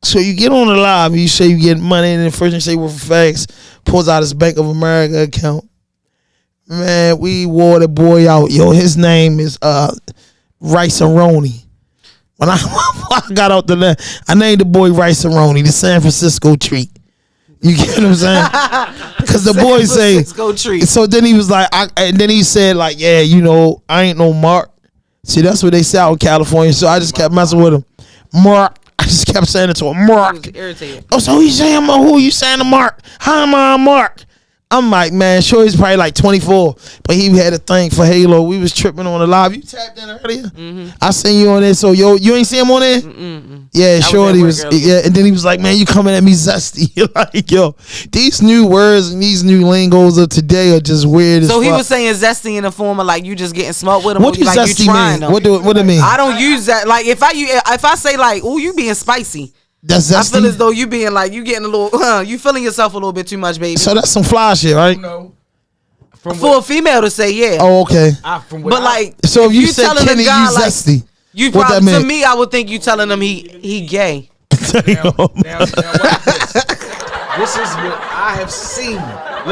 So you get on the live, and you say you get money, and then first you say you work for FedEx, pulls out his Bank of America account. Man, we wore the boy out. Yo, his name is Rice Aroni. When I got out the left, I named the boy Rice Aroni, the San Francisco treat. You get what I'm saying? Because the boy say, treat. so then he was like, and then he said like, yeah, I ain't no Mark. See, that's what they say out in California. So I just kept messing with him. Mark. I just kept saying it to him. Mark. Irritated. Oh, so you saying who you saying to Mark? How am I Mark? I'm like, man, sure he's probably like 24, but he had a thing for Halo. We was tripping on the live. You tapped in earlier. Mm-hmm. I seen you on there. So you ain't see him on there? Mm-mm. Yeah, Shorty was. Yeah, and then he was like, man, you coming at me zesty? Like, yo, these new words and these new lingos of today are just weird. So as he fuck. was saying zesty in the form of like you just getting smoked with him. What does like zesty you trying mean? them. What it mean? I don't use that. Like if I say like, oh, you being spicy. That's zesty. I feel as though you being like you getting a little, you feeling yourself a little bit too much, baby. So that's some fly shit, right? No. For a female to say, yeah. Oh, okay. But like, so if you said telling Kenny, a guy you like, zesty. You what probably, that to me, I would think you telling him he gay. Now watch this. This is what I have seen.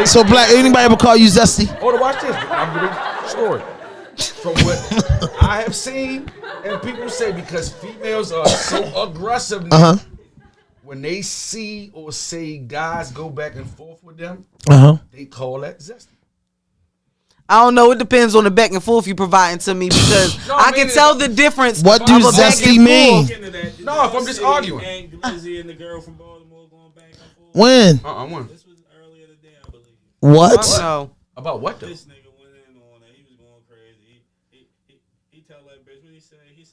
So Black, anybody ever call you zesty? Hold on, watch this. I'm reading the story. From what I have seen, and people say because females are so aggressive now, when they see or say guys go back and forth with them, they call that zesty. I don't know. It depends on the back and forth you providing to me because I can tell the difference. What do zesty mean? No, if I'm just arguing. And Glizzy and the girl from Baltimore going back and forth. When? When? This was earlier today, I believe. What? No. About what though? This nigga went in on it. He was going crazy. He tell that bitch what he say. He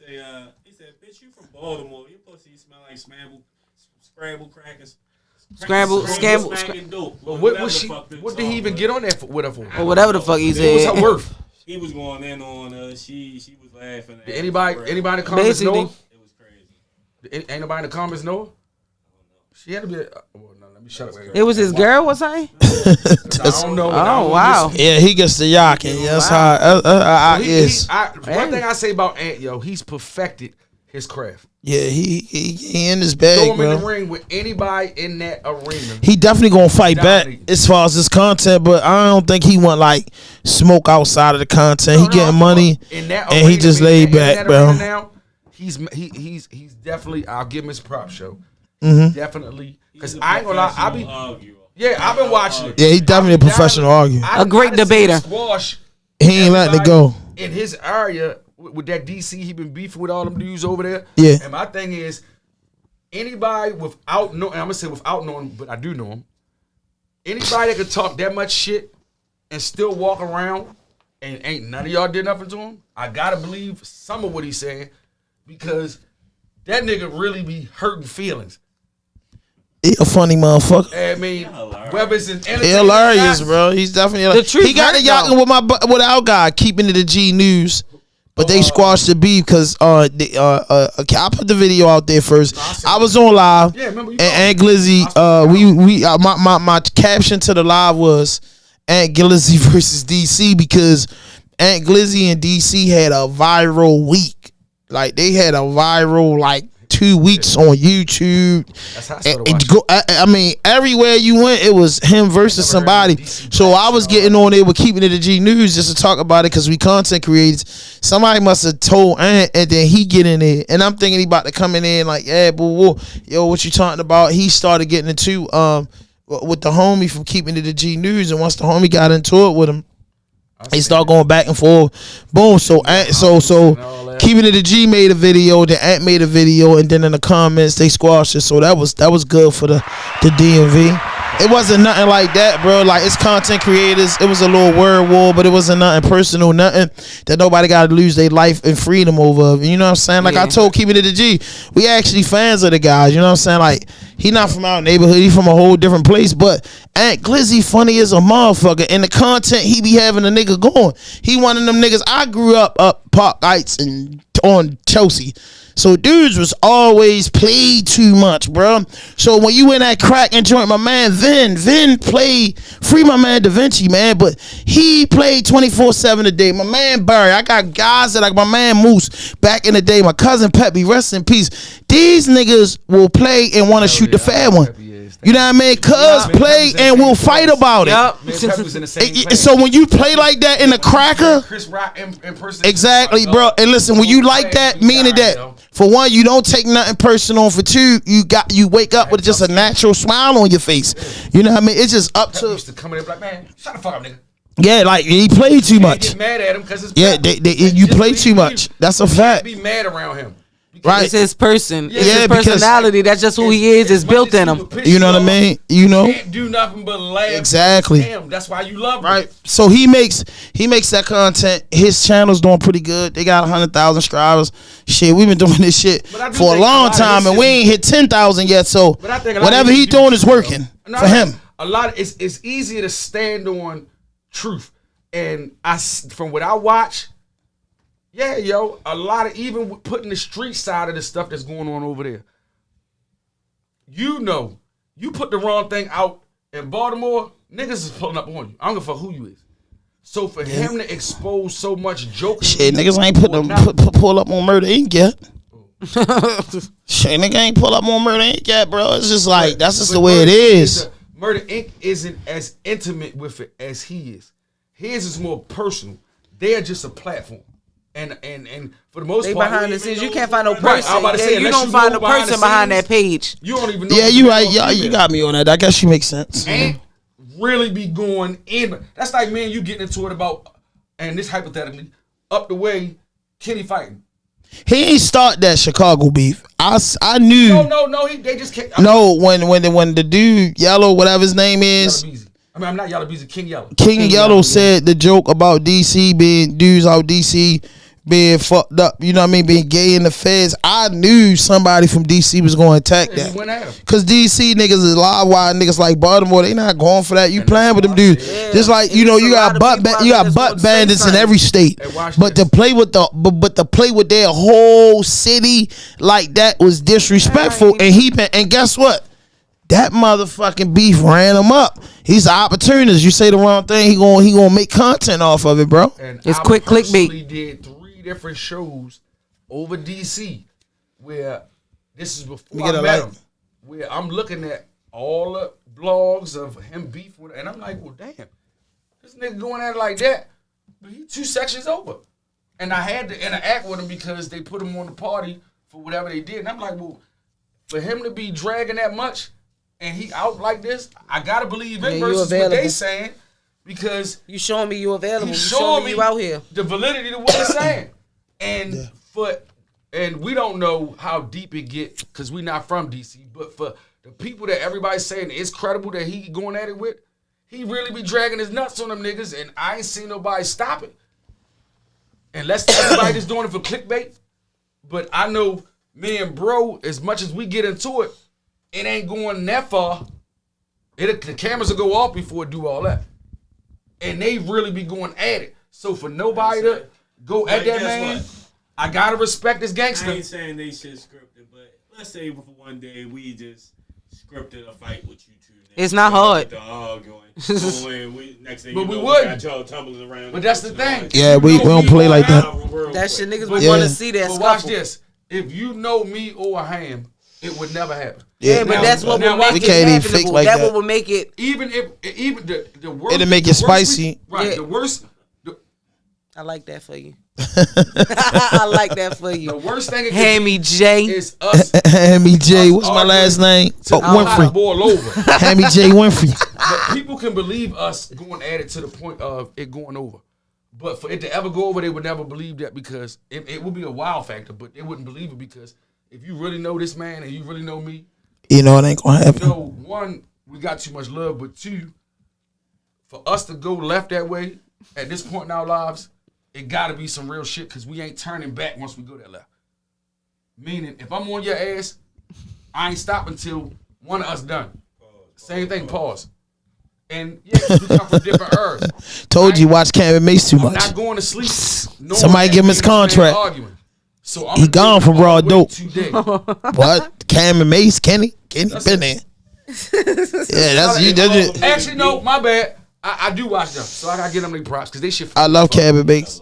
said, bitch, you from Baltimore. Your pussy smell like scramble crackers. Scramble. But what did he even get on there with her for? Or whatever the fuck he said. What was her worth? He was going in on her. She was laughing at Did anybody in the comments know her? It was crazy. Ain't nobody in the comments know her? She had to be. Well, no, let me shut up. It was his girl, was I? I don't know. Oh wow. Yeah, he gets the yocking. That's how I is. One thing I say about Ant, yo, he's perfected his craft. Yeah, he in his bag, Throw him bro. in the ring with anybody in that arena. He definitely gonna fight back Dominate. as far as his content, but I don't think he want like smoke outside of the content. He getting money in that and he just laid back, bro. Now, he's definitely. I'll give him his prop show. Definitely, because I ain't gonna lie. I've been watching it. Yeah, he's definitely a professional arguer. A great debater. Squash. He ain't letting it go. In his area, with that DC, he been beefing with all them dudes over there. Yeah. And my thing is, anybody without knowing, I'm gonna say without knowing, but I do know him. Anybody that could talk that much shit and still walk around and ain't none of y'all did nothing to him, I gotta believe some of what he's saying because that nigga really be hurting feelings. He a funny motherfucker. I mean, whether it's in He hilarious, bro. He's definitely. The truth He got hurt, a yocking with our guy, keeping it a G News. But they squashed the beef because I put the video out there first. I was on live, and Glizzy. My caption to the live was Aunt Glizzy versus DC because Aunt Glizzy and DC had a viral week. Like they had a viral 2 weeks on YouTube. That's how I started watching. I mean, everywhere you went, it was him versus somebody. So I was getting on there with Keeping It the G News just to talk about it because we content creators. Somebody must have told Ant, and then he get in there, and I'm thinking he about to come in there and like, yeah, boo, yo, what you talking about? He started getting into with the homie from Keeping It the G News, and once the homie got into it with him, they start going back and forth. Boom. So Keeping It the G made a video, then Ant made a video, and then in the comments they squashed it. So that was good for the DMV. It wasn't nothing like that, bro. Like, it's content creators. It was a little word war, but it wasn't nothing personal, nothing that nobody got to lose their life and freedom over. You know what I'm saying? Like I told Keeping It the G, we actually fans of the guys. You know what I'm saying? Like, he not from our neighborhood. He from a whole different place. But Aunt Glizzy funny as a motherfucker. And the content he be having a nigga going. He one of them niggas. I grew up Park Heights and on Chelsea. So dudes was always played too much, bro. So when you in that crack and joint, my man Vin played Free my man Da Vinci, man, but he played 24/7 a day. My man Barry, I got guys that like my man Moose back in the day. My cousin Peppy, rest in peace. These niggas will play and want to shoot the fair one. You know what I mean? Cuz play and we'll fight about it. So when you play like that in the cracker, Chris Rock impersonation. exactly, bro. And listen, when you like that, meaning that for one, you don't take nothing personal. For two, you wake up with just a natural smile on your face. You know what I mean? It's just up to. Used to come in and be like, man, shut the fuck up, nigga. Yeah, like he played too much. Get mad at him because it's you play too much. That's a fact. Be mad around him. Right. It's his person. It's Yeah, his because personality. That's just who he is. It's built in him. You know what I mean? You know? Can't do nothing but laugh. Exactly. Damn, that's why you love him. Right. So he makes that content. His channel's doing pretty good. They got 100,000 subscribers. Shit, we've been doing this shit for a long time, and we ain't hit 10,000 yet. So whatever he doing is working for him. A lot. It's easier to stand on truth, and from what I watch. Yeah, yo, a lot of even putting the street side of the stuff that's going on over there. You know, you put the wrong thing out in Baltimore, niggas is pulling up on you. I don't give a fuck who you is. So for him to expose so much joking, shit, niggas ain't pull up on Murder Inc. yet. Shit, nigga ain't pull up on Murder Inc. yet, bro. It's just like that's just the way it is. Murder Inc. isn't as intimate with it as he is. His is more personal. They're just a platform. And for the most they part, behind the scenes, you can't find no person. Right, I'm about to say, you don't find a person behind that page. You don't even know. Yeah, you right. Yeah, you got me on that. I guess you make sense. And really be going in. That's like me and you getting into it about, and this hypothetically, up the way, Kenny fighting. He ain't start that Chicago beef. I knew. No. They just can't. When the dude Yellow, whatever his name is. I'm not Yellow Beezy, King Yellow. King Yellow said the joke about DC being dudes out DC being fucked up, you know what I mean, being gay in the feds. I knew somebody from DC was going to attack that. He went at him. Cause DC niggas is live wire niggas like Baltimore. They not going for that. You playing with them dudes. Yeah. Just like you got butt bandits in every state. But to play with to play with their whole city like that was disrespectful. And guess what? That motherfucking beef ran him up. He's an opportunist. You say the wrong thing, he gonna make content off of it, bro. And it's quick clickbait. Did 3 different shows over DC where this is before I met him. Where I'm looking at all the blogs of him beef with, and I'm like, well, damn, this nigga going at it like that, but he 2 sections over. And I had to interact with him because they put him on the party for whatever they did. And I'm like, well, for him to be dragging that much. And he out like this, I gotta believe it versus what they saying because you showing me you available. You showing me you out here. The validity to what they're saying, and we don't know how deep it get because we not from DC. But for the people that everybody's saying it's credible that he going at it with, he really be dragging his nuts on them niggas, and I ain't seen nobody stop it. Unless everybody just doing it for clickbait. But I know me and bro, as much as we get into it. It ain't going that far. The cameras will go off before it do all that. And they really be going at it. So for nobody to go at that man, what? I gotta respect this gangster. I ain't saying they should script it, but let's say for one day we just scripted a fight with you two. It's not hard. Next thing but we would. Got y'all tumbling around. But that's the thing. Yeah, we don't play like that. That shit niggas would want to see that. But watch this. if you know me or Ham, it would never happen. Yeah, but that's what would make we it can't even happenable. fake like That that. what would make it. Even the worst, It'll make it the worst spicy. right, Yeah. the worst. I like that for you. I like that for The you. worst thing it Hammy J. is us. Hammy J, us what's my last arguing name? to Oh, knock the Winfrey. ball over. Hammy J Winfrey. But people can believe us going at it to the point of it going over. But for it to ever go over, they would never believe that because it would be a wow factor, but they wouldn't believe it because if you really know this man and you really know me, You know it ain't gonna you happen. know, one, we got too much love, but two, for us to go left that way at this point in our lives, it got to be some real shit because we ain't turning back once we go that left. Meaning, if I'm on your ass, I ain't stopping until one of us done. Same thing, pause. And yeah, we come from different earths. Told you, watch Cam and Mace too I'm much. not going to sleep. knowing Somebody that give him me his and this man contract. arguing. So I'm He gonna gone do it from all the way Rawdope. today. What? Cam and Mace, Kenny That's been it. there. Yeah, that's you. That's it. Actually, no, my bad. I do watch them, so I gotta give them their props because they shit. I love Cam and Mace.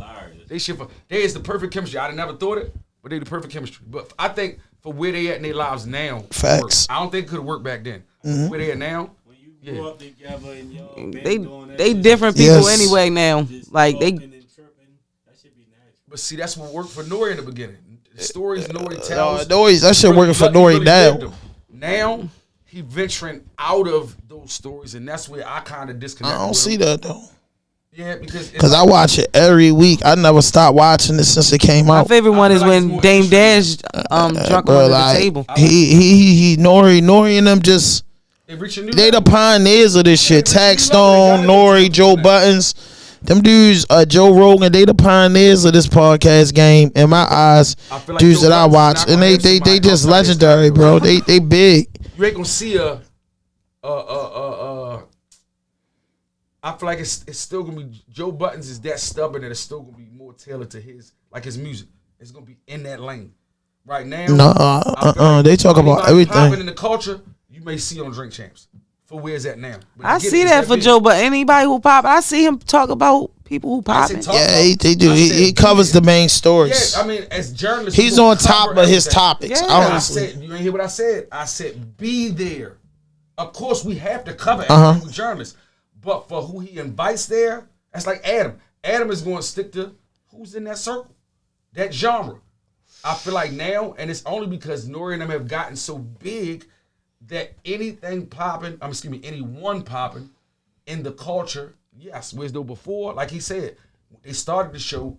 They shit. They is the perfect chemistry. I never thought it, but they the perfect chemistry. But I think for where they at in their lives now, Facts. I don't think it could have worked back then. Where they at now, When you grew up together and y'all been doing that They shit, different people Yes. anyway now. just Like they. talking and tripping, that should be natural. but see, that's what worked for Nori in the beginning. The stories Nori tells. That shit working for he Nori now. lived them. Now he venturing out of those stories, and that's where I kind of disconnect. I don't with see him. that though. Yeah, because Cause I watch it every week. I never stopped watching it since it came My out. favorite one I is feel like it's when more Dame Dash drunk Bro, under like, the table. he Nori and them just they reach a new they the level. pioneers of this shit. Yeah, Tax they got Stone, it. Nori, Joe Buttons, them dudes, Joe Rogan. They the pioneers of this podcast game in my eyes. I feel like Dudes Joe that I Buttons watch, not and gonna they have somebody just outside his legendary, style. bro. They big. You ain't gonna see I feel like it's still gonna be Joe Buttons is that stubborn that it's still gonna be more tailored to his music. It's gonna be in that lane. Right now, I feel like They talk about anybody popping everything. in the culture you may see on Drink Champs. For where's that now? But I again, see it's that for big. Joe, but anybody who pop, I see him talk about people who I said popping. talk Yeah, about- they do. I He said covers do the it. main stories. Yeah, I mean, as journalists, He's we on gonna top cover of his everything. topics. Yeah. I Honestly, said, you ain't hear what I said? I said, be there. Of course, we have to cover Uh-huh. everything with journalists. But for who he invites there, that's like Adam. Adam is going to stick to who's in that circle, that genre. I feel like now, and it's only because Nori and them have gotten so big that anything popping, anyone popping in the culture, yes, whereas though before, like he said, they started the show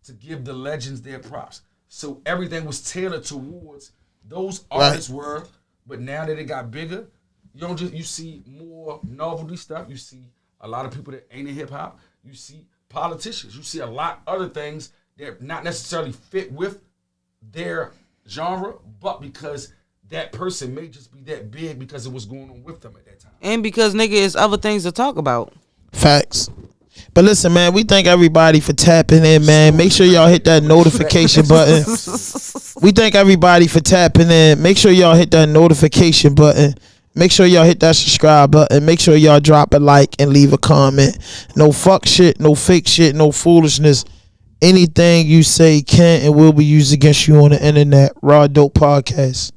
to give the legends their props. So everything was tailored towards those artists were, but now that it got bigger, you see more novelty stuff. You see a lot of people that ain't in hip hop. You see politicians. You see a lot other things that not necessarily fit with their genre, but because that person may just be that big because it was going on with them at that time. And because nigga is other things to talk about. facts. But listen, man, we thank everybody for tapping in, man. Make sure y'all hit that notification button. We thank everybody for tapping in. Make sure y'all hit that notification button. Make sure y'all hit that subscribe button. Make sure y'all drop a like and leave a comment. No fuck shit, no fake shit, no foolishness. Anything you say can and will be used against you on the internet. Rawdope Podcast.